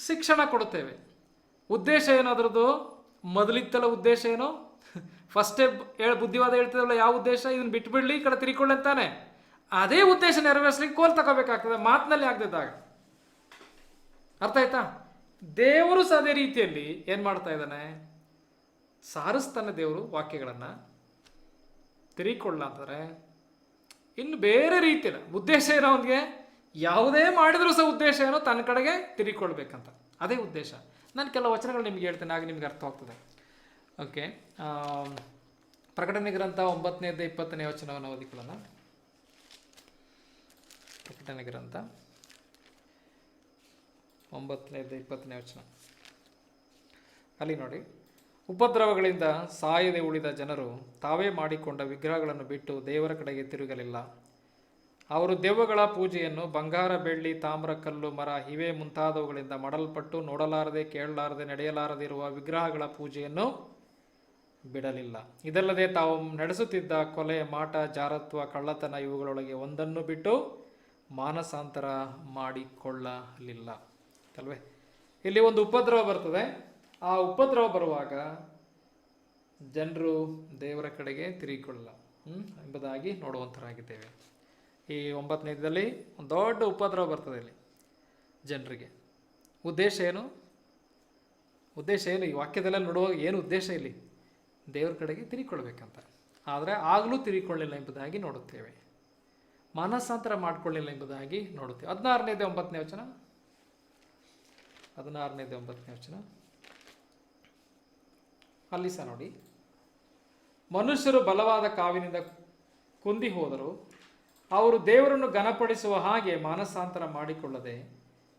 ಶಿಕ್ಷಣ ಕೊಡುತ್ತೇವೆ. ಉದ್ದೇಶ ಏನಾದ್ರದ್ದು? ಮೊದಲಿತ್ತಲ್ಲ ಉದ್ದೇಶ ಏನು? ಫಸ್ಟೇ ಬುದ್ಧಿವಾದ ಹೇಳ್ತಿದಲ್ಲ, ಯಾವ ಉದ್ದೇಶ? ಇದನ್ನ ಬಿಟ್ಬಿಡ್ಲಿ, ಈ ಕಡೆ ತಿರ್ಕೊಳ್ಳಿ ಅಂತಾನೆ. ಅದೇ ಉದ್ದೇಶ ನೆರವೇರಿಸ್ಲಿಕ್ಕೆ ಕೋಲ್ ತಗೋಬೇಕಾಗ್ತದೆ, ಮಾತಿನಲ್ಲಿ ಆಗದಿದ್ದಾಗ. ಅರ್ಥ ಆಯ್ತಾ? ದೇವರು ಸಹ ಅದೇ ರೀತಿಯಲ್ಲಿ ಏನು ಮಾಡ್ತಾ ಇದ್ದಾನೆ? ಸಾರಿಸ್ತಾನೆ ದೇವರು ವಾಕ್ಯಗಳನ್ನು. ತಿರಿಕೊಳ್ಳ ಅಂತಂದರೆ ಇನ್ನು ಬೇರೆ ರೀತಿಯ ಉದ್ದೇಶ ಏನೋ ಅವನಿಗೆ, ಯಾವುದೇ ಮಾಡಿದರೂ ಸಹ ಉದ್ದೇಶ ಏನೋ ತನ್ನ ಕಡೆಗೆ ತಿರಿಕೊಳ್ಬೇಕಂತ, ಅದೇ ಉದ್ದೇಶ. ನಾನು ಕೆಲವು ವಚನಗಳು ನಿಮ್ಗೆ ಹೇಳ್ತೇನೆ, ಆಗ ನಿಮ್ಗೆ ಅರ್ಥ ಆಗ್ತದೆ. ಓಕೆ, ಪ್ರಕಟಣೆ ಗ್ರಂಥ 9ನೇ 20ನೇ ವಚನವನ್ನು ಓದಿಕೊಳ್ಳೋಣ. ಪ್ರಕಟಣೆ ಗ್ರಂಥ 9ನೇ 20ನೇ ವಚನ. ಅಲ್ಲಿ ನೋಡಿ, ಉಪದ್ರವಗಳಿಂದ ಸಾಯದೆ ಉಳಿದ ಜನರು ತಾವೇ ಮಾಡಿಕೊಂಡ ವಿಗ್ರಹಗಳನ್ನು ಬಿಟ್ಟು ದೇವರ ಕಡೆಗೆ ತಿರುಗಲಿಲ್ಲ. ಅವರು ದೆವ್ವಗಳ ಪೂಜೆಯನ್ನು ಬಂಗಾರ, ಬೆಳ್ಳಿ, ತಾಮ್ರ, ಕಲ್ಲು, ಮರ, ಇವೆ ಮುಂತಾದವುಗಳಿಂದ ಮಾಡಲ್ಪಟ್ಟು ನೋಡಲಾರದೆ, ಕೇಳಲಾರದೆ, ನಡೆಯಲಾರದಿರುವ ವಿಗ್ರಹಗಳ ಪೂಜೆಯನ್ನು ಬಿಡಲಿಲ್ಲ. ಇದಲ್ಲದೆ ತಾವು ನಡೆಸುತ್ತಿದ್ದ ಕೊಲೆ, ಮಾಟ, ಜಾರತ್ವ, ಕಳ್ಳತನ ಇವುಗಳೊಳಗೆ ಒಂದನ್ನು ಬಿಟ್ಟು ಮಾನಸಾಂತರ ಮಾಡಿಕೊಳ್ಳಲಿಲ್ಲ. ಅಲ್ವೇ? ಇಲ್ಲಿ ಒಂದು ಉಪದ್ರವ ಬರ್ತದೆ. ಆ ಉಪದ್ರವ ಬರುವಾಗ ಜನರು ದೇವರ ಕಡೆಗೆ ತಿರುಗಿಕೊಳ್ಳಲ್ಲ ಎಂಬುದಾಗಿ ನೋಡುವಂತರಾಗಿದ್ದೇವೆ. ಈ 9ನೇದಲ್ಲಿ ಒಂದು ದೊಡ್ಡ ಉಪದ್ರವ ಬರ್ತದೆ ಇಲ್ಲಿ ಜನರಿಗೆ. ಉದ್ದೇಶ ಏನು? ಈ ವಾಕ್ಯದಲ್ಲ ನೋಡುವಾಗ ಏನು ಉದ್ದೇಶ? ಇಲ್ಲಿ ದೇವರ ಕಡೆಗೆ ತಿರುಗಿಕೊಳ್ಬೇಕಂತ. ಆದರೆ ಆಗಲೂ ತಿರುಗಿಕೊಳ್ಳಿಲ್ಲ ಎಂಬುದಾಗಿ ನೋಡುತ್ತೇವೆ. ಮಾನಸಾಂತರ ಮಾಡಿಕೊಳ್ಳಿಲ್ಲ ಎಂಬುದಾಗಿ ನೋಡುತ್ತೇವೆ. 16ನೇ 9ನೇ ವಚನ. 16ನೇ 9ನೇ ವಚನ. ಅಲ್ಲಿ ಸಹ ನೋಡಿ, ಮನುಷ್ಯರು ಬಲವಾದ ಕಾವಿನಿಂದ ಕುಂದಿ ಹೋದರು. ಅವರು ದೇವರನ್ನು ಘನಪಡಿಸುವ ಹಾಗೆ ಮಾನಸಾಂತರ ಮಾಡಿಕೊಳ್ಳದೆ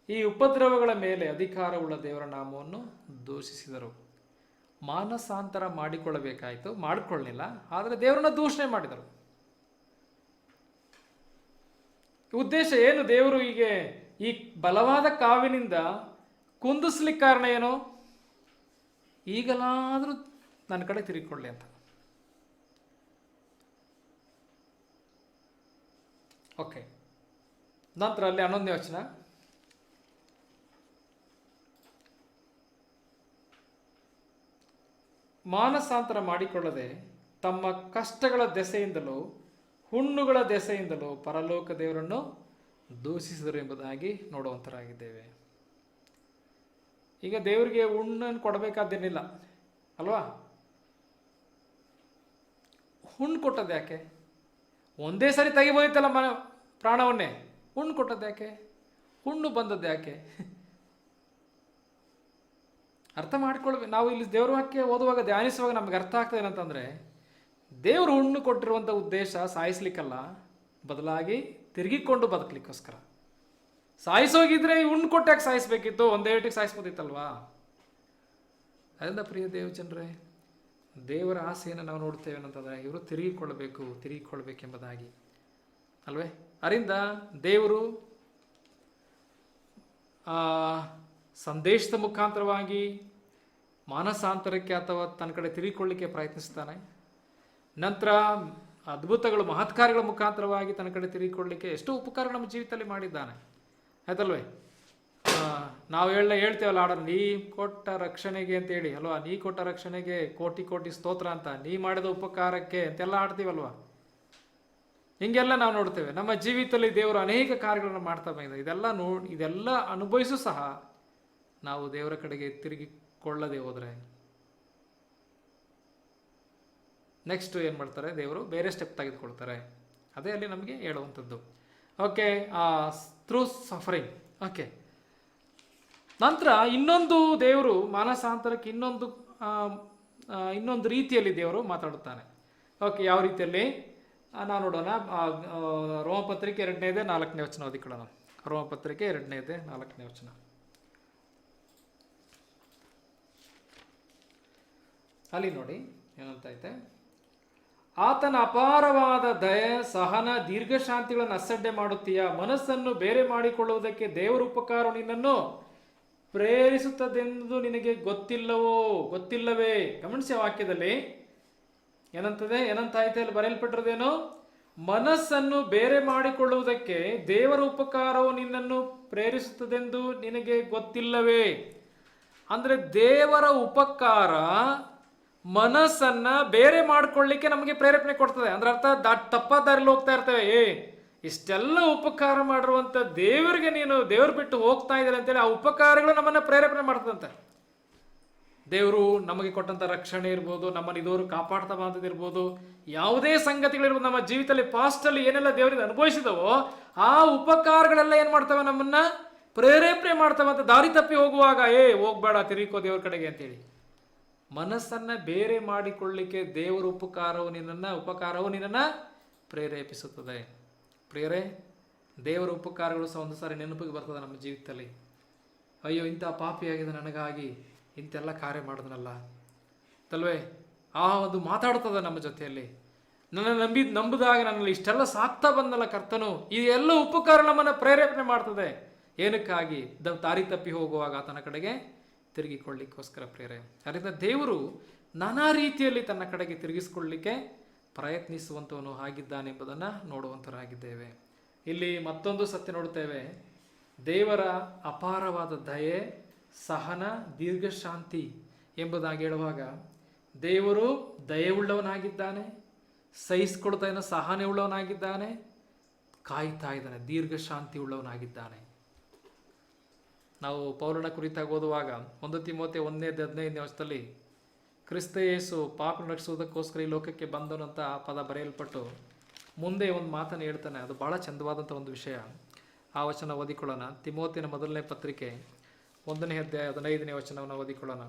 ಈ ಉಪದ್ರವಗಳ ಮೇಲೆ ಅಧಿಕಾರವುಳ್ಳ ದೇವರ ನಾಮವನ್ನು ದೂಷಿಸಿದರು. ಮಾನಸಾಂತರ ಮಾಡಿಕೊಳ್ಳಬೇಕಾಯಿತು, ಮಾಡಿಕೊಳ್ಳಲಿಲ್ಲ, ಆದರೆ ದೇವರನ್ನ ದೂಷಣೆ ಮಾಡಿದರು. ಉದ್ದೇಶ ಏನು? ದೇವರು ಹೀಗೆ ಈ ಬಲವಾದ ಕಾವಿನಿಂದ ಕುಂದಿಸ್ಲಿಕ್ಕೆ ಕಾರಣ ಏನು? ಈಗಲಾದರೂ ನನ್ನ ಕಡೆ ತಿರುಗಿಕೊಳ್ಳಿ ಅಂತ. ಓಕೆ, ನಂತರ ಅಲ್ಲಿ 11ನೇ ವಚನ. ಮಾನಸಾಂತರ ಮಾಡಿಕೊಳ್ಳದೆ ತಮ್ಮ ಕಷ್ಟಗಳ ದೆಸೆಯಿಂದಲೂ ಹುಣ್ಣುಗಳ ದೆಸೆಯಿಂದಲೂ ಪರಲೋಕ ದೇವರನ್ನು ದೂಷಿಸಿದರು ಎಂಬುದಾಗಿ ನೋಡುವಂತರಾಗಿದ್ದೇವೆ. ಈಗ ದೇವರಿಗೆ ಹುಣ್ಣನ್ನು ಕೊಡಬೇಕಾದ್ದೇನಿಲ್ಲ ಅಲ್ವಾ? ಹುಣ್ಣು ಕೊಟ್ಟದ್ದು ಯಾಕೆ? ಒಂದೇ ಸರಿ ತೆಗಿಬೋದಿತ್ತಲ್ಲ ಪ್ರಾಣವನ್ನೇ. ಹುಣ್ಣು ಕೊಟ್ಟದ್ದು ಯಾಕೆ? ಹುಣ್ಣು ಬಂದದ್ದು ಯಾಕೆ? ಅರ್ಥ ಮಾಡ್ಕೊಳ್ಬೇಕು. ನಾವು ಇಲ್ಲಿ ದೇವ್ರ ವಾಕ್ಯ ಓದುವಾಗ, ಧ್ಯಾನಿಸುವಾಗ ನಮ್ಗೆ ಅರ್ಥ ಆಗ್ತದೆ ಏನಂತಂದರೆ, ದೇವರು ಹುಣ್ಣು ಕೊಟ್ಟಿರುವಂಥ ಉದ್ದೇಶ ಸಾಯಿಸ್ಲಿಕ್ಕಲ್ಲ, ಬದಲಾಗಿ ತಿರುಗಿಕೊಂಡು ಬದುಕಲಿಕ್ಕೋಸ್ಕರ. ಸಾಯಿಸೋಗಿದ್ರೆ ಈ ಹುಣ್ಣು ಕೊಟ್ಟಾಗ ಸಾಯಿಸ್ಬೇಕಿತ್ತು, ಒಂದೇ ಏಟಿಗೆ ಸಾಯಿಸ್ಬೋದಿತ್ತಲ್ವಾ? ಅದರಿಂದ ಪ್ರಿಯ ದೇವಜನರೇ, ದೇವರ ಆಸೆಯನ್ನು ನಾವು ನೋಡ್ತೇವೆ ಅಂತಂದರೆ ಇವರು ತಿರುಗಿಕೊಳ್ಬೇಕೆಂಬುದಾಗಿ ಅಲ್ವೇ? ಅದರಿಂದ ದೇವರು ಸಂದೇಶದ ಮುಖಾಂತರವಾಗಿ ಮಾನಸಾಂತರಕ್ಕೆ ಅಥವಾ ತನ್ನ ಕಡೆ ತಿರುಗಿಕೊಳ್ಳಿಕ್ಕೆ ಪ್ರಯತ್ನಿಸ್ತಾನೆ. ನಂತರ ಅದ್ಭುತಗಳು, ಮಹತ್ಕಾರ್ಯಗಳ ಮುಖಾಂತರವಾಗಿ ತನ್ನ ಕಡೆ ತಿರುಗಿಕೊಳ್ಳಿಕ್ಕೆ ಎಷ್ಟೋ ಉಪಕಾರ ನಮ್ಮ ಜೀವಿತದಲ್ಲಿ ಮಾಡಿದ್ದಾನೆ. ಆಯ್ತಲ್ವೇ? ನಾವು ಹೇಳ್ತೇವಲ್ಲ ಆರ್ಡರ್, ನೀ ಕೊಟ್ಟ ರಕ್ಷಣೆಗೆ ಅಂತೇಳಿ ಅಲ್ವಾ? ನೀ ಕೊಟ್ಟ ರಕ್ಷಣೆಗೆ ಕೋಟಿ ಕೋಟಿ ಸ್ತೋತ್ರ ಅಂತ, ನೀ ಮಾಡಿದ ಉಪಕಾರಕ್ಕೆ ಅಂತೆಲ್ಲ ಆಡ್ತೀವಲ್ವಾ? ಹಿಂಗೆಲ್ಲ ನಾವು ನೋಡ್ತೇವೆ. ನಮ್ಮ ಜೀವಿತದಲ್ಲಿ ದೇವರು ಅನೇಕ ಕಾರ್ಯಗಳನ್ನು ಮಾಡ್ತಾ ಬಂದಿದೆ. ಇದೆಲ್ಲ ಅನುಭವಿಸೂ ಸಹ ನಾವು ದೇವರ ಕಡೆಗೆ ತಿರುಗಿಕೊಳ್ಳದೆ ಹೋದರೆ ನೆಕ್ಸ್ಟ್ ಏನು ಮಾಡ್ತಾರೆ? ದೇವರು ಬೇರೆ ಸ್ಟೆಪ್ ತೆಗೆದುಕೊಳ್ತಾರೆ. ಅದೇ ಅಲ್ಲಿ ನಮಗೆ ಹೇಳುವಂಥದ್ದು. Okay, through suffering. ಓಕೆ, ನಂತರ ಇನ್ನೊಂದು ದೇವರು ಮಾನಸಾಂತರಕ್ಕೆ ಇನ್ನೊಂದು ರೀತಿಯಲ್ಲಿ ದೇವರು ಮಾತಾಡುತ್ತಾನೆ. ಓಕೆ, ಯಾವ ರೀತಿಯಲ್ಲಿ ನಾವು ನೋಡೋಣ. ರೋಮಪತ್ರಿಕೆ 2ನೇ 4ನೇ ವಚನ ಓದಿಕೊಳ್ಳೋಣ. ರೋಮಪತ್ರಿಕೆ 2ನೇ 4ನೇ ವಚನ. ಅಲ್ಲಿ ನೋಡಿ ಏನಂತ ಐತೆ, ಆತನ ಅಪಾರವಾದ ದಯೆ ಸಹನ ದೀರ್ಘಶಾಂತಿಗಳನ್ನು ಅಸಡ್ಡೆ ಮಾಡುತ್ತೀಯ. ಮನಸ್ಸನ್ನು ಬೇರೆ ಮಾಡಿಕೊಳ್ಳುವುದಕ್ಕೆ ದೇವರ ಉಪಕಾರ ನಿನ್ನನ್ನು ಪ್ರೇರಿಸುತ್ತದೆಂದು ನಿನಗೆ ಗೊತ್ತಿಲ್ಲವೇ? ಗಮನಿಸಿ ವಾಕ್ಯದಲ್ಲಿ ಏನಂತ ಐತೆ ಅಲ್ಲಿ ಬರೆಯಲ್ಪಟ್ಟಿರೋದೇನು? ಮನಸ್ಸನ್ನು ಬೇರೆ ಮಾಡಿಕೊಳ್ಳುವುದಕ್ಕೆ ದೇವರ ಉಪಕಾರವು ನಿನ್ನನ್ನು ಪ್ರೇರಿಸುತ್ತದೆಂದು ನಿನಗೆ ಗೊತ್ತಿಲ್ಲವೇ? ಅಂದ್ರೆ ದೇವರ ಉಪಕಾರ ಮನಸ್ಸನ್ನ ಬೇರೆ ಮಾಡ್ಕೊಳ್ಳಿಕ್ಕೆ ನಮಗೆ ಪ್ರೇರೇಪಣೆ ಕೊಡ್ತದೆ. ಅಂದ್ರೆ ಅರ್ಥ ತಪ್ಪಾದ ದಾರಿಲಿ ಹೋಗ್ತಾ ಇರ್ತೇವೆ. ಇಷ್ಟೆಲ್ಲ ಉಪಕಾರ ಮಾಡಿರುವಂತ ದೇವರಿಗೆ ನೀನು ದೇವ್ರು ಬಿಟ್ಟು ಹೋಗ್ತಾ ಇದ್ದಾರೆ ಅಂತೇಳಿ ಆ ಉಪಕಾರಗಳು ನಮ್ಮನ್ನ ಪ್ರೇರೇಪಣೆ ಮಾಡ್ತದಂತೆ. ದೇವರು ನಮಗೆ ಕೊಟ್ಟಂತ ರಕ್ಷಣೆ ಇರ್ಬೋದು, ನಮ್ಮನ್ನು ಇದುವರೆಗೂ ಕಾಪಾಡ್ತಾ ಬಂದಿರ್ಬೋದು, ಯಾವುದೇ ಸಂಗತಿಗಳಿರ್ಬೋದು, ನಮ್ಮ ಜೀವಿತದಲ್ಲಿ ಪಾಸ್ಟ್ ಅಲ್ಲಿ ಏನೆಲ್ಲ ದೇವರಿಂದ ಅನುಭವಿಸಿದವೋ ಆ ಉಪಕಾರಗಳೆಲ್ಲ ಏನ್ ಮಾಡ್ತವೆ? ನಮ್ಮನ್ನ ಪ್ರೇರೇಪಣೆ ಮಾಡ್ತವೆ ಅಂತ. ದಾರಿ ತಪ್ಪಿ ಹೋಗುವಾಗ ಹೋಗ್ಬೇಡ, ತಿರುಗಿಕೋ ದೇವ್ರ ಕಡೆಗೆ ಅಂತೇಳಿ ಮನಸ್ಸನ್ನ ಬೇರೆ ಮಾಡಿಕೊಳ್ಳಿಕ್ಕೆ ದೇವರ ಉಪಕಾರವು ನಿನ್ನನ್ನ ಪ್ರೇರೇಪಿಸುತ್ತದೆ. ಪ್ರಿಯರೇ, ದೇವರ ಉಪಕಾರಗಳು ಸಹ ಒಂದು ಸಾರಿ ನೆನಪಿಗೆ ಬರ್ತದೆ ನಮ್ಮ ಜೀವಿತದಲ್ಲಿ. ಅಯ್ಯೋ, ಇಂಥ ಪಾಪಿಯಾಗಿದೆ ನನಗಾಗಿ ಇಂತೆಲ್ಲ ಕಾರ್ಯ ಮಾಡಿದ್ನಲ್ಲ ತಲ್ವೇ, ಆ ಒಂದು ಮಾತಾಡ್ತದ ನಮ್ಮ ಜೊತೆಯಲ್ಲಿ. ನನ್ನ ನಂಬಿದಾಗ ನನ್ನಲ್ಲಿ ಇಷ್ಟೆಲ್ಲ ಸಾಕ್ತಾ ಬಂದಲ್ಲ ಕರ್ತನು. ಈ ಎಲ್ಲ ಉಪಕಾರ ನಮ್ಮನ್ನು ಪ್ರೇರೇಪಣೆ ಮಾಡ್ತದೆ. ಏನಕ್ಕಾಗಿ? ದಾರಿ ತಪ್ಪಿ ಹೋಗುವಾಗ ಆತನ ಕಡೆಗೆ ತಿರುಗಿಕೊಳ್ಳಿಕ್ಕೋಸ್ಕರ ಪ್ರೇರೆ. ಅದರಿಂದ ದೇವರು ನಾನಾ ರೀತಿಯಲ್ಲಿ ತನ್ನ ಕಡೆಗೆ ತಿರುಗಿಸಿಕೊಳ್ಳಲಿಕ್ಕೆ ಪ್ರಯತ್ನಿಸುವಂಥವನು ಆಗಿದ್ದಾನೆ ಎಂಬುದನ್ನು ನೋಡುವಂತರಾಗಿದ್ದೇವೆ. ಇಲ್ಲಿ ಮತ್ತೊಂದು ಸತ್ಯ ನೋಡುತ್ತೇವೆ. ದೇವರ ಅಪಾರವಾದ ದಯೆ, ಸಹನ, ದೀರ್ಘಶಾಂತಿ ಎಂಬುದಾಗಿ ಹೇಳುವಾಗ ದೇವರು ದಯೆಯುಳ್ಳವನಾಗಿದ್ದಾನೆ, ಸಹಿಸಿಕೊಳ್ತಾ ಇದ್ದಾನೆ, ಸಹನೆ ಉಳ್ಳವನಾಗಿದ್ದಾನೆ, ಕಾಯ್ತಾ ಇದ್ದಾನೆ, ದೀರ್ಘಶಾಂತಿ ಉಳ್ಳವನಾಗಿದ್ದಾನೆ. ನಾವು ಪೌಲನ ಕುರಿತಾಗಿ ಓದುವಾಗ 1 ತಿಮೋಥೆ 1:15 ಕ್ರಿಸ್ತ ಯೇಸು ಪಾಪ ರಕ್ಷಿಸುವುದಕ್ಕೋಸ್ಕರ ಈ ಲೋಕಕ್ಕೆ ಬಂದನು ಅಂತ ಆ ಪದ ಬರೆಯಲ್ಪಟ್ಟು ಮುಂದೆ ಒಂದು ಮಾತನ್ನು ಹೇಳ್ತಾನೆ. ಅದು ಬಹಳ ಚಂದವಾದಂಥ ಒಂದು ವಿಷಯ. ಆ ವಚನ ಓದಿಕೊಳ್ಳೋಣ. ತಿಮೋಥಿನ ಮೊದಲನೇ ಪತ್ರಿಕೆ 1ನೇ ಅಧ್ಯಾಯ 15ನೇ ವಚನವನ್ನು ಓದಿಕೊಳ್ಳೋಣ.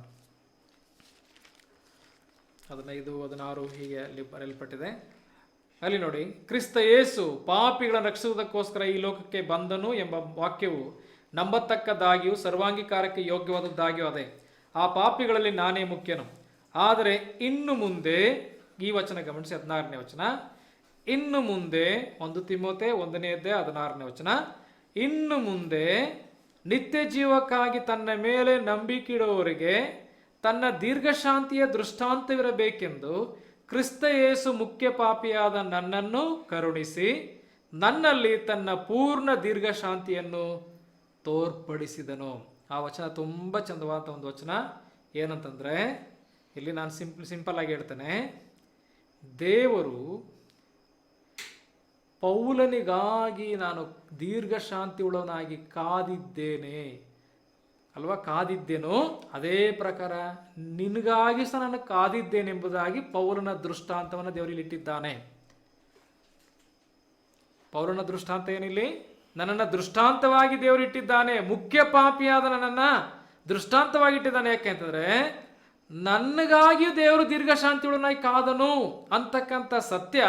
15, 16 ಹೀಗೆ ಅಲ್ಲಿ ಬರೆಯಲ್ಪಟ್ಟಿದೆ. ಅಲ್ಲಿ ನೋಡಿ, ಕ್ರಿಸ್ತ ಯೇಸು ಪಾಪಿಗಳನ್ನು ರಕ್ಷಿಸುವುದಕ್ಕೋಸ್ಕರ ಈ ಲೋಕಕ್ಕೆ ಬಂದನು ಎಂಬ ವಾಕ್ಯವು ನಂಬತಕ್ಕದ್ದಾಗಿಯೂ ಸರ್ವಾಂಗೀಕಾರಕ್ಕೆ ಯೋಗ್ಯವಾದದ್ದಾಗಿಯೂ ಅದೇ. ಆ ಪಾಪಿಗಳಲ್ಲಿ ನಾನೇ ಮುಖ್ಯನು. ಆದರೆ ಇನ್ನು ಮುಂದೆ, ಈ ವಚನ ಗಮನಿಸಿ, 16ನೇ ವಚನ, ಇನ್ನು ಮುಂದೆ 1 ತಿಮೋಥೆ 1ನೇ ಅಧ್ಯಾಯ 16ನೇ ವಚನ, ಇನ್ನು ಮುಂದೆ ನಿತ್ಯ ಜೀವಕ್ಕಾಗಿ ತನ್ನ ಮೇಲೆ ನಂಬಿಕೆಯಿಡುವವರಿಗೆ ತನ್ನ ದೀರ್ಘಶಾಂತಿಯ ದೃಷ್ಟಾಂತವಿರಬೇಕೆಂದು ಕ್ರಿಸ್ತ ಯೇಸು ಮುಖ್ಯ ಪಾಪಿಯಾದ ನನ್ನನ್ನು ಕರುಣಿಸಿ ನನ್ನಲ್ಲಿ ತನ್ನ ಪೂರ್ಣ ದೀರ್ಘಶಾಂತಿಯನ್ನು ತೋರ್ಪಡಿಸಿದನು. ಆ ವಚನ ತುಂಬ ಚಂದವಾದ ಒಂದು ವಚನ. ಏನಂತಂದ್ರೆ, ಇಲ್ಲಿ ನಾನು ಸಿಂಪಲ್ ಆಗಿ ಹೇಳ್ತೇನೆ, ದೇವರು ಪೌಲನಿಗಾಗಿ ನಾನು ದೀರ್ಘಶಾಂತಿ ಉಳ್ಳವನಾಗಿ ಕಾದಿದ್ದೇನೆ ಅಲ್ವಾ, ಕಾದಿದ್ದೇನೋ ಅದೇ ಪ್ರಕಾರ ನಿನಗಾಗಿ ಸಹ ನಾನು ಕಾದಿದ್ದೇನೆ ಎಂಬುದಾಗಿ ಪೌಲನ ದೃಷ್ಟಾಂತವನ್ನು ದೇವರಲ್ಲಿ ಇಟ್ಟಿದ್ದಾನೆ. ಪೌಲನ ದೃಷ್ಟಾಂತ ಏನಿಲ್ಲಿ? ನನ್ನನ್ನು ದೃಷ್ಟಾಂತವಾಗಿ ದೇವರು ಇಟ್ಟಿದ್ದಾನೆ. ಮುಖ್ಯ ಪಾಪಿಯಾದ ನನ್ನನ್ನು ದೃಷ್ಟಾಂತವಾಗಿ ಇಟ್ಟಿದ್ದಾನೆ. ಯಾಕೆ ಅಂತಂದ್ರೆ, ನನಗಾಗಿಯೂ ದೇವರು ದೀರ್ಘಶಾಂತಿ ಉಳ್ಳವನಾಗಿ ಕಾದನು ಅಂತಕ್ಕಂಥ ಸತ್ಯ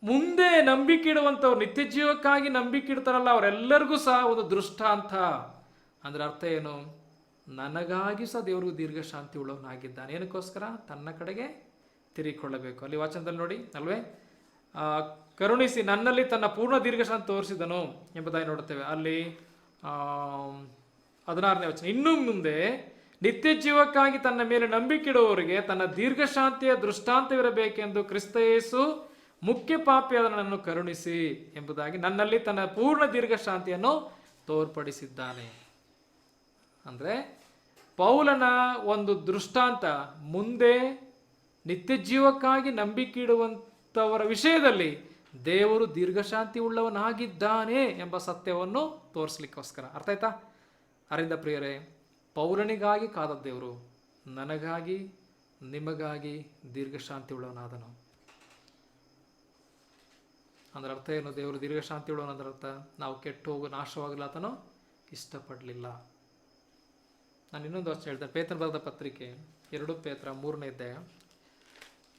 ಮುಂದೆ ನಂಬಿಕೆ ಇಡುವಂಥವ್ರು, ನಿತ್ಯ ಜೀವಕ್ಕಾಗಿ ನಂಬಿಕೆ ಇಡ್ತಾರಲ್ಲ, ಅವರೆಲ್ಲರಿಗೂ ಸಹ ಒಂದು ದೃಷ್ಟಾಂತ. ಅಂದ್ರೆ ಅರ್ಥ ಏನು? ನನಗಾಗಿ ಸಹ ದೇವರು ದೀರ್ಘಶಾಂತಿ ಉಳ್ಳವನಾಗಿದ್ದಾನೆ. ಏನಕ್ಕೋಸ್ಕರ? ತನ್ನ ಕಡೆಗೆ ತಿರುಗಿಕೊಳ್ಳಬೇಕು. ಅಲ್ಲಿ ವಾಚನದಲ್ಲಿ ನೋಡಿ ಅಲ್ವೇ, ಕರುಣಿಸಿ ನನ್ನಲ್ಲಿ ತನ್ನ ಪೂರ್ಣ ದೀರ್ಘಶಾಂತಿ ತೋರಿಸಿದನು ಎಂಬುದಾಗಿ ನೋಡುತ್ತೇವೆ. ಅಲ್ಲಿ 16ನೇ ವಚನ, ಇನ್ನು ಮುಂದೆ ನಿತ್ಯ ಜೀವಕ್ಕಾಗಿ ತನ್ನ ಮೇಲೆ ನಂಬಿಕೆ ತನ್ನ ದೀರ್ಘಶಾಂತಿಯ ದೃಷ್ಟಾಂತವಿರಬೇಕೆಂದು ಕ್ರಿಸ್ತ ಯೇಸು ಮುಖ್ಯ ಪಾಪಿಯಾದ ನನ್ನನ್ನು ಕರುಣಿಸಿ ಎಂಬುದಾಗಿ ನನ್ನಲ್ಲಿ ತನ್ನ ಪೂರ್ಣ ದೀರ್ಘಶಾಂತಿಯನ್ನು ತೋರ್ಪಡಿಸಿದ್ದಾನೆ. ಅಂದರೆ ಪೌಲನ ಒಂದು ದೃಷ್ಟಾಂತ ಮುಂದೆ ನಿತ್ಯ ಜೀವಕ್ಕಾಗಿ ನಂಬಿಕೆ ಇಡುವಂಥವರ ವಿಷಯದಲ್ಲಿ ದೇವರು ದೀರ್ಘಶಾಂತಿ ಉಳ್ಳವನಾಗಿದ್ದಾನೆ ಎಂಬ ಸತ್ಯವನ್ನು ತೋರಿಸ್ಲಿಕ್ಕೋಸ್ಕರ. ಅರ್ಥ ಆಯ್ತಾ? ಅರಿಂದ ಪ್ರಿಯರೇ, ಪೌಲನಿಗಾಗಿ ಕಾದ ದೇವರು ನನಗಾಗಿ ನಿಮಗಾಗಿ ದೀರ್ಘಶಾಂತಿ ಉಳ್ಳವನಾದನು. ಅಂದ್ರೆ ಅರ್ಥ ಏನು? ದೇವರು ದೀರ್ಘಶಾಂತಿ ಉಳ್ಳವನು ಅಂದ್ರೆ ಅರ್ಥ ನಾವು ಕೆಟ್ಟು ಹೋಗು ನಾಶವಾಗಲಾತನೋ ಇಷ್ಟಪಡಲಿಲ್ಲ. ನಾನು ಇನ್ನೊಂದು ವಚನ ಹೇಳ್ತೇನೆ. ಪೇತ್ರನ ಬರೆದ ಪತ್ರಿಕೆ 2 ಪೇತ್ರ 3ನೇ ಅಧ್ಯಾಯ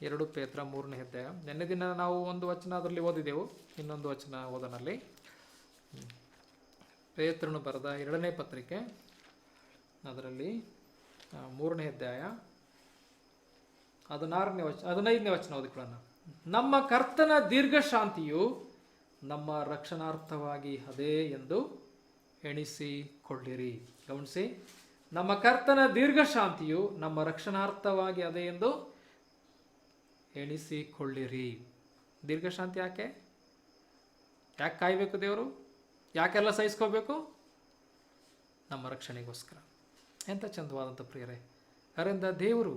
2 ಪೇತ್ರ 3ನೇ ಅಧ್ಯಾಯ. ನಿನ್ನೆ ದಿನ ನಾವು ಒಂದು ವಚನ ಅದರಲ್ಲಿ ಓದಿದೆವು, ಇನ್ನೊಂದು ವಚನ ಓದನಲ್ಲಿ. ಪೇತ್ರನು ಬರೆದ 2ನೇ ಪತ್ರಿಕೆ ಅದರಲ್ಲಿ 3ನೇ ಅಧ್ಯಾಯ ಹದಿನೈದನೇ ವಚನ ಓದಿಕೊಳ್ಳೋಣ. ನಮ್ಮ ಕರ್ತನ ದೀರ್ಘ ಶಾಂತಿಯು ನಮ್ಮ ರಕ್ಷಣಾರ್ಥವಾಗಿ ಅದೇ ಎಂದು ಎಣಿಸಿಕೊಳ್ಳಿರಿ. ಗಮನಿಸಿ, ನಮ್ಮ ಕರ್ತನ ದೀರ್ಘ ಶಾಂತಿಯು ನಮ್ಮ ರಕ್ಷಣಾರ್ಥವಾಗಿ ಅದೇ ಎಂದು ಎಣಿಸಿಕೊಳ್ಳಿರಿ. ದೀರ್ಘ ಶಾಂತಿ ಯಾಕೆ ಕಾಯಬೇಕು ದೇವರು? ಯಾಕೆಲ್ಲ ಸಹಿಸ್ಕೋಬೇಕು? ನಮ್ಮ ರಕ್ಷಣೆಗೋಸ್ಕರ. ಎಂಥ ಚಂದವಾದಂಥ ಪ್ರಿಯರೇ, ಅದರಿಂದ ದೇವರು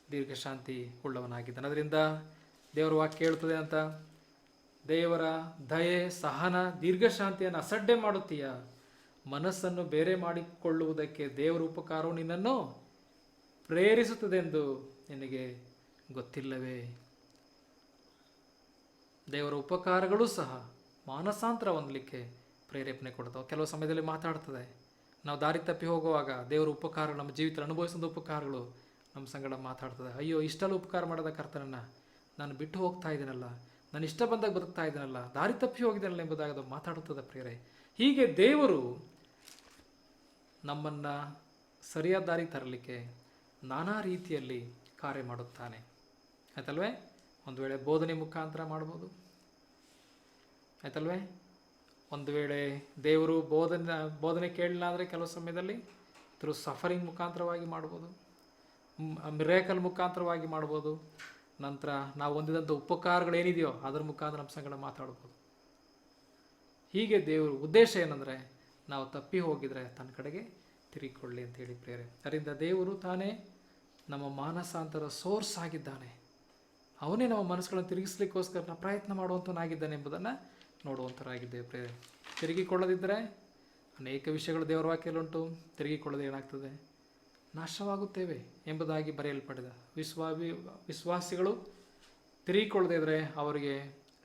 ದೀರ್ಘ ಶಾಂತಿ ಉಳ್ಳವನಾಗಿದ್ದಾನೆ. ಅದರಿಂದ ದೇವರ ವಾಕ್ಯ ಹೇಳ್ತದೆ ಅಂತ ದೇವರ ದಯೆ, ಸಹನ, ದೀರ್ಘ ಶಾಂತಿಯನ್ನು ಅಸಡ್ಡೆ ಮಾಡುತ್ತೀಯ. ಮನಸ್ಸನ್ನು ಬೇರೆ ಮಾಡಿಕೊಳ್ಳುವುದಕ್ಕೆ ದೇವರ ಉಪಕಾರವು ನಿನ್ನನ್ನು ಪ್ರೇರಿಸುತ್ತದೆಂದು ನಿನಗೆ ಗೊತ್ತಿಲ್ಲವೇ? ದೇವರ ಉಪಕಾರಗಳು ಸಹ ಮಾನಸಾಂತರ ಹೊಂದಲಿಕ್ಕೆ ಪ್ರೇರೇಪಣೆ ಕೊಡ್ತಾವೆ. ಕೆಲವು ಸಮಯದಲ್ಲಿ ಮಾತಾಡ್ತದೆ, ನಾವು ದಾರಿ ತಪ್ಪಿ ಹೋಗುವಾಗ ದೇವರ ಉಪಕಾರ, ನಮ್ಮ ಜೀವಿತ ಅನುಭವಿಸಿದ ಉಪಕಾರಗಳು ನಮ್ಮ ಸಂಗಡ ಮಾತಾಡ್ತದೆ. ಅಯ್ಯೋ, ಇಷ್ಟೆಲ್ಲ ಉಪಕಾರ ಮಾಡದ ಕರ್ತನನ್ನು ನಾನು ಬಿಟ್ಟು ಹೋಗ್ತಾ ಇದ್ದೀನಲ್ಲ, ನಾನು ಇಷ್ಟ ಬಂದಾಗ ಬದುಕ್ತಾ ಇದ್ದೀನಲ್ಲ, ದಾರಿ ತಪ್ಪಿ ಹೋಗಿದ್ದೀನಲ್ಲ ಎಂಬುದಾಗಿ ಅದು ಮಾತಾಡುತ್ತದೆ ಪ್ರಿಯರೇ. ಹೀಗೆ ದೇವರು ನಮ್ಮನ್ನು ಸರಿಯಾದ ದಾರಿ ತರಲಿಕ್ಕೆ ನಾನಾ ರೀತಿಯಲ್ಲಿ ಕಾರ್ಯ ಮಾಡುತ್ತಾನೆ. ಆಯ್ತಲ್ವೇ? ಒಂದು ವೇಳೆ ಬೋಧನೆ ಮುಖಾಂತರ ಮಾಡ್ಬೋದು, ಆಯ್ತಲ್ವೇ? ಒಂದು ವೇಳೆ ದೇವರು ಬೋಧನೆ ಕೇಳಲಿಲ್ಲ ಅಂದರೆ ಕೆಲವು ಸಮಯದಲ್ಲಿ ಥ್ರೂ ಸಫರಿಂಗ್ ಮುಖಾಂತರವಾಗಿ ಮಾಡ್ಬೋದು, ಮಿರಾಕಲ್ ಮುಖಾಂತರವಾಗಿ ಮಾಡ್ಬೋದು. ನಂತರ ನಾವು ಹೊಂದಿದಂಥ ಉಪಕಾರಗಳೇನಿದೆಯೋ ಅದರ ಮುಖಾಂತರ ನಮ್ಮ ಸಂಗಡ ಮಾತಾಡ್ಬೋದು. ಹೀಗೆ ದೇವರು ಉದ್ದೇಶ ಏನಂದರೆ ನಾವು ತಪ್ಪಿ ಹೋಗಿದರೆ ತನ್ನ ಕಡೆಗೆ ತಿರುಗಿಕೊಳ್ಳಿ ಅಂತ ಹೇಳಿ ಪ್ರೇರೆ. ಅದರಿಂದ ದೇವರು ತಾನೇ ನಮ್ಮ ಮಾನಸಾಂತರ ಸೋರ್ಸ್ ಆಗಿದ್ದಾನೆ. ಅವನೇ ನಮ್ಮ ಮನಸ್ಸುಗಳನ್ನು ತಿರುಗಿಸ್ಲಿಕ್ಕೋಸ್ಕರ ಪ್ರಯತ್ನ ಮಾಡುವಂಥವನಾಗಿದ್ದಾನೆ ಎಂಬುದನ್ನು ನೋಡುವಂಥರಾಗಿದ್ದೇವೆ ಪ್ರೇರೆ. ತಿರುಗಿಕೊಳ್ಳದಿದ್ದರೆ ಅನೇಕ ವಿಷಯಗಳು ದೇವರ ವಾಕ್ಯದಲ್ಲುಂಟು. ತಿರುಗಿಕೊಳ್ಳದೆ ಏನಾಗ್ತದೆ? ನಾಶವಾಗುತ್ತೇವೆ ಎಂಬುದಾಗಿ ಬರೆಯಲ್ಪಟ್ಟಿದೆ. ವಿಶ್ವಾಸಿಗಳು ತಿರುಗಿಕೊಳ್ಳದೇ ಇದ್ದರೆ ಅವರಿಗೆ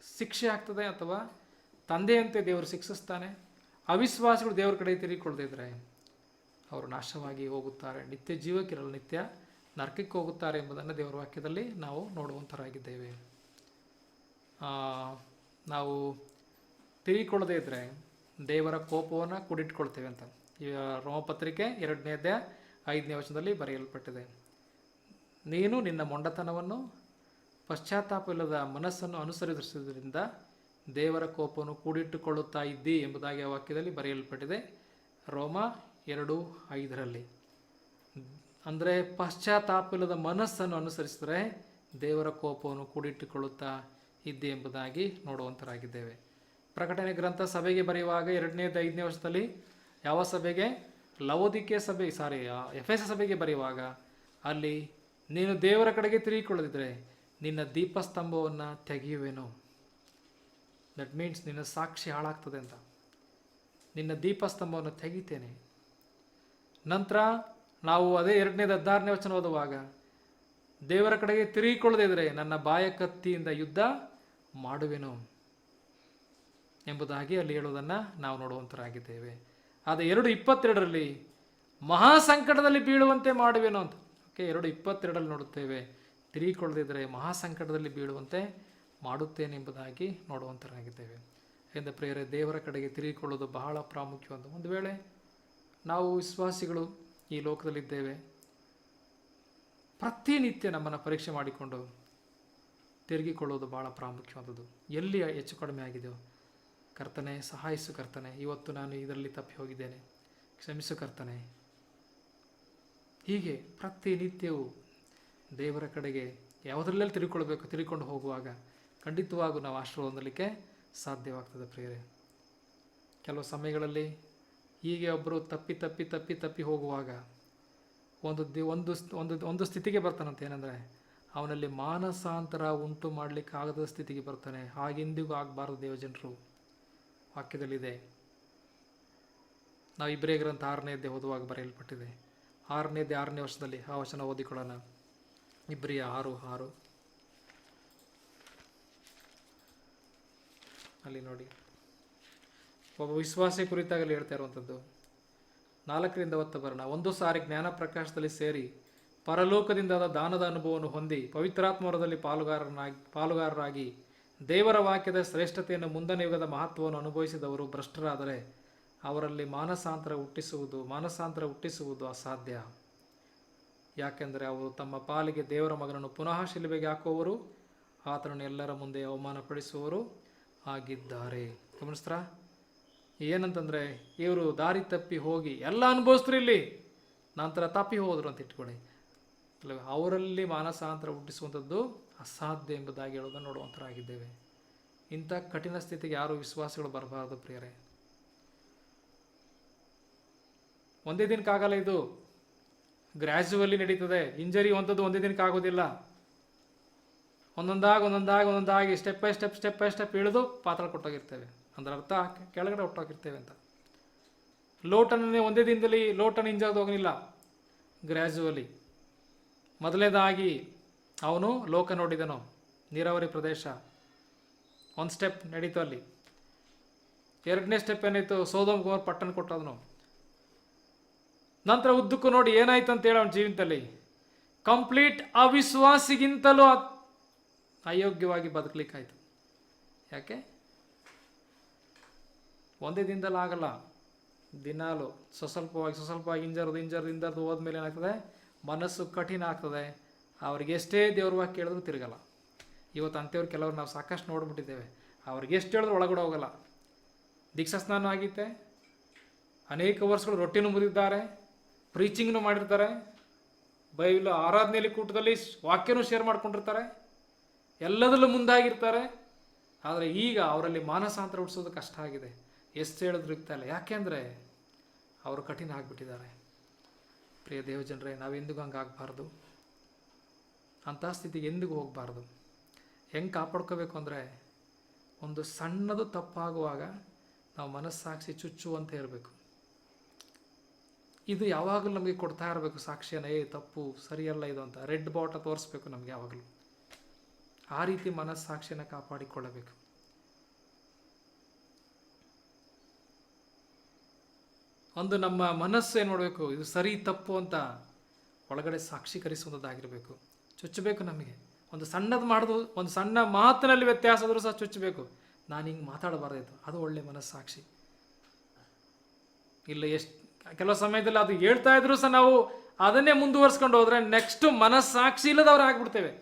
ಶಿಕ್ಷೆ ಆಗ್ತದೆ, ಅಥವಾ ತಂದೆಯಂತೆ ದೇವರು ಶಿಕ್ಷಿಸ್ತಾನೆ. ಅವಿಶ್ವಾಸಿಗಳು ದೇವರ ಕಡೆ ತಿರುಗಿಕೊಳ್ಳದೇ ಇದ್ದರೆ ಅವರು ನಾಶವಾಗಿ ಹೋಗುತ್ತಾರೆ, ನಿತ್ಯ ಜೀವಕ್ಕಿರಲು ನಿತ್ಯ ನರಕಕ್ಕೆ ಹೋಗುತ್ತಾರೆ ಎಂಬುದನ್ನು ದೇವರ ವಾಕ್ಯದಲ್ಲಿ ನಾವು ನೋಡುವಂಥರಾಗಿದ್ದೇವೆ. ನಾವು ತಿರುಗಿಕೊಳ್ಳದೇ ಇದ್ದರೆ ದೇವರ ಕೋಪವನ್ನು ಕೂಡಿಟ್ಕೊಳ್ತೇವೆ ಅಂತ ಈ ರೋಮಪತ್ರಿಕೆ 2ನೇ ಅಧ್ಯಾಯ 5ನೇ ವಚನದಲ್ಲಿ ಬರೆಯಲ್ಪಟ್ಟಿದೆ. ನೀನು ನಿನ್ನ ಮೊಂಡತನವನ್ನು ಪಶ್ಚಾತ್ತಾಪವಿಲ್ಲದ ಮನಸ್ಸನ್ನು ಅನುಸರಿಸುವುದರಿಂದ ದೇವರ ಕೋಪವನ್ನು ಕೂಡಿಟ್ಟುಕೊಳ್ಳುತ್ತಾ ಇದ್ದಿ ಎಂಬುದಾಗಿ ಆ ವಾಕ್ಯದಲ್ಲಿ ಬರೆಯಲ್ಪಟ್ಟಿದೆ, ರೋಮ 2:5. ಅಂದರೆ ಪಶ್ಚಾತ್ತಾಪವಿಲ್ಲದ ಮನಸ್ಸನ್ನು ಅನುಸರಿಸಿದರೆ ದೇವರ ಕೋಪವನ್ನು ಕೂಡಿಟ್ಟುಕೊಳ್ಳುತ್ತಾ ಇದ್ದೆ ಎಂಬುದಾಗಿ ನೋಡುವಂಥರಾಗಿದ್ದೇವೆ. ಪ್ರಕಟಣೆ ಗ್ರಂಥ ಸಭೆಗೆ ಬರೆಯುವಾಗ 2ನೇ 5ನೇ ವರ್ಷದಲ್ಲಿ ಯಾವ ಸಭೆಗೆ? ಲವೋದಿಕೆ ಸಭೆ, ಎಫೆಸ ಸಭೆಗೆ ಬರೆಯುವಾಗ ಅಲ್ಲಿ ನೀನು ದೇವರ ಕಡೆಗೆ ತಿರುಗಿಕೊಳ್ಳದಿದ್ದರೆ ನಿನ್ನ ದೀಪಸ್ತಂಭವನ್ನು ತೆಗೆಯುವೆನು. ದಟ್ ಮೀನ್ಸ್ ನಿನ್ನ ಸಾಕ್ಷಿ ಹಾಳಾಗ್ತದೆ ಅಂತ. ನಿನ್ನ ದೀಪಸ್ತಂಭವನ್ನು ತೆಗಿತೇನೆ. ನಂತರ ನಾವು ಅದೇ 2ನೇ 16ನೇ ವಚನ ಓದುವಾಗ ದೇವರ ಕಡೆಗೆ ತಿರುಗಿಕೊಳ್ಳದೇ ಇದ್ದರೆ ನನ್ನ ಬಾಯ ಕತ್ತಿಯಿಂದ ಯುದ್ಧ ಮಾಡುವೆನು ಎಂಬುದಾಗಿ ಅಲ್ಲಿ ಹೇಳುವುದನ್ನು ನಾವು ನೋಡುವಂಥರಾಗಿದ್ದೇವೆ. ಆದರೆ 2:22ರಲ್ಲಿ ಮಹಾ ಸಂಕಟದಲ್ಲಿ ಬೀಳುವಂತೆ ಮಾಡುವೆನು ಅಂತ. 2:22ರಲ್ಲಿ ನೋಡುತ್ತೇವೆ, ತಿರುಗಿಕೊಳ್ಳದಿದ್ದರೆ ಮಹಾ ಸಂಕಟದಲ್ಲಿ ಬೀಳುವಂತೆ ಮಾಡುತ್ತೇನೆ ಎಂಬುದಾಗಿ ನೋಡುವಂಥರಾಗಿದ್ದೇವೆ. ಎಂದು ಪ್ರಿಯರೇ, ದೇವರ ಕಡೆಗೆ ತಿರುಗಿಕೊಳ್ಳೋದು ಬಹಳ ಪ್ರಾಮುಖ್ಯವಾದ. ಒಂದು ವೇಳೆ ನಾವು ವಿಶ್ವಾಸಿಗಳು ಈ ಲೋಕದಲ್ಲಿದ್ದೇವೆ, ಪ್ರತಿನಿತ್ಯ ನಮ್ಮನ್ನು ಪರೀಕ್ಷೆ ಮಾಡಿಕೊಂಡು ತಿರುಗಿಕೊಳ್ಳೋದು ಬಹಳ ಪ್ರಾಮುಖ್ಯವಾದದ್ದು. ಎಲ್ಲಿ ಹೆಚ್ಚು ಕಡಿಮೆ ಆಗಿದೆಯೋ ಕರ್ತನೆ ಸಹಾಯಿಸು, ಕರ್ತನೆ ಇವತ್ತು ನಾನು ಇದರಲ್ಲಿ ತಪ್ಪಿ ಹೋಗಿದ್ದೇನೆ, ಕ್ಷಮಿಸು ಕರ್ತನೆ. ಹೀಗೆ ಪ್ರತಿನಿತ್ಯವೂ ದೇವರ ಕಡೆಗೆ ಯಾವುದರಲ್ಲೆಲ್ಲಿ ತಿರುಗಿಕೊಂಡು ಹೋಗುವಾಗ ಖಂಡಿತವಾಗೂ ನಾವು ಆಶೀರ್ವಾದ ಹೊಂದಲಿಕ್ಕೆ ಸಾಧ್ಯವಾಗ್ತದೆ ಪ್ರಿಯರೇ. ಕೆಲವು ಸಮಯಗಳಲ್ಲಿ ಹೀಗೆ ಒಬ್ಬರು ತಪ್ಪಿ ಹೋಗುವಾಗ ಒಂದು ಸ್ಥಿತಿಗೆ ಬರ್ತಾನಂತ. ಏನಂದರೆ ಅವನಲ್ಲಿ ಮಾನಸಾಂತರ ಉಂಟು ಮಾಡಲಿಕ್ಕೆ ಆಗದ ಸ್ಥಿತಿಗೆ ಬರ್ತಾನೆ. ಹಾಗೆಂದಿಗೂ ಆಗಬಾರ್ದು. ದೇವಜನರು ವಾಕ್ಯದಲ್ಲಿದೆ. ನಾವು ಇಬ್ರಿಯ ಗ್ರಂಥ 6ನೇ ಅಧ್ಯಾಯ ಓದುವಾಗ ಬರೆಯಲ್ಪಟ್ಟಿದೆ. 6ನೇ ಅಧ್ಯಾಯ 6ನೇ ವರ್ಷದಲ್ಲಿ ಆ ವಚನ ಓದಿಕೊಳ್ಳೋಣ. ಇಬ್ರಿಯ 6:6 ಅಲ್ಲಿ ನೋಡಿ, ಒಬ್ಬ ವಿಶ್ವಾಸಿ ಕುರಿತಾಗಲಿ ಹೇಳ್ತಾ ಇರುವಂಥದ್ದು. 4ರಿಂದ 10 ಬರೋಣ. ಒಂದು ಸಾರಿ ಜ್ಞಾನ ಪ್ರಕಾಶದಲ್ಲಿ ಸೇರಿ ಪರಲೋಕದಿಂದಾದ ದಾನದ ಅನುಭವವನ್ನು ಹೊಂದಿ ಪವಿತ್ರಾತ್ಮವರದಲ್ಲಿ ಪಾಲುಗಾರರಾಗಿ ದೇವರ ವಾಕ್ಯದ ಶ್ರೇಷ್ಠತೆಯನ್ನು, ಮುಂದನ ಯುಗದ ಮಹತ್ವವನ್ನು ಅನುಭವಿಸಿದವರು ಭ್ರಷ್ಟರಾದರೆ ಅವರಲ್ಲಿ ಮಾನಸಾಂತರ ಹುಟ್ಟಿಸುವುದು ಅಸಾಧ್ಯ. ಯಾಕೆಂದರೆ ಅವರು ತಮ್ಮ ಪಾಲಿಗೆ ದೇವರ ಮಗನನ್ನು ಪುನಃ ಶಿಲುಬೆಗೆ ಹಾಕುವವರು, ಆತನನ್ನು ಎಲ್ಲರ ಮುಂದೆ ಅವಮಾನಪಡಿಸುವವರು ಆಗಿದ್ದಾರೆ. ಗಮನಿಸ್ತಾ? ಏನಂತಂದರೆ ಇವರು ದಾರಿ ತಪ್ಪಿ ಹೋಗಿ ಎಲ್ಲ ಅನುಭವಿಸ್ತಾರೆ, ಇಲ್ಲಿ ನಂತರ ತಪ್ಪಿ ಹೋದರು ಅಂತ ಇಟ್ಕೊಳ್ಳಿ. ಅಲ್ಲ, ಅವರಲ್ಲಿ ಮಾನಸಾಂತರ ಹುಟ್ಟಿಸುವಂಥದ್ದು ಅಸಾಧ್ಯ ಎಂಬುದಾಗಿ ಹೇಳೋದನ್ನು ನೋಡುವಂಥರಾಗಿದ್ದೇವೆ. ಇಂಥ ಕಠಿಣ ಸ್ಥಿತಿಗೆ ಯಾರು ವಿಶ್ವಾಸಿಗಳು ಬರಬಾರದು ಪ್ರಿಯರೇ. ಒಂದೇ ದಿನಕ್ಕಾಗಲ್ಲ, ಇದು ಗ್ರ್ಯಾಜುವಲಿ ನಡೀತದೆ. ಇಂಜರಿ ಹೊಂದದ್ದು ಒಂದೇ ದಿನಕ್ಕೆ ಆಗೋದಿಲ್ಲ. ಒಂದೊಂದಾಗಿ ಸ್ಟೆಪ್ ಬೈ ಸ್ಟೆಪ್ ಇಳಿದು ಪಾತಾಳ ಕೊಟ್ಟೋಗಿರ್ತೇವೆ. ಅಂದ್ರೆ ಅರ್ಥ ಕೆಳಗಡೆ ಹೊಟ್ಟೋಗಿರ್ತೇವೆ ಅಂತ. ಲೋಟನೇ ಒಂದೇ ದಿನದಲ್ಲಿ ಲೋಟನ ಇಂಜರ್ದು ಹೋಗಲಿಲ್ಲ, ಗ್ರ್ಯಾಜುವಲಿ. ಮೊದಲನೇದಾಗಿ ಅವನು ಲೋಕ ನೋಡಿದನು, ನೀರಾವರಿ ಪ್ರದೇಶ, ಒಂದು ಸ್ಟೆಪ್ ನಡೀತು ಅಲ್ಲಿ. ಎರಡನೇ ಸ್ಟೆಪ್ ಏನಾಯಿತು, ಸೋದೋಮ್ ಗೋಮೋರ ಪಟ್ಟಣ ಕೊಟ್ಟದನು. ನಂತರ ಉದ್ದಕ್ಕೂ ನೋಡಿ ಏನಾಯ್ತು ಅಂತೇಳಿ ಅವನ ಜೀವನದಲ್ಲಿ ಕಂಪ್ಲೀಟ್ ಅವಿಶ್ವಾಸಿಗಿಂತಲೂ ಅಯೋಗ್ಯವಾಗಿ ಬದುಕಲಿಕ್ಕಾಯ್ತು. ಯಾಕೆ? ಒಂದೇ ದಿನದಲ್ಲಿ ಆಗಲ್ಲ, ದಿನಾಲು ಸ್ವಸ್ವಲ್ಪವಾಗಿ ಇಂಜರ್ದು ಹೋದ್ಮೇಲೆ ಏನಾಗ್ತದೆ, ಮನಸ್ಸು ಕಠಿಣ ಆಗ್ತದೆ. ಅವ್ರಿಗೆ ಎಷ್ಟೇ ದೇವ್ರ ವಾಕ್ಯ ಕೇಳಿದ್ರು ತಿರುಗಲ್ಲ. ಇವತ್ತು ಅಂಥವ್ರು ಕೆಲವರು ನಾವು ಸಾಕಷ್ಟು ನೋಡ್ಬಿಟ್ಟಿದ್ದೇವೆ. ಅವ್ರಿಗೆ ಎಷ್ಟು ಹೇಳಿದ್ರು ಒಳಗಡೆ ಹೋಗಲ್ಲ. ದೀಕ್ಷಾ ಸ್ನಾನ ಆಗಿತ್ತೆ, ಅನೇಕ ವರ್ಷಗಳು ರೊಟ್ಟಿನೂ ಮುರಿದಿದ್ದಾರೆ, ಪ್ರೀಚಿಂಗ್ನು ಮಾಡಿರ್ತಾರೆ, ಬೈಬಲ್ ಆರಾಧನೆಯಲ್ಲಿ ಕೂಟದಲ್ಲಿ ವಾಕ್ಯನೂ ಶೇರ್ ಮಾಡ್ಕೊಂಡಿರ್ತಾರೆ, ಎಲ್ಲದರಲ್ಲೂ ಮುಂದಾಗಿರ್ತಾರೆ. ಆದರೆ ಈಗ ಅವರಲ್ಲಿ ಮಾನಸಾಂತರ ಹುಟ್ಟಿಸೋದು ಕಷ್ಟ ಆಗಿದೆ. ಎಷ್ಟು ಹೇಳಿದ್ರು ಇರ್ತಾ ಇಲ್ಲ. ಯಾಕೆಂದರೆ ಅವರು ಕಠಿಣ ಆಗಿಬಿಟ್ಟಿದ್ದಾರೆ. ಪ್ರಿಯ ದೇವಜನರೇ, ನಾವೆಂದಿಗೂ ಹಂಗೆ ಆಗಬಾರ್ದು. ಅಂಥ ಸ್ಥಿತಿಗೆ ಎಂದಿಗೂ ಹೋಗಬಾರ್ದು. ಹೆಂಗೆ ಕಾಪಾಡ್ಕೋಬೇಕು ಅಂದರೆ, ಒಂದು ಸಣ್ಣದು ತಪ್ಪಾಗುವಾಗ ನಾವು ಮನಸ್ಸಾಕ್ಷಿ ಚುಚ್ಚುವಂತ ಇರಬೇಕು. ಇದು ಯಾವಾಗಲೂ ನಮಗೆ ಕೊಡ್ತಾ ಇರಬೇಕು ಸಾಕ್ಷಿಯನ್ನು, ತಪ್ಪು ಸರಿಯಲ್ಲ ಇದು ಅಂತ ರೆಡ್ ಬಾಟ ತೋರಿಸ್ಬೇಕು ನಮಗೆ ಯಾವಾಗಲೂ. ಆ ರೀತಿ ಮನಸ್ಸಾಕ್ಷಿಯನ್ನು ಕಾಪಾಡಿಕೊಳ್ಳಬೇಕು. ಒಂದು ನಮ್ಮ ಮನಸ್ಸು ಏನು ಮಾಡಬೇಕು, ಇದು ಸರಿ ತಪ್ಪು ಅಂತ ಒಳಗಡೆ ಸಾಕ್ಷೀಕರಿಸುವುದಾಗಿರಬೇಕು. ಚುಚ್ಚಬೇಕು ನಮಗೆ. ಒಂದು ಸಣ್ಣದು ಮಾಡೋದು, ಒಂದು ಸಣ್ಣ ಮಾತಿನಲ್ಲಿ ವ್ಯತ್ಯಾಸ ಆದರೂ ಸಹ ಚುಚ್ಚಬೇಕು. ನಾನು ಹಿಂಗೆ ಮಾತಾಡಬಾರ್ದಾಯ್ತು, ಅದು ಒಳ್ಳೆ ಮನಸ್ಸಾಕ್ಷಿ. ಇಲ್ಲ, ಕೆಲವು ಸಮಯದಲ್ಲಿ ಅದು ಹೇಳ್ತಾ ಇದ್ರು ಸಹ ನಾವು ಅದನ್ನೇ ಮುಂದುವರ್ಸ್ಕೊಂಡು ಹೋದರೆ ನೆಕ್ಸ್ಟ್ ಮನಸ್ಸಾಕ್ಷಿ ಇಲ್ಲದವ್ರು ಆಗ್ಬಿಡ್ತೇವೆ.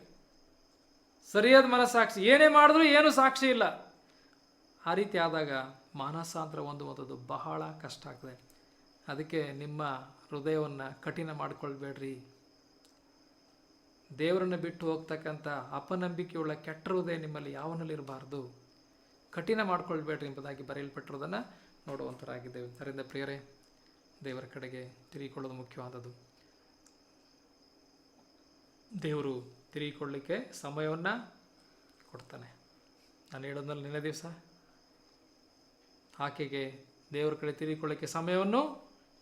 ಸರಿಯಾದ ಮನಸ್ಸಾಕ್ಷಿ ಏನೇ ಮಾಡಿದ್ರು ಏನು ಸಾಕ್ಷಿ ಇಲ್ಲ. ಆ ರೀತಿ ಆದಾಗ ಮಾನಸಾಂತರ ಹೊಂದುವಂಥದ್ದು ಬಹಳ ಕಷ್ಟ ಆಗ್ತದೆ. ಅದಕ್ಕೆ ನಿಮ್ಮ ಹೃದಯವನ್ನು ಕಠಿಣ ಮಾಡಿಕೊಳ್ಬೇಡ್ರಿ. ದೇವರನ್ನು ಬಿಟ್ಟು ಹೋಗ್ತಕ್ಕಂಥ ಅಪನಂಬಿಕೆಯುಳ್ಳ ಕೆಟ್ಟ ಹೃದಯ ನಿಮ್ಮಲ್ಲಿ ಯಾವನಲ್ಲಿರಬಾರ್ದು. ಕಠಿಣ ಮಾಡ್ಕೊಳ್ಬೇಡ್ರಿ ಎಂಬುದಾಗಿ ಬರೆಯಲ್ಪಟ್ಟಿರೋದನ್ನು ನೋಡುವಂಥರಾಗಿದ್ದೇವೆ. ಅದರಿಂದ ಪ್ರಿಯರೇ, ದೇವರ ಕಡೆಗೆ ತಿರುಗಿಕೊಳ್ಳೋದು ಮುಖ್ಯವಾದದ್ದು. ದೇವರು ತಿರುಗಿಕೊಳ್ಳಲಿಕ್ಕೆ ಸಮಯವನ್ನು ಕೊಡ್ತಾನೆ. ನಾನು ಹೇಳೋದ್ನಲ್ಲಿ ನಿನ್ನೆ ದಿವಸ ಆಕೆಗೆ ದೇವರ ಕಡೆ ತಿರುಗಿಕೊಳ್ಳಿಕ್ಕೆ ಸಮಯವನ್ನು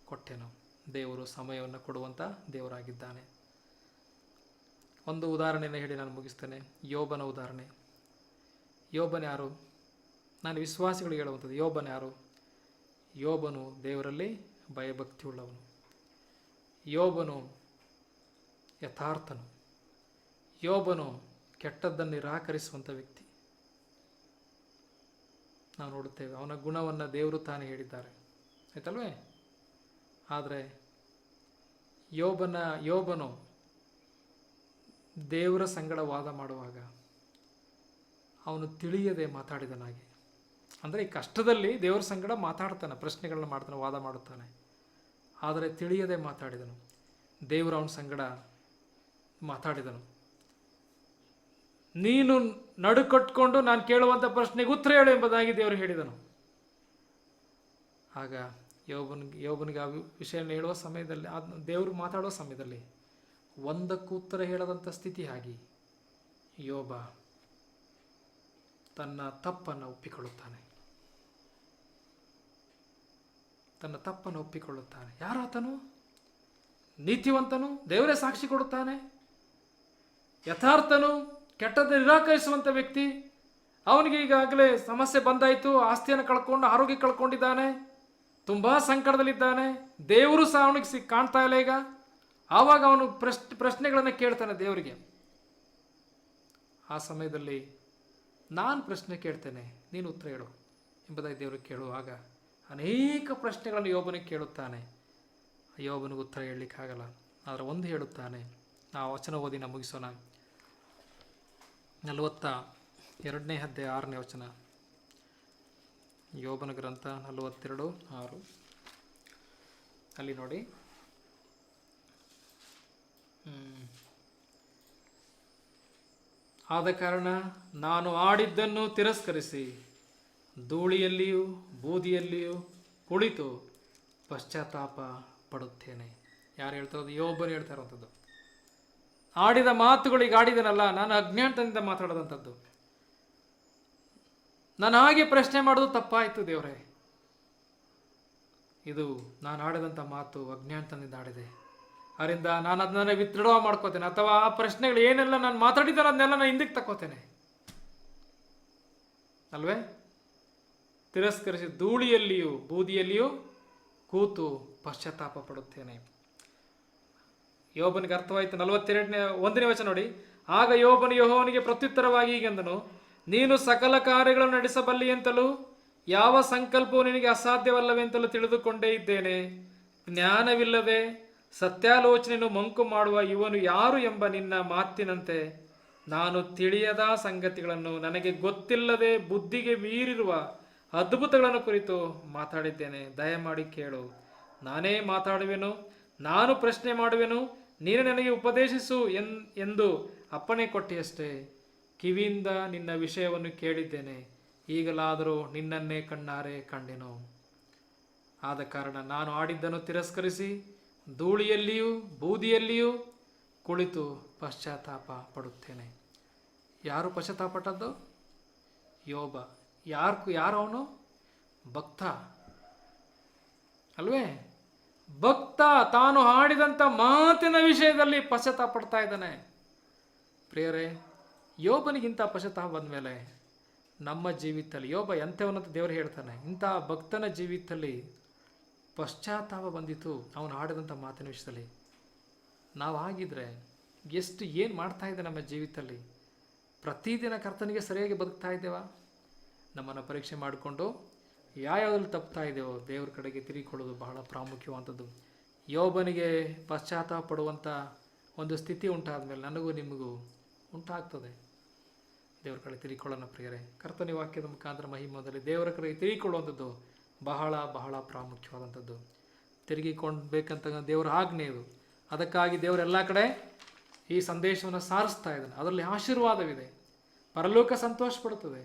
ಕೊಟ್ಟೆನು. ದೇವರು ಸಮಯವನ್ನು ಕೊಡುವಂಥ ದೇವರಾಗಿದ್ದಾನೆ. ಒಂದು ಉದಾಹರಣೆಯನ್ನು ಹೇಳಿ ನಾನು ಮುಗಿಸ್ತೇನೆ. ಯೋಬನ ಉದಾಹರಣೆ. ಯೋಬನ ಯಾರು? ನಾನು ವಿಶ್ವಾಸಿಗಳಿಗೆ ಹೇಳುವಂಥದ್ದು. ಯೋಬನ ಯಾರು? ಯೋಬನು ದೇವರಲ್ಲಿ ಭಯಭಕ್ತಿ ಉಳ್ಳವನು. ಯೋಬನು ಯಥಾರ್ಥನು. ಯೋಬನು ಕೆಟ್ಟದ್ದನ್ನು ನಿರಾಕರಿಸುವಂಥ ವ್ಯಕ್ತಿ. ನಾವು ನೋಡುತ್ತೇವೆ ಅವನ ಗುಣವನ್ನು ದೇವರು ತಾನೇ ಹೇಳಿದ್ದಾರೆ, ಆಯ್ತಲ್ವೇ? ಆದರೆ ಯೋಬನು ದೇವರ ಸಂಗಡ ವಾದ ಮಾಡುವಾಗ ಅವನು ತಿಳಿಯದೆ ಮಾತಾಡಿದನಾಗಿ. ಅಂದರೆ ಈ ಕಷ್ಟದಲ್ಲಿ ದೇವರ ಸಂಗಡ ಮಾತಾಡ್ತಾನೆ, ಪ್ರಶ್ನೆಗಳನ್ನ ಮಾಡ್ತಾನೆ, ವಾದ ಮಾಡುತ್ತಾನೆ. ಆದರೆ ತಿಳಿಯದೆ ಮಾತಾಡಿದನು. ದೇವರು ಅವನ ಸಂಗಡ ಮಾತಾಡಿದನು. ನೀನು ನಡುಕಟ್ಕೊಂಡು ನಾನು ಕೇಳುವಂಥ ಪ್ರಶ್ನೆಗೆ ಉತ್ತರ ಹೇಳು ಎಂಬುದಾಗಿ ದೇವರು ಹೇಳಿದನು. ಆಗ ಯೋಬನಿಗೆ ಆ ವಿಷಯವನ್ನು ಹೇಳುವ ಸಮಯದಲ್ಲಿ, ದೇವರು ಮಾತಾಡುವ ಸಮಯದಲ್ಲಿ ಒಂದಕ್ಕೂ ಉತ್ತರ ಹೇಳದಂಥ ಸ್ಥಿತಿ ಆಗಿ ಯೋಬ ತನ್ನ ತಪ್ಪನ್ನು ಒಪ್ಪಿಕೊಳ್ಳುತ್ತಾನೆ. ಯಾರಾತನು? ನೀತಿವಂತನು, ದೇವರೇ ಸಾಕ್ಷಿ ಕೊಡುತ್ತಾನೆ, ಯಥಾರ್ಥನು, ಕೆಟ್ಟದ್ದನ್ನು ನಿರಾಕರಿಸುವಂಥ ವ್ಯಕ್ತಿ. ಅವನಿಗೆ ಈಗಾಗಲೇ ಸಮಸ್ಯೆ ಬಂದಾಯಿತು, ಆಸ್ತಿಯನ್ನು ಕಳ್ಕೊಂಡು ಆರೋಗ್ಯ ಕಳ್ಕೊಂಡಿದ್ದಾನೆ, ತುಂಬ ಸಂಕಟದಲ್ಲಿದ್ದಾನೆ, ದೇವರು ಸಹ ಅವನಿಗೆ ಕಾಣ್ತಾ ಇಲ್ಲ ಈಗ. ಆವಾಗ ಅವನು ಪ್ರಶ್ನೆಗಳನ್ನು ಕೇಳ್ತಾನೆ ದೇವರಿಗೆ. ಆ ಸಮಯದಲ್ಲಿ ನಾನು ಪ್ರಶ್ನೆ ಕೇಳ್ತೇನೆ, ನೀನು ಉತ್ತರ ಹೇಳು ಎಂಬುದಾಗಿ ದೇವರಿಗೆ ಕೇಳುವಾಗ ಅನೇಕ ಪ್ರಶ್ನೆಗಳನ್ನು ಯೋಬನಿಗೆ ಕೇಳುತ್ತಾನೆ. ಯೋಬನಿಗೆ ಉತ್ತರ ಹೇಳಲಿಕ್ಕಾಗಲ್ಲ. ಅದರ ಒಂದು ಹೇಳುತ್ತಾನೆ. ಆ ವಚನ ಓದಿ ನಾವು ಮುಗಿಸೋಣ. 42ನೇ ಅಧ್ಯಾಯ 6ನೇ ವಚನ. ಯೋಬನ ಗ್ರಂಥ 42:6. ಅಲ್ಲಿ ನೋಡಿ, ಆದ ಕಾರಣ ನಾನು ಆಡಿದ್ದನ್ನು ತಿರಸ್ಕರಿಸಿ ಧೂಳಿಯಲ್ಲಿಯೂ ಬೂದಿಯಲ್ಲಿಯೂ ಕುಳಿತು ಪಶ್ಚಾತ್ತಾಪ ಪಡುತ್ತೇನೆ. ಯಾರು ಹೇಳ್ತಾರೋದು? ಯೋಬನು ಹೇಳ್ತಾ ಇರುವಂಥದ್ದು. ಆಡಿದ ಮಾತುಗಳಿಗೆ ಆಡಿದನಲ್ಲ, ನಾನು ಅಜ್ಞಾನದಿಂದ ಮಾತಾಡೋದಂಥದ್ದು. ನಾನು ಹಾಗೆ ಪ್ರಶ್ನೆ ಮಾಡೋದು ತಪ್ಪಾಯಿತು ದೇವರೇ, ಇದು ನಾನು ಆಡಿದಂಥ ಮಾತು ಅಜ್ಞಾನದಿಂದ ಆಡಿದೆ, ಅದರಿಂದ ನಾನು ಅದನ್ನ ವಿತ್ಡ್ರಾ ಮಾಡ್ಕೋತೇನೆ, ಅಥವಾ ಆ ಪ್ರಶ್ನೆಗಳು ಏನೆಲ್ಲ ನಾನು ಮಾತಾಡಿದ್ದಾನೆ ಅದನ್ನೆಲ್ಲ ನಾನು ಹಿಂದಕ್ಕೆ ತಕ್ಕೋತೇನೆ ಅಲ್ವೇ. ತಿರಸ್ಕರಿಸಿ ಧೂಳಿಯಲ್ಲಿಯೂ ಬೂದಿಯಲ್ಲಿಯೂ ಕೂತು ಪಶ್ಚಾತ್ತಾಪ ಪಡುತ್ತೇನೆ. ಯೋಬನಿಗೆ ಅರ್ಥವಾಯಿತು. 42ನೇ ವಚನ ನೋಡಿ. ಆಗ ಯೋಬನು ಯೆಹೋವನಿಗೆ ಪ್ರತ್ಯುತ್ತರವಾಗಿ ಹೀಗೆಂದನು, ನೀನು ಸಕಲ ಕಾರ್ಯಗಳನ್ನು ನಡೆಸಬಲ್ಲಿ ಅಂತಲೂ ಯಾವ ಸಂಕಲ್ಪವು ನಿನಗೆ ಅಸಾಧ್ಯವಲ್ಲವೆಂತಲೂ ತಿಳಿದುಕೊಂಡೇ ಇದ್ದೇನೆ. ಜ್ಞಾನವಿಲ್ಲದೆ ಸತ್ಯಾಲೋಚನೆಯನ್ನು ಮಂಕು ಮಾಡುವ ಇವನು ಯಾರು ಎಂಬ ನಿನ್ನ ಮಾತಿನಂತೆ ನಾನು ತಿಳಿಯದ ಸಂಗತಿಗಳನ್ನು, ನನಗೆ ಗೊತ್ತಿಲ್ಲದೆ ಬುದ್ಧಿಗೆ ಮೀರಿರುವ ಅದ್ಭುತಗಳನ್ನು ಕುರಿತು ಮಾತಾಡಿದ್ದೇನೆ. ದಯಮಾಡಿ ಕೇಳು, ನಾನೇ ಮಾತಾಡುವೆನು, ನಾನು ಪ್ರಶ್ನೆ ಮಾಡುವೆನು, ನೀನು ನನಗೆ ಉಪದೇಶಿಸು ಎಂದು ಅಪ್ಪಣೆ ಕೊಟ್ಟಿಯಷ್ಟೇ. ಕಿವಿಯಿಂದ ನಿನ್ನ ವಿಷಯವನ್ನು ಕೇಳಿದ್ದೇನೆ, ಈಗಲಾದರೂ ನಿನ್ನನ್ನೇ ಕಣ್ಣಾರೆ ಕಂಡೆನು. ಆದ ಕಾರಣ ನಾನು ಆಡಿದ್ದನ್ನು ತಿರಸ್ಕರಿಸಿ ಧೂಳಿಯಲ್ಲಿಯೂ ಬೂದಿಯಲ್ಲಿಯೂ ಕುಳಿತು ಪಶ್ಚಾತ್ತಾಪ ಪಡುತ್ತೇನೆ. ಯಾರು ಪಶ್ಚಾತ್ತಾಪ ಪಟ್ಟದ್ದು? ಯೋಬ. ಯಾರು ಅವನು? ಭಕ್ತ ಅಲ್ವೇ. ಭಕ್ತ ತಾನು ಆಡಿದಂಥ ಮಾತಿನ ವಿಷಯದಲ್ಲಿ ಪಶ್ಚಾತ್ತಾಪ ಪಡ್ತಾ ಇದ್ದಾನೆ. ಪ್ರಿಯರೇ, ಯೋಬನಿಗಿಂತ ಪಶ್ಚಾತ್ತಾಪ ಬಂದಮೇಲೆ ನಮ್ಮ ಜೀವಿತದಲ್ಲಿ, ಯೋಬ ಎಂಥವನ್ನಂತ ದೇವರು ಹೇಳ್ತಾನೆ, ಇಂಥ ಭಕ್ತನ ಜೀವಿತದಲ್ಲಿ ಪಶ್ಚಾತ್ತಾಪ ಬಂದಿತ್ತು ಅವನು ಆಡಿದಂಥ ಮಾತಿನ ವಿಷಯದಲ್ಲಿ. ನಾವು ಆಗಿದ್ರೆ ಏನು ಮಾಡ್ತಾ ಇದೆ ನಮ್ಮ ಜೀವಿತದಲ್ಲಿ? ಪ್ರತಿದಿನ ಕರ್ತನಿಗೆ ಸರಿಯಾಗಿ ಬದುಕ್ತಾ ಇದ್ದೇವಾ? ನಮ್ಮನ್ನು ಪರೀಕ್ಷೆ ಮಾಡಿಕೊಂಡು ಯಾವ್ಯಾವ್ದಲ್ಲಿ ತಪ್ತಾ ಇದ್ದೇವೋ ದೇವ್ರ ಕಡೆಗೆ ತಿರುಗಿಕೊಳ್ಳೋದು ಬಹಳ ಪ್ರಾಮುಖ್ಯವಾದದ್ದು. ಯೋಬನಿಗೆ ಪಶ್ಚಾತ್ತಾಪ ಪಡುವಂಥ ಒಂದು ಸ್ಥಿತಿ ಉಂಟಾದ ಮೇಲೆ ನನಗೂ ನಿಮಗೂ ಉಂಟಾಗ್ತದೆ. ದೇವ್ರ ಕಡೆ ತಿರುಗಿಕೊಳ್ಳೋಣ ಪ್ರಿಯರೇ. ಕರ್ತನ ವಾಕ್ಯದ ಮುಖಾಂತರ ಮಹಿಮದಲ್ಲಿ ದೇವರ ಕಡೆಗೆ ತಿರುಗಿಕೊಳ್ಳುವಂಥದ್ದು ಬಹಳ ಬಹಳ ಪ್ರಾಮುಖ್ಯವಾದಂಥದ್ದು. ತಿರುಗಿಕೊಳ್ಬೇಕಂತ ದೇವರ ಆಜ್ಞೆ ಇದು. ಅದಕ್ಕಾಗಿ ದೇವರೆಲ್ಲ ಕಡೆ ಈ ಸಂದೇಶವನ್ನು ಸಾರಿಸ್ತಾ ಇದ್ದಾನೆ. ಅದರಲ್ಲಿ ಆಶೀರ್ವಾದವಿದೆ, ಪರಲೋಕ ಸಂತೋಷ ಪಡುತ್ತದೆ.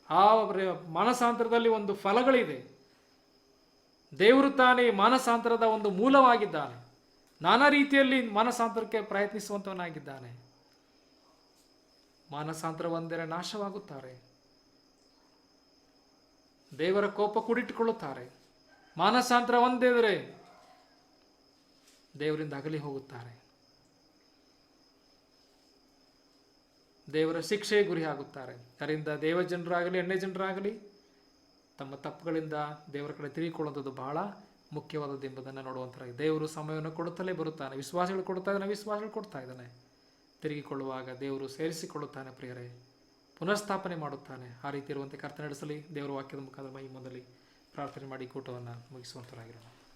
ಆ ಮಾನಸಾಂತರದಲ್ಲಿ ಒಂದು ಫಲಗಳಿದೆ. ದೇವರು ತಾನೇ ಮಾನಸಾಂತರದ ಒಂದು ಮೂಲವಾಗಿದ್ದಾನೆ. ನಾನಾ ರೀತಿಯಲ್ಲಿ ಮಾನಸಾಂತರಕ್ಕೆ ಪ್ರಯತ್ನಿಸುವಂತವನಾಗಿದ್ದಾನೆ. ಮಾನಸಾಂತರ ಬಂದರೆ ನಾಶವಾಗುತ್ತಾರೆ, ದೇವರ ಕೋಪ ಕೂಡಿಟ್ಟುಕೊಳ್ಳುತ್ತಾರೆ. ಮಾನಸಾಂತರ ಒಂದೇದರೆ ದೇವರಿಂದ ಅಗಲಿ ಹೋಗುತ್ತಾರೆ, ದೇವರ ಶಿಕ್ಷೆಗೆ ಗುರಿ ಆಗುತ್ತಾರೆ. ಅದರಿಂದ ದೇವಜನರಾಗಲಿ ಅನ್ಯ ಜನರಾಗಲಿ ತಮ್ಮ ತಪ್ಪುಗಳಿಂದ ದೇವರ ಕಡೆ ತಿರುಗಿಕೊಳ್ಳುವಂಥದ್ದು ಬಹಳ ಮುಖ್ಯವಾದದ್ದು ಎಂಬುದನ್ನು ನೋಡುವಂಥದ್ದು. ದೇವರು ಸಮಯವನ್ನು ಕೊಡುತ್ತಲೇ ಬರುತ್ತಾನೆ. ವಿಶ್ವಾಸಗಳು ಕೊಡ್ತಾ ಇದ್ದಾನೆ, ವಿಶ್ವಾಸಗಳು ಕೊಡ್ತಾ ಇದ್ದಾನೆ. ತಿರುಗಿಕೊಳ್ಳುವಾಗ ದೇವರು ಸೇರಿಸಿಕೊಳ್ಳುತ್ತಾನೆ ಪ್ರಿಯರೇ, ಪುನಃಸ್ಥಾಪನೆ ಮಾಡುತ್ತಾನೆ. ಆ ರೀತಿ ಇರುವಂತೆ ಕರ್ತನೆ ನಡೆಸಲಿ. ದೇವರ ವಾಕ್ಯದ ಮುಖಾಂತರ ಮಹಿಮೆಯಲ್ಲಿ ಪ್ರಾರ್ಥನೆ ಮಾಡಿ ಕೂಟವನ್ನು ಮುಗಿಸುವಂತರಾಗಿರೋಣ.